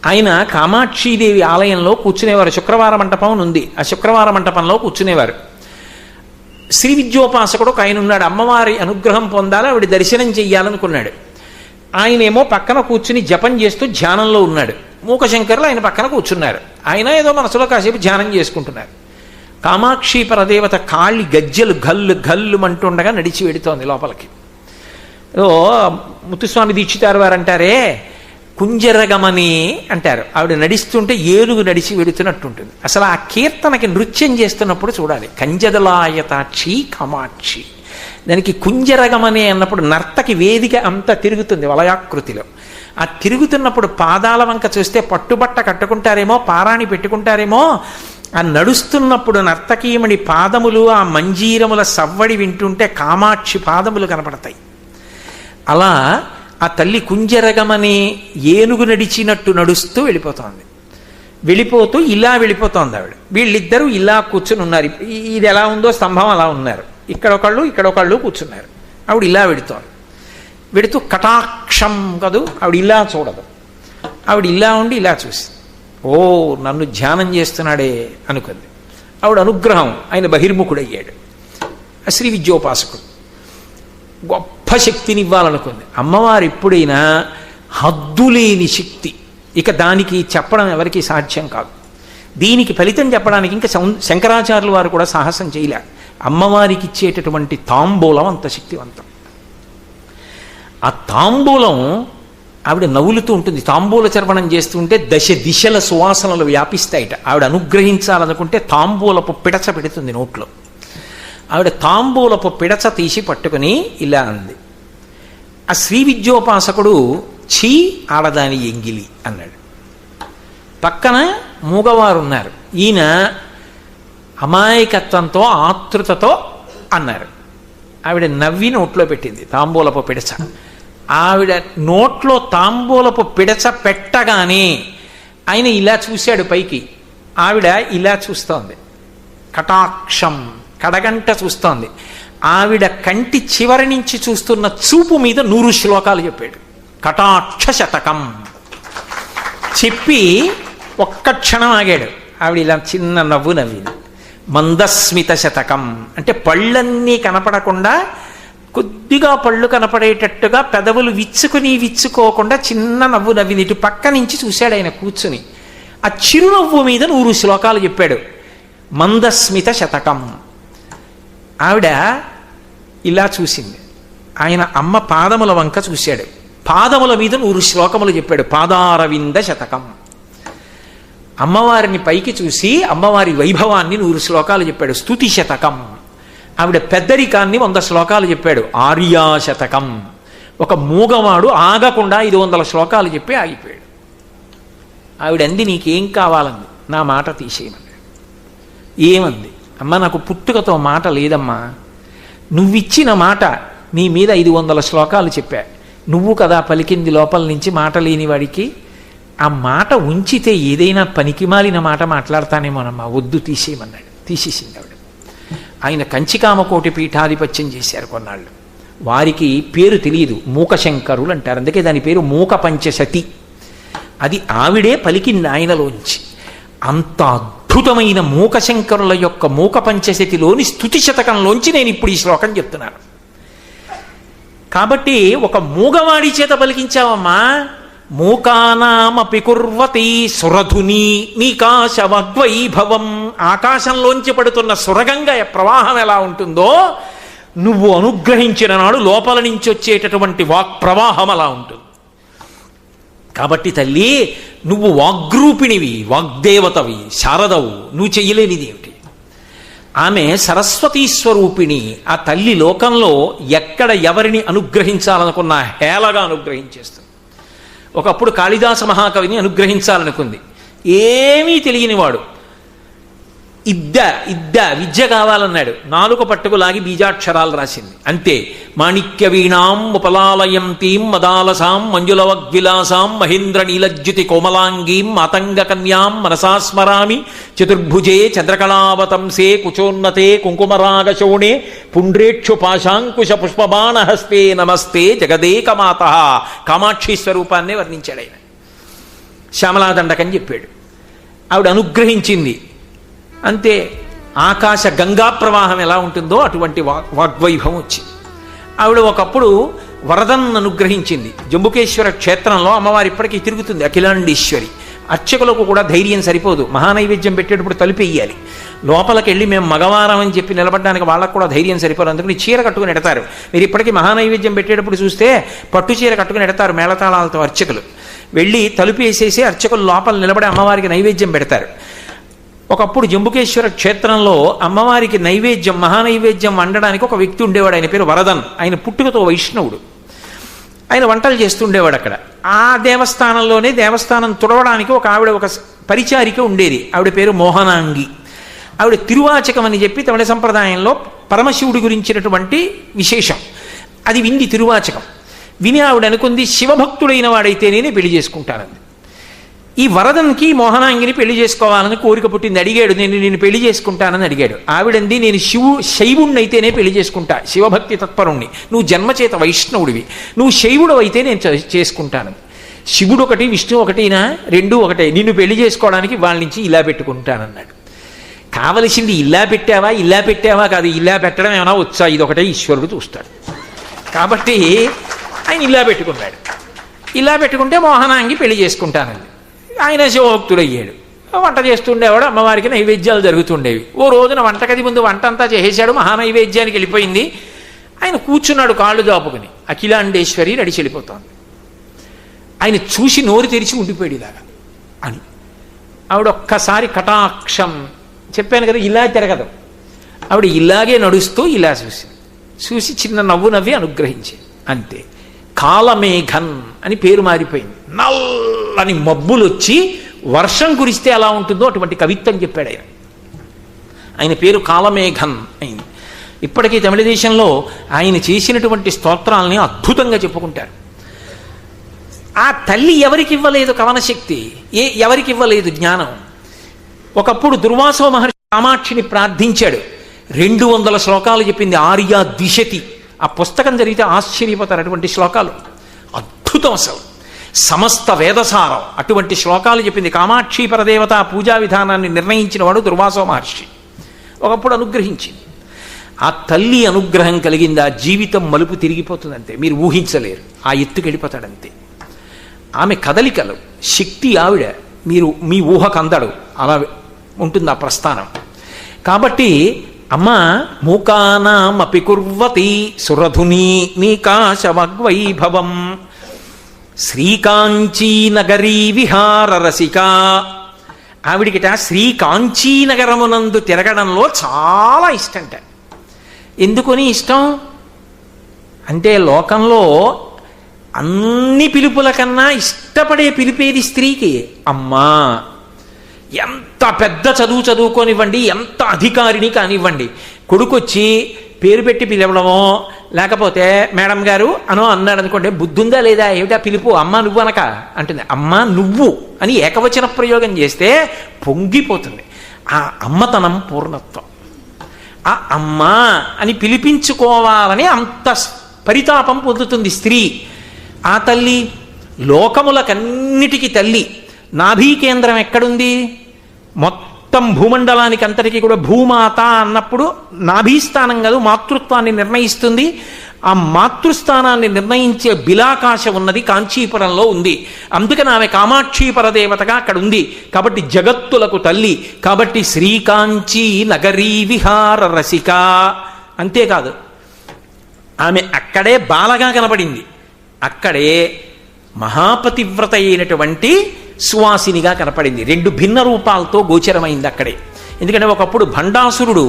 ఆయన కామాక్షీదేవి ఆలయంలో కూర్చునేవారు. శుక్రవార మంటపం ఉంది, ఆ శుక్రవార మంటపంలో కూర్చునేవారు. శ్రీ విద్యోపాసకుడు ఒక ఆయన ఉన్నాడు. అమ్మవారి అనుగ్రహం పొందాలి, ఆవిడ దర్శనం చెయ్యాలనుకున్నాడు. ఆయనేమో పక్కన కూర్చుని జపం చేస్తూ ధ్యానంలో ఉన్నాడు. మూకశంకరులు ఆయన పక్కన కూర్చున్నారు. ఆయన ఏదో మనసులో కాసేపు ధ్యానం చేసుకుంటున్నారు. కామాక్షి పరదేవత కాళ్ళి గజ్జలు గల్లు గల్లు అంటుండగా నడిచి వెడుతోంది లోపలికి. ఏదో ముత్తుస్వామి దీక్షితారు వారు అంటారే, కుంజరగమని అంటారు. ఆవిడ నడిస్తుంటే ఏనుగు నడిచి వెడుతున్నట్టుంటుంది. అసలు ఆ కీర్తనకి నృత్యం చేస్తున్నప్పుడు చూడాలి. కంజదలాయతాక్షి కామాక్షి, దానికి కుంజరగమనే అన్నప్పుడు నర్తకి వేదిక అంతా తిరుగుతుంది వలయాకృతిలో. ఆ తిరుగుతున్నప్పుడు పాదాల వంక చూస్తే పట్టుబట్ట కట్టుకుంటారేమో, పారాణి పెట్టుకుంటారేమో. ఆ నడుస్తున్నప్పుడు నర్తకీమణి పాదములు ఆ మంజీరముల సవ్వడి వింటుంటే కామాక్షి పాదములు కనపడతాయి. అలా ఆ తల్లి కుంజరగమని ఏనుగు నడిచినట్టు నడుస్తూ వెళ్ళిపోతోంది. వెళ్ళిపోతూ ఇలా వెళ్ళిపోతోంది ఆవిడ. వీళ్ళిద్దరూ ఇలా కూర్చుని ఉన్నారు. ఇది ఎలా ఉందో స్తంభం అలా ఉన్నారు. ఇక్కడొకళ్ళు కూర్చున్నారు. ఆవిడ ఇలా వెడుతోంది. వెడుతూ కటాక్షం కదూ, ఆవిడ ఇలా చూడదు. ఆవిడ ఇలా ఉండి ఇలా చూసి, ఓ నన్ను ధ్యానం చేస్తున్నాడే అనుకుంది. ఆవిడ అనుగ్రహం, ఆయన బహిర్ముఖుడయ్యాడు. శ్రీ విద్యోపాసకుడు గొప్ప శక్తిని ఇవ్వాలనుకుంది. అమ్మవారు ఎప్పుడైనా హద్దులేని శక్తి, ఇక దానికి చెప్పడం ఎవరికి సాధ్యం కాదు. దీనికి ఫలితం చెప్పడానికి ఇంకా శంకరాచార్యుల వారు కూడా సాహసం చేయలే. అమ్మవారికి ఇచ్చేటటువంటి తాంబూలం అంత శక్తివంతం. ఆ తాంబూలం ఆవిడ నవ్వులుతూ ఉంటుంది. తాంబూల చర్వణం చేస్తుంటే దశ దిశల సువాసనలు వ్యాపిస్తాయిట. ఆవిడ అనుగ్రహించాలనుకుంటే తాంబూలపు పిడచ పెడుతుంది నోట్లో. ఆవిడ తాంబూలపు పిడచ తీసి పట్టుకుని ఇలా అంది. ఆ శ్రీ విద్యోపాసకుడు ఛీ ఆడదాని ఎంగిలి అన్నాడు. పక్కన మూగవారు ఉన్నారు. ఈయన అమాయకత్వంతో ఆతృతతో అన్నారు. ఆవిడ నవ్వి నోట్లో పెట్టింది తాంబూలపు పిడచ. ఆవిడ నోట్లో తాంబూలపు పిడచ పెట్టగానే ఆయన ఇలా చూశాడు పైకి. ఆవిడ ఇలా చూస్తోంది, కటాక్షం కడగంట చూస్తోంది. ఆవిడ కంటి చివరి నుంచి చూస్తున్న చూపు మీద 100 శ్లోకాలు చెప్పాడు. కటాక్ష శతకం చెప్పి ఒక్క క్షణం ఆగాడు. ఆవిడ ఇలా చిన్న నవ్వు నవ్వింది. మందస్మిత శతకం అంటే పళ్ళన్నీ కనపడకుండా కొద్దిగా పళ్ళు కనపడేటట్టుగా పెదవులు విచ్చుకోకుండా చిన్న నవ్వు నవ్వింది. ఇటు పక్క నుంచి చూశాడు ఆయన కూర్చుని. ఆ చిరునవ్వు మీద 100 శ్లోకాలు చెప్పాడు. మందస్మిత శతకం. ఆవిడ ఇలా చూసింది. ఆయన అమ్మ పాదముల వంక చూశాడు. పాదముల మీద 100 శ్లోకములు చెప్పాడు. పాదారవింద శతకం. అమ్మవారిని పైకి చూసి అమ్మవారి వైభవాన్ని 100 శ్లోకాలు చెప్పాడు. స్తుతి శతకం. ఆవిడ పెద్దరికాన్ని 100 శ్లోకాలు చెప్పాడు. ఆర్యా శతకం. ఒక మూగవాడు ఆగకుండా 500 శ్లోకాలు చెప్పి ఆగిపోయాడు. ఆవిడంది నీకేం కావాలంది. నా మాట తీసేయమన్నాడు. ఏమంది? అమ్మ నాకు పుట్టుకతో మాట లేదమ్మా, నువ్విచ్చిన మాట నీ మీద 500 శ్లోకాలు చెప్పా. నువ్వు కదా పలికింది లోపల నుంచి మాట లేని వాడికి. ఆ మాట ఉంచితే ఏదైనా పనికిమాలిన మాట మాట్లాడతానేమోనమ్మా, వద్దు తీసేయమన్నాడు. తీసేసింది ఆవిడ. ఆయన కంచికామకోటి పీఠాధిపత్యం చేశారు కొన్నాళ్ళు. వారికి పేరు తెలియదు, మూకశంకరులు అంటారు. అందుకే దాని పేరు మూక పంచశతి. అది ఆవిడే పలికింది ఆయనలోంచి. అంత అద్భుతమైన మూకశంకరుల యొక్క మూక పంచశతిలోని స్తుతి శతకంలోంచి నేను ఇప్పుడు ఈ శ్లోకం చెప్తున్నాను. కాబట్టి ఒక మూగవాడి చేత పలికించావమ్మా. మూకానామపి కుర్వతి సురధుని నీకాశ వగ్వైభవం. ఆకాశంలోంచి పడుతున్న సురగంగ ప్రవాహం ఎలా ఉంటుందో నువ్వు అనుగ్రహించిన నాడు లోపల నుంచి వచ్చేటటువంటి వాక్ ప్రవాహం అలా ఉంటుంది. కాబట్టి తల్లి, నువ్వు వాగ్రూపిణివి, వాగ్దేవతవి, శారదవు. నువ్వు చెయ్యలేనిది ఏమిటి? ఆమె సరస్వతీ స్వరూపిణి. ఆ తల్లి లోకంలో ఎక్కడ ఎవరిని అనుగ్రహించాలనుకున్నా హేళగా అనుగ్రహించేస్తుంది. ఒకప్పుడు కాళిదాస మహాకవిని అనుగ్రహించాలనుకుంది. ఏమీ తెలియనివాడు. విద్య కావాలన్నాడు. నాలుక పట్టుకులాగి బీజాక్షరాలు రాసింది. అంతే. మాణిక్య వీణాం ఉపలాలయంతీం మదాలసాం మంజులవగ్విలాసాం మహేంద్ర నీలజ్యుతి కోమలాంగీం మాతంగ కన్యాం మనసా స్మరామి చతుర్భుజే చంద్రకళావతంసే కుచోన్నతే కుంకుమరాగశోణే పుండ్రేక్షు పాశాంకుశ పుష్పబాణహస్తే నమస్తే జగదేకమాత. కామాక్షి స్వరూపాన్నే వర్ణించాడు ఆయన. శ్యామలాదండకం చెప్పాడు. ఆవిడ అనుగ్రహించింది. అంతే. ఆకాశ గంగా ప్రవాహం ఎలా ఉంటుందో అటువంటి వాగ్వైభవం వచ్చింది. ఆవిడ ఒకప్పుడు వరదను అనుగ్రహించింది. జంబుకేశ్వర క్షేత్రంలో అమ్మవారి ఇప్పటికీ తిరుగుతుంది, అఖిలాండేశ్వరి. అర్చకులకు కూడా ధైర్యం సరిపోదు. మహానైవేద్యం పెట్టేటప్పుడు తలుపేయాలి. లోపలికి వెళ్ళి మేము మగవారం అని చెప్పి నిలబడడానికి వాళ్ళకు కూడా ధైర్యం సరిపోదు. అందుకని చీర కట్టుకుని ఎడతారు. మీరు ఇప్పటికీ మహానైవేద్యం పెట్టేటప్పుడు చూస్తే పట్టు చీర కట్టుకుని ఎడతారు మేళతాళాలతో అర్చకులు. వెళ్ళి తలుపు వేసేసి అర్చకులు లోపల నిలబడి అమ్మవారికి నైవేద్యం పెడతారు. ఒకప్పుడు జంబుకేశ్వర క్షేత్రంలో అమ్మవారికి నైవేద్యం మహానైవేద్యం వండడానికి ఒక వ్యక్తి ఉండేవాడు. ఆయన పేరు వరదన్. ఆయన పుట్టుకతో వైష్ణవుడు. ఆయన వంటలు చేస్తుండేవాడు అక్కడ. ఆ దేవస్థానంలోనే దేవస్థానం తుడవడానికి ఒక ఆవిడ, ఒక పరిచారిక ఉండేది. ఆవిడ పేరు మోహనాంగి. ఆవిడ తిరువాచకం అని చెప్పి తమిళ సంప్రదాయంలో పరమశివుడి గురించినటువంటి విశేషం అది వింది. తిరువాచకం విని ఆవిడ అనుకుంది, శివభక్తుడైన వాడైతే నేనే పెళ్లి చేసుకుంటానంది. ఈ వరదన్కి మోహనాంగిని పెళ్లి చేసుకోవాలని కోరిక పుట్టింది. అడిగాడు, నేను పెళ్లి చేసుకుంటానని అడిగాడు. ఆవిడంది, నేను శైవుణ్ణైతేనే పెళ్లి చేసుకుంటా, శివభక్తి తత్పరుణ్ణి. నువ్వు జన్మచేత వైష్ణవుడివి, నువ్వు శైవుడు అయితే నేను చేసుకుంటాను. శివుడు ఒకటి విష్ణు ఒకటినా, రెండూ ఒకటే. నిన్ను పెళ్లి చేసుకోవడానికి వాళ్ళ నుంచి ఇలా పెట్టుకుంటానన్నాడు. కావలసింది ఇలా పెట్టావా కాదు, ఇలా పెట్టడం ఏమైనా వచ్చా, ఇదొకటే ఈశ్వరుడు చూస్తాడు. కాబట్టి ఆయన ఇలా పెట్టుకున్నాడు. ఇలా పెట్టుకుంటే మోహనాంగి పెళ్లి చేసుకుంటానండి. ఆయన శివభక్తుడయ్యాడు. వంట చేస్తుండేవాడు. అమ్మవారికి నైవేద్యాలు జరుగుతుండేవి. ఓ రోజున వంటగది ముందు వంట అంతా చేసేశాడు. మహానైవేద్యానికి వెళ్ళిపోయింది. ఆయన కూర్చున్నాడు కాళ్ళు దాపుకుని. అఖిలాండేశ్వరి నడిచి వెళ్ళిపోతోంది. ఆయన చూసి నోరు తెరిచి ఉండిపోయాడు ఇలాగా అని. ఆవిడ ఒక్కసారి కటాక్షం, చెప్పాను కదా ఇలా తిరగదు, ఆవిడ ఇలాగే నడుస్తూ ఇలా చూసి చిన్న నవ్వు నవ్వి అనుగ్రహించింది. అంతే. కాలమేఘన్ అని పేరు మారిపోయింది. నల్లని మబ్బులు వచ్చి వర్షం కురిస్తే ఎలా ఉంటుందో అటువంటి కవిత్వం చెప్పాడు ఆయన. ఆయన పేరు కాలమేఘన్ అయింది. ఇప్పటికీ తమిళ దేశంలో ఆయన చేసినటువంటి స్తోత్రాలని అద్భుతంగా చెప్పుకుంటారు. ఆ తల్లి ఎవరికి ఇవ్వలేదు కవనశక్తి, ఎవరికి ఇవ్వలేదు జ్ఞానం. ఒకప్పుడు దుర్వాసో మహర్షి కామాక్షిని ప్రార్థించాడు. 200 శ్లోకాలు చెప్పింది. ఆర్యా ద్విషతి. ఆ పుస్తకం జరిగితే ఆశ్చర్యపోతారు. అటువంటి శ్లోకాలు అద్భుతం, అసలు సమస్త వేదసారం. అటువంటి శ్లోకాలు చెప్పింది. కామాక్షి పరదేవత పూజా విధానాన్ని నిర్ణయించిన వాడు దుర్వాసో మహర్షి. ఒకప్పుడు అనుగ్రహించింది. ఆ తల్లి అనుగ్రహం కలిగింది. ఆ జీవితం మలుపు తిరిగిపోతుందంతే. మీరు ఊహించలేరు. ఆ ఎత్తుకు వెళ్ళిపోతాడంతే. ఆమె కదలికలు, శక్తి ఆవిడ మీ ఊహకు అందడు. అలా ఉంటుంది ఆ ప్రస్థానం. కాబట్టి అమ్మ మూకానామపి కుర్వతి సురధుని నీకాశవగ్వైభవం శ్రీకాంచీనగరీ విహార రసిక. ఆవిడికిట శ్రీకాంచీనగరమునందు తిరగడంలో చాలా ఇష్టంట. ఎందుకని ఇష్టం అంటే, లోకంలో అన్ని పిలుపుల కన్నా ఇష్టపడే పిలిపేది స్త్రీకి. అమ్మా, ఎంత పెద్ద చదువుకోనివ్వండి, ఎంత అధికారిని కానివ్వండి, కొడుకొచ్చి పేరు పెట్టి పిలవడమో లేకపోతే మేడం గారు అనో అన్నాడు అనుకోండి, బుద్ధుందా లేదా, ఏమిటా పిలుపు, అమ్మ నువ్వు అనక అంటుంది. అమ్మ నువ్వు అని ఏకవచన ప్రయోగం చేస్తే పొంగిపోతుంది. ఆ అమ్మతనం పూర్ణత్వం. ఆ అమ్మ అని పిలిపించుకోవాలని అంత పరితాపం పొందుతుంది స్త్రీ. ఆ తల్లి లోకములకన్నిటికీ తల్లి. నాభీ కేంద్రం ఎక్కడుంది? మొత్తం భూమండలానికి అంతటికీ కూడా భూమాత అన్నప్పుడు నాభీస్థానం కాదు, మాతృత్వాన్ని నిర్ణయిస్తుంది. ఆ మాతృస్థానాన్ని నిర్ణయించే బిలాకాశం ఉన్నది కాంచీపురంలో ఉంది. అందుకని ఆమె కామాక్షి పరదేవతగా అక్కడ ఉంది. కాబట్టి జగత్తులకు తల్లి. కాబట్టి శ్రీకాంచీ నగరీ విహార రసిక. అంతేకాదు, ఆమె అక్కడే బాలగా కనపడింది. అక్కడే మహాపతివ్రత అయినటువంటి సువాసినిగా కనపడింది. 2 భిన్న రూపాలతో గోచరమైంది అక్కడే. ఎందుకంటే ఒకప్పుడు భండాసురుడు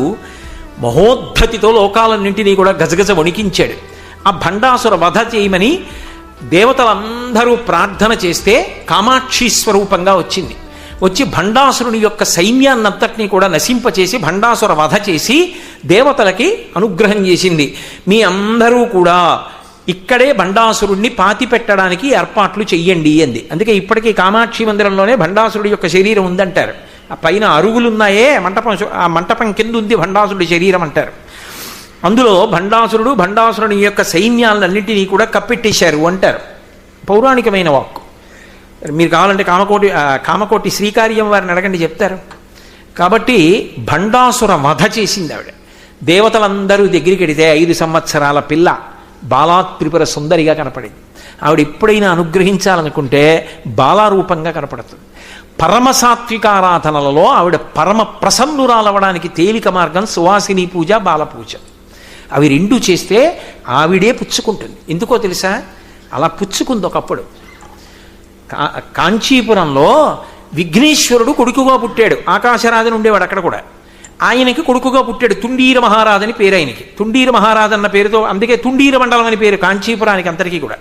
మహోద్ధతితో లోకాలన్నింటినీ కూడా గజగజ వణికించాడు. ఆ భండాసుర వధ చేయమని దేవతలందరూ ప్రార్థన చేస్తే కామాక్షి స్వరూపంగా వచ్చింది. వచ్చి భండాసురుని యొక్క సైన్యాన్నంతటినీ కూడా నశింపచేసి భండాసుర వధ చేసి దేవతలకి అనుగ్రహం చేసింది. మీ అందరూ కూడా ఇక్కడే భండాసురుణ్ణి పాతి పెట్టడానికి ఏర్పాట్లు చెయ్యండి అంది. అందుకే ఇప్పటికీ కామాక్షి మందిరంలోనే భండాసురుడి యొక్క శరీరం ఉందంటారు. ఆ పైన అరుగులున్నాయే మంటపం, ఆ మంటపం కింద ఉంది భండాసురుడి శరీరం అంటారు. అందులో భండాసురుని యొక్క సైన్యాలన్నింటినీ కూడా కప్పెట్టేశారు అంటారు. పౌరాణికమైన వాక్కు. మీరు కావాలంటే కామకోటి శ్రీకార్యం వారిని అడగండి, చెప్తారు. కాబట్టి భండాసుర వధ చేసింది ఆవిడ. దేవతలందరూ దగ్గరికి వెడితే 5 సంవత్సరాల పిల్ల బాలాత్రిపుర సుందరిగా కనపడింది. ఆవిడ ఎప్పుడైనా అనుగ్రహించాలనుకుంటే బాలారూపంగా కనపడుతుంది. పరమసాత్వికారాధనలలో ఆవిడ పరమ ప్రసన్నురాలవడానికి తేలిక మార్గం సువాసిని పూజ, బాలపూజ. అవి రెండు చేస్తే ఆవిడే పుచ్చుకుంటుంది. ఎందుకో తెలుసా? అలా పుచ్చుకుంది ఒకప్పుడు. కాంచీపురంలో విఘ్నేశ్వరుడు కొడుకుగా పుట్టాడు. ఆకాశరాజుని ఉండేవాడు అక్కడ కూడా. ఆయనకి కొడుకుగా పుట్టాడు. తుండీర మహారాజు అని పేరు ఆయనకి. తుండీర మహారాజు అన్న పేరుతో, అందుకే తుండీర మండలం అని పేరు కాంచీపురానికి అంతటికీ కూడా.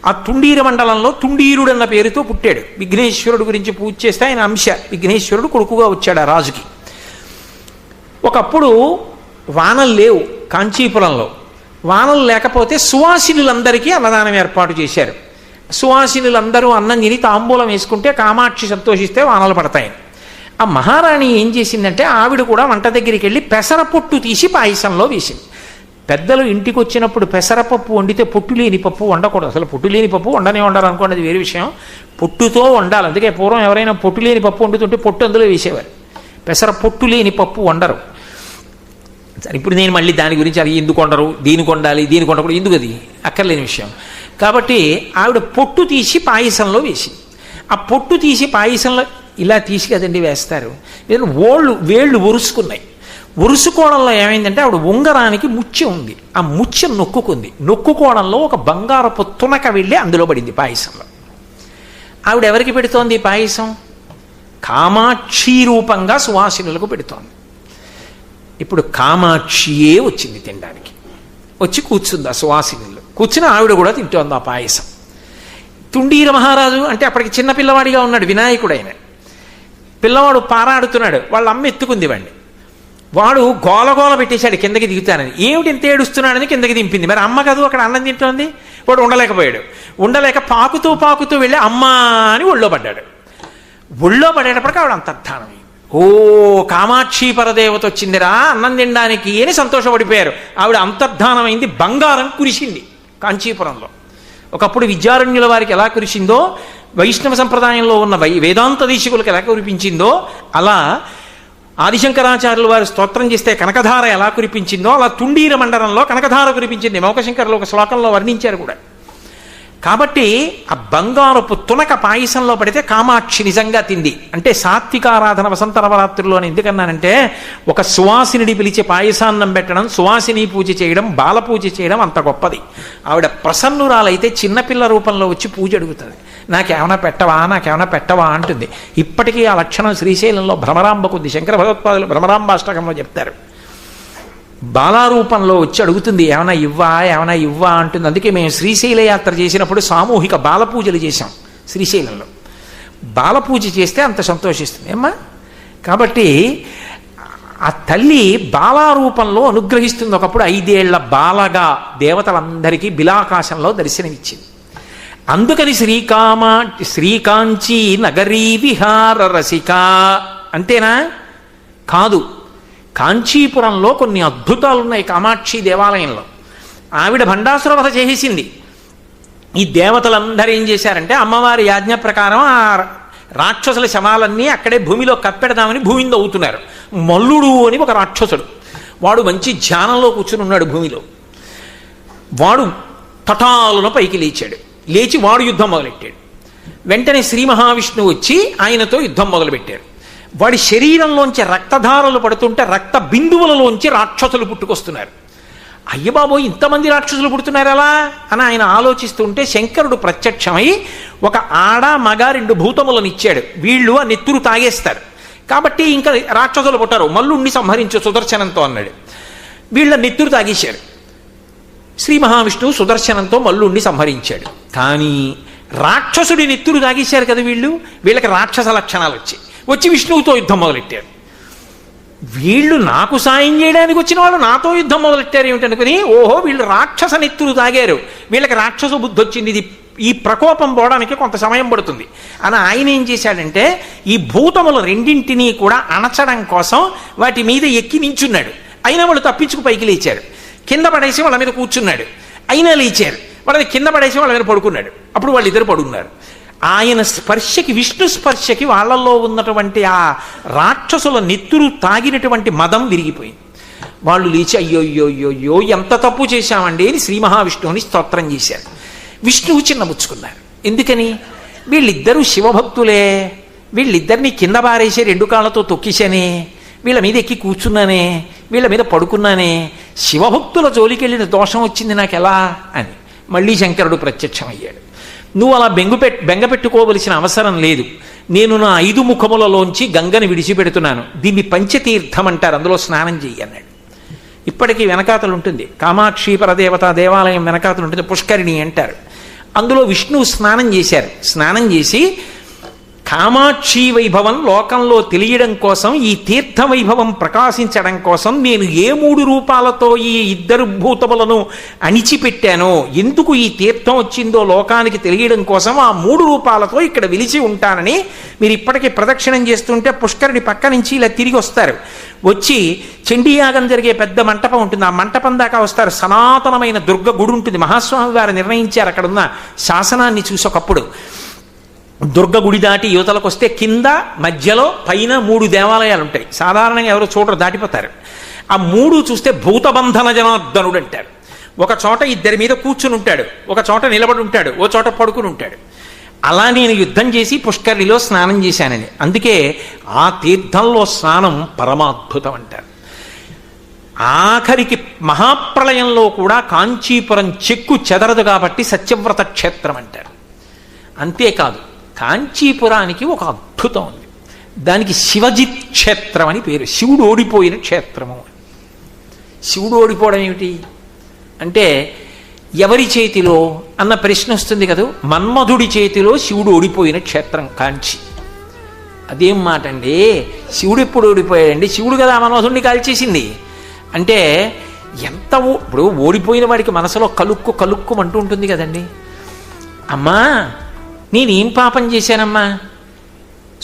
ఆ తుండీర మండలంలో తుండీరుడు అన్న పేరుతో పుట్టాడు. విఘ్నేశ్వరుడు గురించి పూజ చేస్తే ఆయన అంశ విఘ్నేశ్వరుడు కొడుకుగా వచ్చాడు ఆ రాజుకి. ఒకప్పుడు వానలు లేవు కాంచీపురంలో. వానలు లేకపోతే సువాసినులందరికీ అన్నదానం ఏర్పాటు చేశారు. సువాసినులందరూ అన్నం తిని తాంబూలం వేసుకుంటే కామాక్షి సంతోషిస్తే వానలు పడతాయి. ఆ మహారాణి ఏం చేసిందంటే ఆవిడ కూడా వంట దగ్గరికి వెళ్ళి పెసరపొట్టు తీసి పాయసంలో వేసింది. పెద్దలు ఇంటికి వచ్చినప్పుడు పెసరపప్పు వండితే పొట్టు లేని పప్పు వండకూడదు. అసలు పొట్టు లేని పప్పు వండనే వండాలి అనుకోండి, అది వేరే విషయం. పొట్టుతో వండాలి. అందుకే పూర్వం ఎవరైనా పొట్టు లేని పప్పు వండుతుంటే పొట్టు అందులో వేసేవారు. పెసర పొట్టు లేని పప్పు వండరు. ఇప్పుడు నేను మళ్ళీ దాని గురించి అది ఎందుకు వండరు, దీనికి వండాలి, దీనికి వండకూడదు, ఎందుకు, అది అక్కర్లేని విషయం. కాబట్టి ఆవిడ పొట్టు తీసి పాయసంలో వేసింది. ఆ పొట్టు తీసి పాయసంలో ఇలా తీసి కదండి వేస్తారు. వేళ్ళు ఒరుసుకున్నాయి. ఒరుసుకోవడంలో ఏమైందంటే ఆవిడ ఉంగరానికి ముత్యం ఉంది. ఆ ముత్యం నొక్కుకుంది. నొక్కుకోవడంలో ఒక బంగారపు తునక వెళ్ళి అందులో పడింది పాయసంలో. ఆవిడ ఎవరికి పెడుతోంది పాయసం? కామాక్షి రూపంగా సువాసినులకు పెడుతోంది. ఇప్పుడు కామాక్షియే వచ్చింది తినడానికి. వచ్చి కూర్చుంది ఆ సువాసినులు. కూర్చుని ఆవిడ కూడా తింటోంది ఆ పాయసం. తుండీర మహారాజు అంటే అప్పటికి చిన్నపిల్లవాడిగా ఉన్నాడు, వినాయకుడైన పిల్లవాడు పారాడుతున్నాడు. వాళ్ళ అమ్మ ఎత్తుకుంది వాడిని. వాడు గోలగోల పెట్టేశాడు కిందకి దిగుతానని. ఏమిటి ఇంత ఏడుస్తున్నాడని కిందకి దింపింది. మరి అమ్మ కాదు అక్కడ అన్నం తింటోంది. వాడు ఉండలేకపోయాడు. ఉండలేక పాకుతూ వెళ్ళి అమ్మా అని ఒళ్ళో పడ్డాడు. ఒళ్ళో పడేటప్పటికి ఆవిడ అంతర్ధానమైంది. ఓ కామాక్షి పరదేవత వచ్చిందిరా అన్నం తినడానికి అని సంతోషపడిపోయారు. ఆవిడ అంతర్ధానమైంది. బంగారం కురిసింది కాంచీపురంలో. ఒకప్పుడు విద్యారణ్యుల వారికి ఎలా కురిసిందో, వైష్ణవ సంప్రదాయంలో ఉన్న వేదాంత దీక్షకులకు ఎలా కురిపించిందో, అలా ఆదిశంకరాచార్యుల వారు స్తోత్రం చేస్తే కనకధార ఎలా కురిపించిందో అలా తుండీర మండలంలో కనకధార కురిపించింది. మౌకశంకర్లు ఒక శ్లోకంలో వర్ణించారు కూడా. కాబట్టి ఆ బంగారపు తునక పాయసంలో పడితే కామాక్షి నిజంగా తింది. అంటే సాత్వికారాధన వసంత నవరాత్రుల్లో అని ఎందుకన్నానంటే, ఒక సువాసిని పిలిచి పాయసాన్నం పెట్టడం, సువాసిని పూజ చేయడం, బాల పూజ చేయడం అంత గొప్పది. ఆవిడ ప్రసన్నురాలైతే చిన్నపిల్ల రూపంలో వచ్చి పూజ అడుగుతుంది. నాకేమైనా పెట్టవా అంటుంది. ఇప్పటికీ ఆ లక్షణం శ్రీశైలంలో భ్రమరాంబకు ఉంది. శంకర భగవత్పాదులు భ్రమరాంబాష్టకంలో చెప్తారు. బాలారూపంలో వచ్చి అడుగుతుంది, ఏమైనా ఇవ్వా అంటుంది. అందుకే మేము శ్రీశైల యాత్ర చేసినప్పుడు సామూహిక బాలపూజలు చేశాం శ్రీశైలంలో. బాలపూజ చేస్తే అంత సంతోషిస్తుంది అమ్మా. కాబట్టి ఆ తల్లి బాలారూపంలో అనుగ్రహిస్తుంది. ఒకప్పుడు 5 ఏళ్ల బాలగా దేవతలందరికీ బిలాకాశంలో దర్శనమిచ్చింది. అందుకని శ్రీకాంచీ నగరీ విహార రసిక అంతేనా? కాదు. కాంచీపురంలో కొన్ని అద్భుతాలున్నాయి కామాక్షి దేవాలయంలో. ఆవిడ భండాసుర వధ చేసేసింది. ఈ దేవతలందరూ ఏం చేశారంటే అమ్మవారి యాజ్ఞ ప్రకారం ఆ రాక్షసుల శవాలన్నీ అక్కడే భూమిలో కప్పెడదామని భూమిని తవ్వుతున్నారు. మల్లుడు అని ఒక రాక్షసుడు, వాడు మంచి ధ్యానంలో కూర్చుని ఉన్నాడు భూమిలో. వాడు తటాలున పైకి లేచి వాడు యుద్ధం మొదలెట్టాడు. వెంటనే శ్రీ మహావిష్ణువు వచ్చి ఆయనతో యుద్ధం మొదలుపెట్టారు. వాడి శరీరంలోంచి రక్తధారలు పడుతుంటే రక్త బిందువులలోంచి రాక్షసులు పుట్టుకొస్తున్నారు. అయ్యబాబో ఇంతమంది రాక్షసులు పుడుతున్నారు ఎలా అని ఆయన ఆలోచిస్తుంటే శంకరుడు ప్రత్యక్షమై ఒక ఆడ మగ 2 భూతములను ఇచ్చాడు. వీళ్ళు ఆ నెత్తురు తాగేస్తారు కాబట్టి ఇంకా రాక్షసులు పుట్టారు. మల్లుణ్ణి సంహరించు సుదర్శనంతో అన్నాడు. వీళ్ళ నెత్తురు తాగేశారు. శ్రీ మహావిష్ణువు సుదర్శనంతో మల్లుణ్ణి సంహరించాడు. కానీ రాక్షసుడి నెత్తురు తాగేశారు కదా వీళ్ళకి రాక్షస లక్షణాలు వచ్చి విష్ణువుతో యుద్ధం మొదలెట్టారు. వీళ్ళు నాకు సాయం చేయడానికి వచ్చిన వాళ్ళు నాతో యుద్ధం మొదలెట్టారు ఏమిటనుకుని, ఓహో వీళ్ళు రాక్షస నెత్తురు తాగారు, వీళ్ళకి రాక్షస బుద్ధి వచ్చింది, ఈ ప్రకోపం పోవడానికి కొంత సమయం పడుతుంది అని ఆయన ఏం చేశాడంటే ఈ భూతములు రెండింటినీ కూడా అణచడం కోసం వాటి మీద ఎక్కి నించున్నాడు. అయినా వాళ్ళు తప్పించుకు పైకి లేచారు. కింద పడేసి వాళ్ళ మీద కూర్చున్నాడు. అయినా లేచారు. వాళ్ళని కింద పడేసి వాళ్ళ మీద పడుకున్నాడు. అప్పుడు వాళ్ళిద్దరు పడుకున్నారు. ఆయన స్పర్శకి, విష్ణు స్పర్శకి వాళ్ళల్లో ఉన్నటువంటి ఆ రాక్షసుల నెత్తురు తాగినటువంటి మదం విరిగిపోయింది. వాళ్ళు లేచి అయ్యో అయ్యో అయ్యో అయ్యో ఎంత తప్పు చేశామండి అని శ్రీ మహావిష్ణువుని స్తోత్రం చేశారు. విష్ణువు చిన్నబుచ్చుకున్నారు. ఎందుకని? వీళ్ళిద్దరూ శివభక్తులే, వీళ్ళిద్దరినీ కింద పారేసి 2 కాళ్ళతో తొక్కిశానే, వీళ్ళ మీద ఎక్కి కూర్చున్నానే, వీళ్ళ మీద పడుకున్నానే, శివభక్తుల జోలికెళ్ళిన దోషం వచ్చింది నాకు ఎలా అని మళ్ళీ శంకరుడు ప్రత్యక్షమయ్యాడు. నువ్వు అలా బెంగ పెట్టుకోవలసిన అవసరం లేదు. నేను నా 5 ముఖములలోంచి గంగని విడిచిపెడుతున్నాను. దీన్ని పంచతీర్థం అంటారు, అందులో స్నానం చెయ్యి అన్నాడు. ఇప్పటికీ వెనకాతలు ఉంటుంది, కామాక్షి పరదేవత దేవాలయం వెనకాతలు ఉంటుంది, పుష్కరిణి అంటారు. అందులో విష్ణువు స్నానం చేశారు. స్నానం చేసి కామాక్షి వైభవం లోకంలో తెలియడం కోసం, ఈ తీర్థ వైభవం ప్రకాశించడం కోసం నేను ఏ 3 రూపాలతో ఈ 2 భూతములను అణిచిపెట్టానో, ఎందుకు ఈ తీర్థం వచ్చిందో లోకానికి తెలియడం కోసం ఆ 3 రూపాలతో ఇక్కడ వెలిసి ఉంటానని మీరు ఇప్పటికీ ప్రదక్షిణం చేస్తుంటే పుష్కరుడి పక్క నుంచి ఇలా తిరిగి వస్తారు. వచ్చి చండీయాగం జరిగే పెద్ద మంటపం ఉంటుంది, ఆ మంటపం దాకా వస్తారు. సనాతనమైన దుర్గ గుడి ఉంటుంది. మహాస్వామి వారు నిర్ణయించారు అక్కడున్న శాసనాన్ని చూసి ఒకప్పుడు. దుర్గ గుడి దాటి యువతలకు వస్తే కింద మధ్యలో పైన 3 దేవాలయాలు ఉంటాయి. సాధారణంగా ఎవరో చూడరు, దాటిపోతారు. ఆ 3 చూస్తే భూతబంధన జనార్దనుడు అంటారు. ఒక చోట 2 మీద కూర్చుని ఉంటాడు, ఒక చోట నిలబడి ఉంటాడు, ఓ చోట పడుకుని ఉంటాడు. అలా నేను యుద్ధం చేసి పుష్కరిణిలో స్నానం చేశానని. అందుకే ఆ తీర్థంలో స్నానం పరమాద్భుతం అంటారు. ఆఖరికి మహాప్రళయంలో కూడా కాంచీపురం చెక్కు చెదరదు కాబట్టి సత్యవ్రత క్షేత్రం అంటారు. అంతేకాదు, కాంచీపురానికి ఒక అద్భుతం ఉంది. దానికి శివజిత్ క్షేత్రం అని పేరు. శివుడు ఓడిపోయిన క్షేత్రము. శివుడు ఓడిపోవడం ఏమిటి అంటే, ఎవరి చేతిలో అన్న ప్రశ్న వస్తుంది కదా. మన్మధుడి చేతిలో శివుడు ఓడిపోయిన క్షేత్రం కాంచి. అదేం మాట అండి, శివుడు ఎప్పుడు ఓడిపోయాడండి? శివుడు కదా మన్మధుడిని కాల్చేసింది అంటే ఎంత ఇప్పుడు ఓడిపోయిన వాడికి మనసులో కలుక్కు అంటూ ఉంటుంది కదండి. అమ్మా నేనేం పాపం చేశానమ్మా?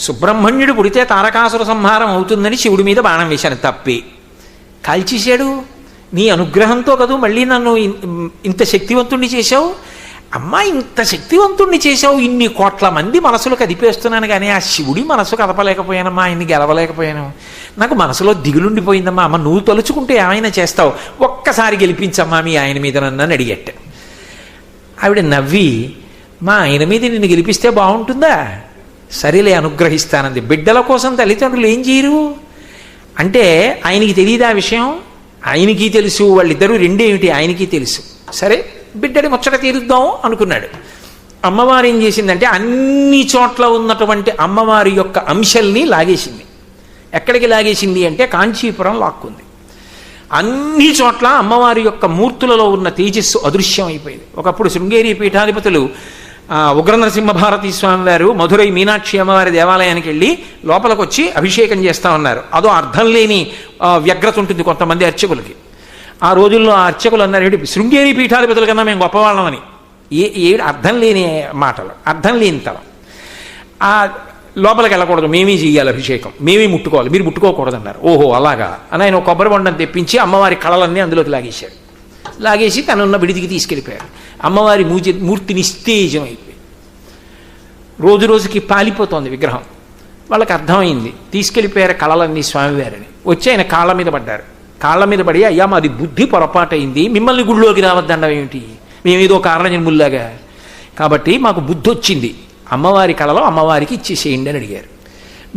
సుబ్రహ్మణ్యుడు పుడితే తారకాసుర సంహారం అవుతుందని శివుడి మీద బాణం వేశాను, తప్పి కాల్చేశాడు. నీ అనుగ్రహంతో కదూ మళ్ళీ నన్ను ఇంత శక్తివంతుణ్ణి చేశావు. అమ్మా ఇంత శక్తివంతుణ్ణి చేశావు, ఇన్ని కోట్ల మంది మనసులు కదిపేస్తున్నాను, కానీ ఆ శివుడి మనసు కదపలేకపోయానమ్మా, ఆయన్ని గెలవలేకపోయాను. నాకు మనసులో దిగులుండిపోయిందమ్మా. అమ్మ నువ్వు తలుచుకుంటే ఏమైనా చేస్తావు, ఒక్కసారి గెలిపించమ్మా మీ ఆయన మీద నన్ను అడిగట్ట. ఆవిడ నవ్వి, మా ఆయన మీద నిన్ను గెలిపిస్తే బాగుంటుందా? సరేలే అనుగ్రహిస్తానంది. బిడ్డల కోసం తల్లిదండ్రులు ఏం చేయరు అంటే, ఆయనకి తెలియదు ఆ విషయం. ఆయనకి తెలుసు, వాళ్ళిద్దరూ రెండేమిటి ఆయనకి తెలుసు. సరే బిడ్డడి ముచ్చట తీరుద్దాం అనుకున్నాడు. అమ్మవారు ఏం చేసిందంటే, అన్ని చోట్ల ఉన్నటువంటి అమ్మవారి యొక్క అంశల్ని లాగేసింది. ఎక్కడికి లాగేసింది అంటే కాంచీపురం లాక్కుంది. అన్ని చోట్ల అమ్మవారి యొక్క మూర్తులలో ఉన్న తేజస్సు అదృశ్యం అయిపోయింది. ఒకప్పుడు శృంగేరి పీఠాధిపతులు ఉగ్ర నరసింహభారతీ స్వామి వారు మధురై మీనాక్షి అమ్మవారి దేవాలయానికి వెళ్ళి లోపలికి వచ్చి అభిషేకం చేస్తా ఉన్నారు. అదో అర్థం లేని వ్యగ్రత ఉంటుంది కొంతమంది అర్చకులకి. ఆ రోజుల్లో ఆ అర్చకులు అన్నారు, శృంగేరి పీఠాధిపతుల కన్నా మేము గొప్పవాళ్ళమని. అర్థం లేని మాటలు, అర్థం లేని తలం. ఆ లోపలికి వెళ్ళకూడదు, మేమే చేయాలి అభిషేకం, మేమే ముట్టుకోవాలి, మీరు ముట్టుకోకూడదు అన్నారు. ఓహో అలాగా అని ఆయన కొబ్బరి బొండం తెప్పించి అమ్మవారి కళలన్నీ అందులోకి లాగేశాడు. లాగేసి తనున్న విడిదికి తీసుకెళ్ళిపోయాడు. అమ్మవారి మూర్తి నిస్తేజం అయిపోయింది. రోజు రోజుకి పాలిపోతోంది విగ్రహం. వాళ్ళకి అర్థమైంది, తీసుకెళ్ళిపోయారు కళలన్నీ స్వామివారిని. వచ్చి ఆయన కాళ్ళ మీద పడ్డారు. కాళ్ళ మీద పడి, అయ్యా మాది బుద్ధి పొరపాటైంది, మిమ్మల్ని గుళ్ళోకి రావద్దండం ఏమిటి, మేమేదో కారణజన్ముల్లాగా, కాబట్టి మాకు బుద్ధి వచ్చింది, అమ్మవారి కళలో అమ్మవారికి ఇచ్చేసేయండి అని అడిగారు.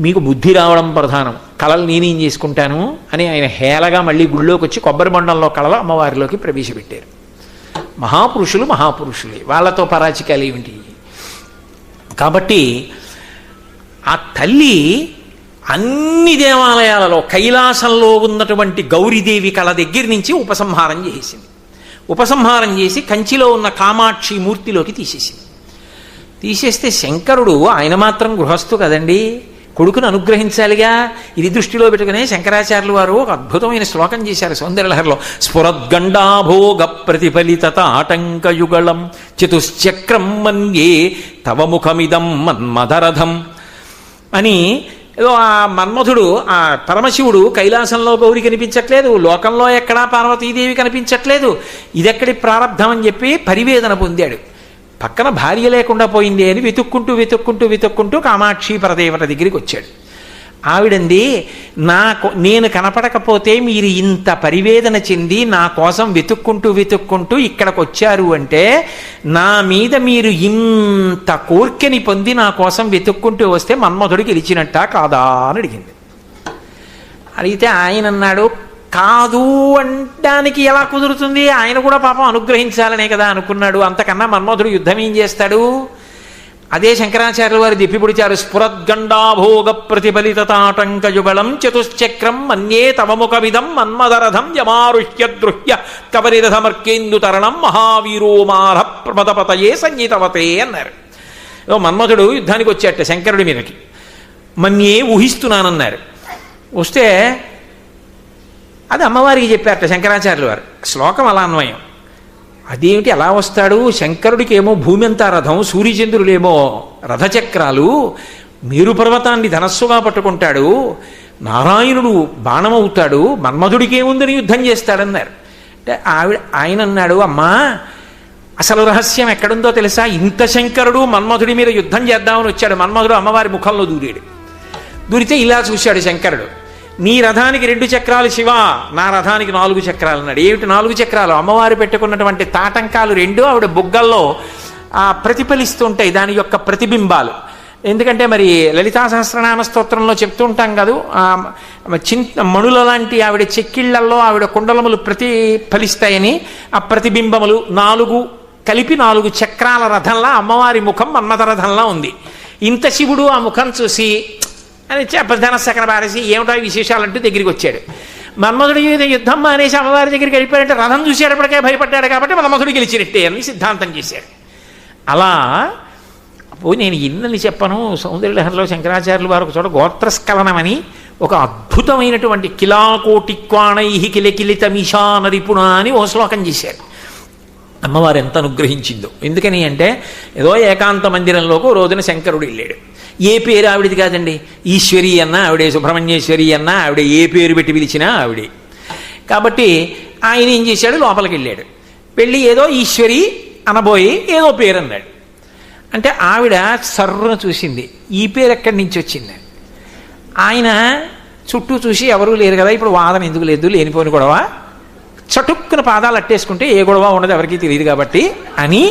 మీకు బుద్ధి రావడం ప్రధానం, కళలు నేనేం చేసుకుంటాను అని ఆయన హేళగా మళ్ళీ గుళ్ళోకి వచ్చి కొబ్బరి బొండంలో కళలు అమ్మవారిలోకి ప్రవేశపెట్టారు. మహాపురుషులే, వాళ్ళతో పరాచికాలు ఏమిటి. కాబట్టి ఆ తల్లి అన్ని దేవాలయాలలో కైలాసంలో ఉన్నటువంటి గౌరీదేవి కళ దగ్గర నుంచి ఉపసంహారం చేసేసింది. ఉపసంహారం చేసి కంచిలో ఉన్న కామాక్షి మూర్తిలోకి తీసేసింది. తీసేస్తే శంకరుడు ఆయన మాత్రం గృహస్థు కదండి, కొడుకును అనుగ్రహించాలిగా. ఇది దృష్టిలో పెట్టుకునే శంకరాచార్యులు వారు ఒక అద్భుతమైన శ్లోకం చేశారు సౌందర్యలహరిలో. స్ఫురద్గండాభోగ ప్రతిఫలిత ఆటంకయుగళం చతుశ్చక్రం మన్యే తవ ముఖమిదం మన్మధరథం అని. ఏదో ఆ మన్మధుడు, ఆ పరమశివుడు కైలాసంలో గౌరి కనిపించట్లేదు, లోకంలో ఎక్కడా పార్వతీదేవి కనిపించట్లేదు, ఇదెక్కడి ప్రారంధం అని చెప్పి పరివేదన పొందాడు. పక్కన భార్య లేకుండా పోయింది అని వెతుక్కుంటూ కామాక్షి పరదేవత దగ్గరికి వచ్చాడు. ఆవిడంది, నేను కనపడకపోతే మీరు ఇంత పరివేదన చెంది నా కోసం వెతుక్కుంటూ ఇక్కడికి వచ్చారు అంటే నా మీద మీరు ఇంత కోర్కెని పొంది నా కోసం వెతుక్కుంటూ వస్తే మన్మధుడు గెలిచినట్ట కాదా అని అడిగింది. అడిగితే ఆయన అన్నాడు, కాదు అనడానికి ఎలా కుదురుతుంది, ఆయన కూడా పాపం అనుగ్రహించాలనే కదా అనుకున్నాడు. అంతకన్నా మన్మధుడు యుద్ధం ఏం చేస్తాడు? అదే శంకరాచార్యుల వారు దిప్పిపుడిచారు. స్ఫురద్గండాభోగ ప్రతిఫలితాటంకయుగళం చతుశ్చక్రం మన్యే తవముఖమిదం మన్మదరథం యమారుహ్య దృహ్య కవరిరథమర్కేందు తరణం మహావీరో మార ప్రమదపతయే సంగీతవతే అన్నారు. మన్మధుడు యుద్ధానికి వచ్చేట శంకరుడి మీదకి. మన్యే ఊహిస్తున్నానన్నారు. వస్తే అది అమ్మవారికి చెప్పారట శంకరాచార్యుల వారు. శ్లోకం అలా అన్వయం. అదేమిటి అలా వస్తాడు? శంకరుడికి ఏమో భూమి అంతా రథం, సూర్యచంద్రులేమో రథచక్రాలు, మేరు పర్వతాన్ని ధనస్సుగా పట్టుకుంటాడు, నారాయణుడు బాణమవుతాడు, మన్మధుడికి ఏముందని యుద్ధం చేస్తాడన్నారు. అంటే ఆయన అన్నాడు, అమ్మా అసలు రహస్యం ఎక్కడుందో తెలుసా? ఇంత శంకరుడు మన్మధుడి మీద యుద్ధం చేద్దామని వచ్చాడు. మన్మధుడు అమ్మవారి ముఖంలో దూరాడు. దూరితే ఇలా చూశాడు శంకరుడు. నీ రథానికి 2 చక్రాలు శివ, నా రథానికి 4 చక్రాలు అన్నాడు. ఏమిటి 4 చక్రాలు? అమ్మవారు పెట్టుకున్నటువంటి తాటంకాలు 2 ఆవిడ బొగ్గల్లో ప్రతిఫలిస్తుంటాయి, దాని యొక్క ప్రతిబింబాలు. ఎందుకంటే మరి లలితా సహస్రనామ స్తోత్రంలో చెప్తూ ఉంటాం కాదు, మణుల లాంటి ఆవిడ చెక్కిళ్లలో ఆవిడ కుండలములు ప్రతిఫలిస్తాయని. ఆ ప్రతిబింబములు 4 కలిపి 4 చక్రాల రథంలా అమ్మవారి ముఖం మన్మథ రథంలా ఉంది. ఇంత శివుడు ఆ ముఖం చూసి అని ధనస్సకన పారేసి ఏమిటో విశేషాలంటూ దగ్గరికి వచ్చాడు. మన్మధుడి యుద్ధం మానేసి అమ్మవారి దగ్గరికి వెళ్ళిపోయాడంటే రథం చూసేటప్పటికే భయపడ్డాడు కాబట్టి మన్మధుడు గెలిచినట్టే అని సిద్ధాంతం చేశాడు. అలా నేను ఇన్నని చెప్పను. సౌందర్యలహరిలో శంకరాచార్యులు వారు ఒక చోట గోత్రస్ఖలనమని ఒక అద్భుతమైనటువంటి కిలాకోటిక్వాణై కిలకిలితమిషాన రిపుణ అని ఓ శ్లోకం చేశారు. అమ్మవారు ఎంత అనుగ్రహించిందో. ఎందుకని అంటే ఏదో ఏకాంత మందిరంలోకి రోజున శంకరుడు వెళ్ళాడు. ఏ పేరు ఆవిడది కాదండి, ఈశ్వరి అన్న ఆవిడే, సుబ్రహ్మణ్యేశ్వరి అన్న ఆవిడే, ఏ పేరు పెట్టి పిలిచినా ఆవిడే. కాబట్టి ఆయన ఏం చేశాడు, లోపలికి వెళ్ళాడు. వెళ్ళి ఏదో ఈశ్వరి అనబోయి ఏదో పేరు అన్నాడు. అంటే ఆవిడ సర్రును చూసింది, ఈ పేరు ఎక్కడి నుంచి వచ్చింది. ఆయన చుట్టూ చూసి ఎవరూ లేరు కదా, ఇప్పుడు వాదన ఎందుకు లేదు, లేనిపోని గొడవ, చటుక్కున పాదాలు అట్టేసుకుంటే ఏ గొడవ ఉండదు ఎవరికీ తెలియదు కాబట్టి అని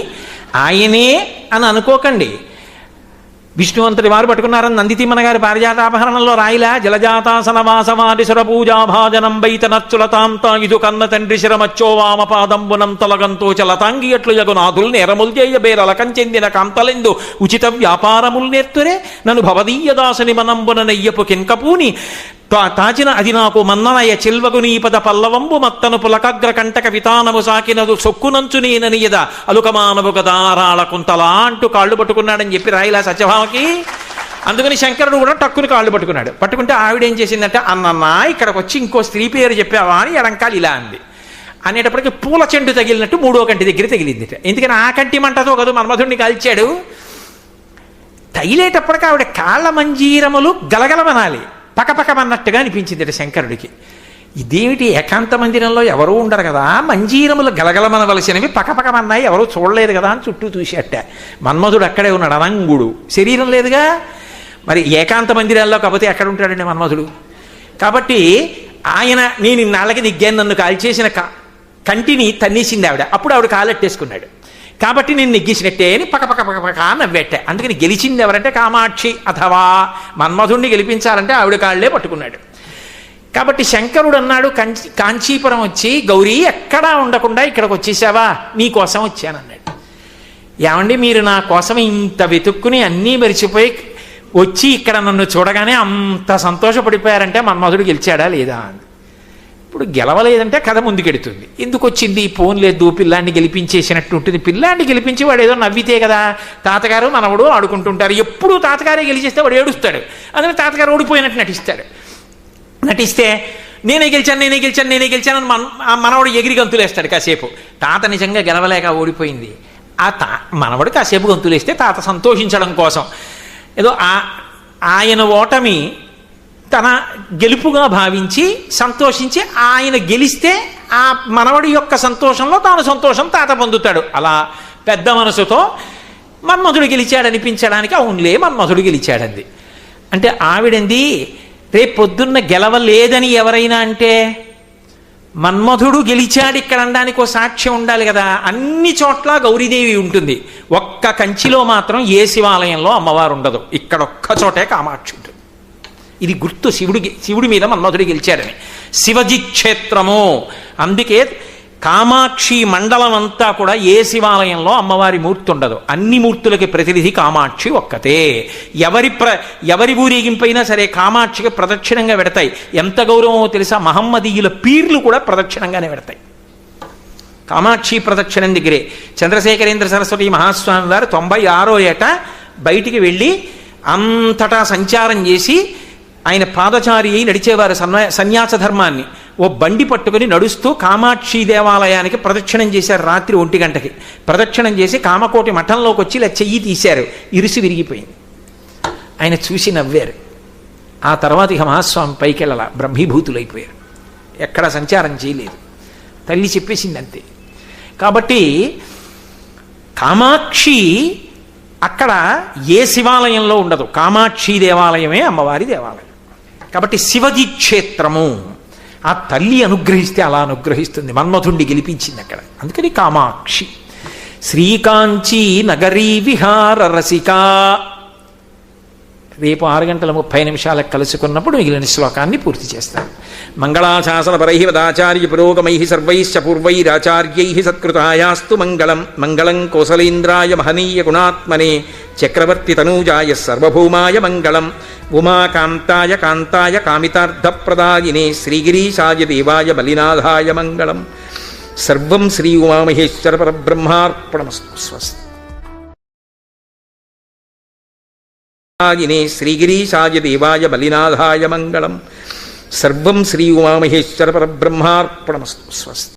ఆయనే అని అనుకోకండి. విష్ణువంతుడి వారు పట్టుకున్నారని నందితిమ్మన గారి పారిజాతాపహరణంలో రాయిలా జలజాతాసనవాసవాదిసుర పూజాభాజనం బైత నచ్చులతాంత ఇదు కన్న తండ్రి శిరమచ్చో వామపాదంబునం తొలగంతో చలతాంగి అట్లు యగునాథుల్ నేరముల్ చేయ బేరలకం చెందిన కాంతలెందు ఉచిత వ్యాపారముల్ నేర్తురే నన్ను భవదీయ దాసుని మనంబున నెయ్యపు కింకపూని తాచిన అది నాకు మన్ననయ చిల్వగు నీపద పల్లవంబు మత్తను పులకగ్ర కంటక వితానము సాకినదు సొక్కునంచు నేననియద అలుకమానవు గదారాళ కుంతలా అంటూ కాళ్ళు పట్టుకున్నాడని చెప్పి రాయిలా సత్యభామకి. అందుకని శంకరుడు కూడా టక్కుని కాళ్ళు పట్టుకున్నాడు. పట్టుకుంటే ఆవిడేం చేసిందంటే, అన్నమ్మా ఇక్కడికి వచ్చి ఇంకో స్త్రీ పేరు చెప్పావా అని ఎడంకాలు ఇలా అంది. అనేటప్పటికీ పూల చెండు తగిలినట్టు 3వ కంటి దగ్గర తగిలింది. ఎందుకని ఆ కంటి మంటతో కదా మన్మధుడిని కాల్చాడు. తగిలేటప్పటికి ఆవిడ కాళ్ళ మంజీరములు గలగలమనాలి, పకపకమన్నట్టుగా అనిపించింది శంకరుడికి. ఇదేమిటి, ఏకాంత మందిరంలో ఎవరూ ఉండరు కదా, మంజీరములు గలగలమనవలసినవి పకపకమన్నాయి, ఎవరూ చూడలేదు కదా అని చుట్టూ చూసేట. మన్మధుడు అక్కడే ఉన్నాడు, అనంగుడు, శరీరం లేదుగా. మరి ఏకాంత మందిరాల్లో కాకపోతే ఎక్కడ ఉంటాడండి మన్మధుడు? కాబట్టి ఆయన నేను ఇన్నాళ్ళకి దిగ్గాను, నన్ను కాల్చేసిన కంటిని తన్నేసింది ఆవిడ. అప్పుడు ఆవిడ కాలెట్టేసుకున్నాడు. కాబట్టి నేను నెగ్గేసినట్టే అని పకపక నవ్వెట్టే. అందుకని గెలిచింది ఎవరంటే కామాక్షి, అథవా మన్మధుడిని గెలిపించాలంటే ఆవిడ కాళ్లే పట్టుకున్నాడు. కాబట్టి శంకరుడు అన్నాడు, కాంచీపురం వచ్చి గౌరీ ఎక్కడా ఉండకుండా ఇక్కడికి వచ్చేసావా, నీకోసం వచ్చానన్నాడు. ఏమండి మీరు నా కోసం ఇంత వెతుక్కుని అన్నీ మరిచిపోయి వచ్చి ఇక్కడ నన్ను చూడగానే అంత సంతోషపడిపోయారంటే మన్మధుడు గెలిచాడా లేదా అంది. ఇప్పుడు గెలవలేదంటే కథ ముందుకెడుతుంది. ఎందుకు వచ్చింది, ఫోన్ లేదు, పిల్లాన్ని గెలిపించేసినట్టు ఉంటుంది. పిల్లాన్ని గెలిపించి వాడు ఏదో నవ్వితే కదా, తాతగారు మనవడు ఆడుకుంటుంటారు. ఎప్పుడు తాతగారే గెలిచేస్తే వాడు ఏడుస్తాడు. అందుకని తాతగారు ఓడిపోయినట్టు నటిస్తే నేనే గెలిచాను అని మనవడు ఎగిరి గంతులేస్తాడు కాసేపు. తాత నిజంగా గెలవలేక ఓడిపోయింది. ఆ మనవడు కాసేపు గంతులేస్తే తాత సంతోషించడం కోసం ఏదో ఆయన ఓటమి తన గెలుపుగా భావించి సంతోషించి ఆయన గెలిస్తే ఆ మనవడి యొక్క సంతోషంలో తాను సంతోషం తాత పొందుతాడు. అలా పెద్ద మనసుతో మన్మధుడు గెలిచాడనిపించడానికి అవునులే మన్మధుడు గెలిచాడంది. అంటే ఆవిడంది రేపు పొద్దున్న గెలవలేదని ఎవరైనా అంటే మన్మధుడు గెలిచాడు ఇక్కడ అనడానికి ఒక సాక్ష్యం ఉండాలి కదా. అన్ని చోట్ల గౌరీదేవి ఉంటుంది, ఒక్క కంచిలో మాత్రం ఏ శివాలయంలో అమ్మవారు ఉండదు. ఇక్కడ ఒక్క చోటే కామాక్షి ఉంటుంది. ఇది గుర్తు శివుడి మీద మన్మధుడు గెలిచాడని. శివజి క్షేత్రము. అందుకే కామాక్షి మండలం అంతా కూడా ఏ శివాలయంలో అమ్మవారి మూర్తి ఉండదు. అన్ని మూర్తులకి ప్రతినిధి కామాక్షి ఒక్కతే. ఎవరి ఊరేగింపైనా సరే కామాక్షికి ప్రదక్షిణంగా పెడతాయి. ఎంత గౌరవమో తెలుసా, మహమ్మదీయుల పీర్లు కూడా ప్రదక్షిణంగానే పెడతాయి. కామాక్షి ప్రదక్షిణం దగ్గరే చంద్రశేఖరేంద్ర సరస్వతి మహాస్వామి వారు 96వ ఏట బయటికి వెళ్ళి అంతటా సంచారం చేసి ఆయన పాదచారి అయి నడిచేవారు సన్యాస ధర్మాన్ని. ఓ బండి పట్టుకుని నడుస్తూ కామాక్షి దేవాలయానికి ప్రదక్షిణం చేశారు. రాత్రి 1 గంటకి ప్రదక్షిణం చేసి కామకోటి మఠంలోకి వచ్చి ఇలా చెయ్యి తీశారు, ఇరుసు విరిగిపోయింది. ఆయన చూసి నవ్వారు. ఆ తర్వాత ఇక మహాస్వామి పైకి వెళ్ళాల, బ్రహ్మీభూతులైపోయారు, ఎక్కడ సంచారం చేయలేదు. తల్లి చెప్పేసింది అంతే. కాబట్టి కామాక్షి అక్కడ ఏ శివాలయంలో ఉండదు, కామాక్షి దేవాలయమే అమ్మవారి దేవాలయం. కాబట్టి శివజి క్షేత్రము. ఆ తల్లి అనుగ్రహిస్తే అలా అనుగ్రహిస్తుంది. మన్మథుణ్ణి గెలిపించింది అక్కడ, అందుకని కామాక్షి. శ్రీకాంచీ నగరీ విహార రసికా. రేపు 6:30 కలుసుకున్నప్పుడు మిగిలిన శ్లోకాన్ని పూర్తి చేస్తాను. మంగళాశాసన పరైవదాచార్య పురోగమై సర్వైశ్చ పూర్వైరాచార్యై సత్కృతాయాస్తు మంగళం. మంగళం కోసలేంద్రాయ మహనీయ గుణాత్మనే చక్రవర్తి తనూజాయ సర్వభౌమాయ మంగళం. ఉమాకాంతాయ కాంతాయ కామితార్థప్రదాయినే శ్రీగిరీశాయ దేవాయ బలినాథాయ మంగళం. సర్వం శ్రీ ఉమామహేశ్వర పరబ్రహ్మార్పణమస్తు. స్వస్తి. శ్రీగిరీశాయ దేవాయ బలినాథాయ మంగళం. సర్వం శ్రీ ఉమామహేశ్వర పరబ్రహ్మార్పణమస్తు. స్వస్తి.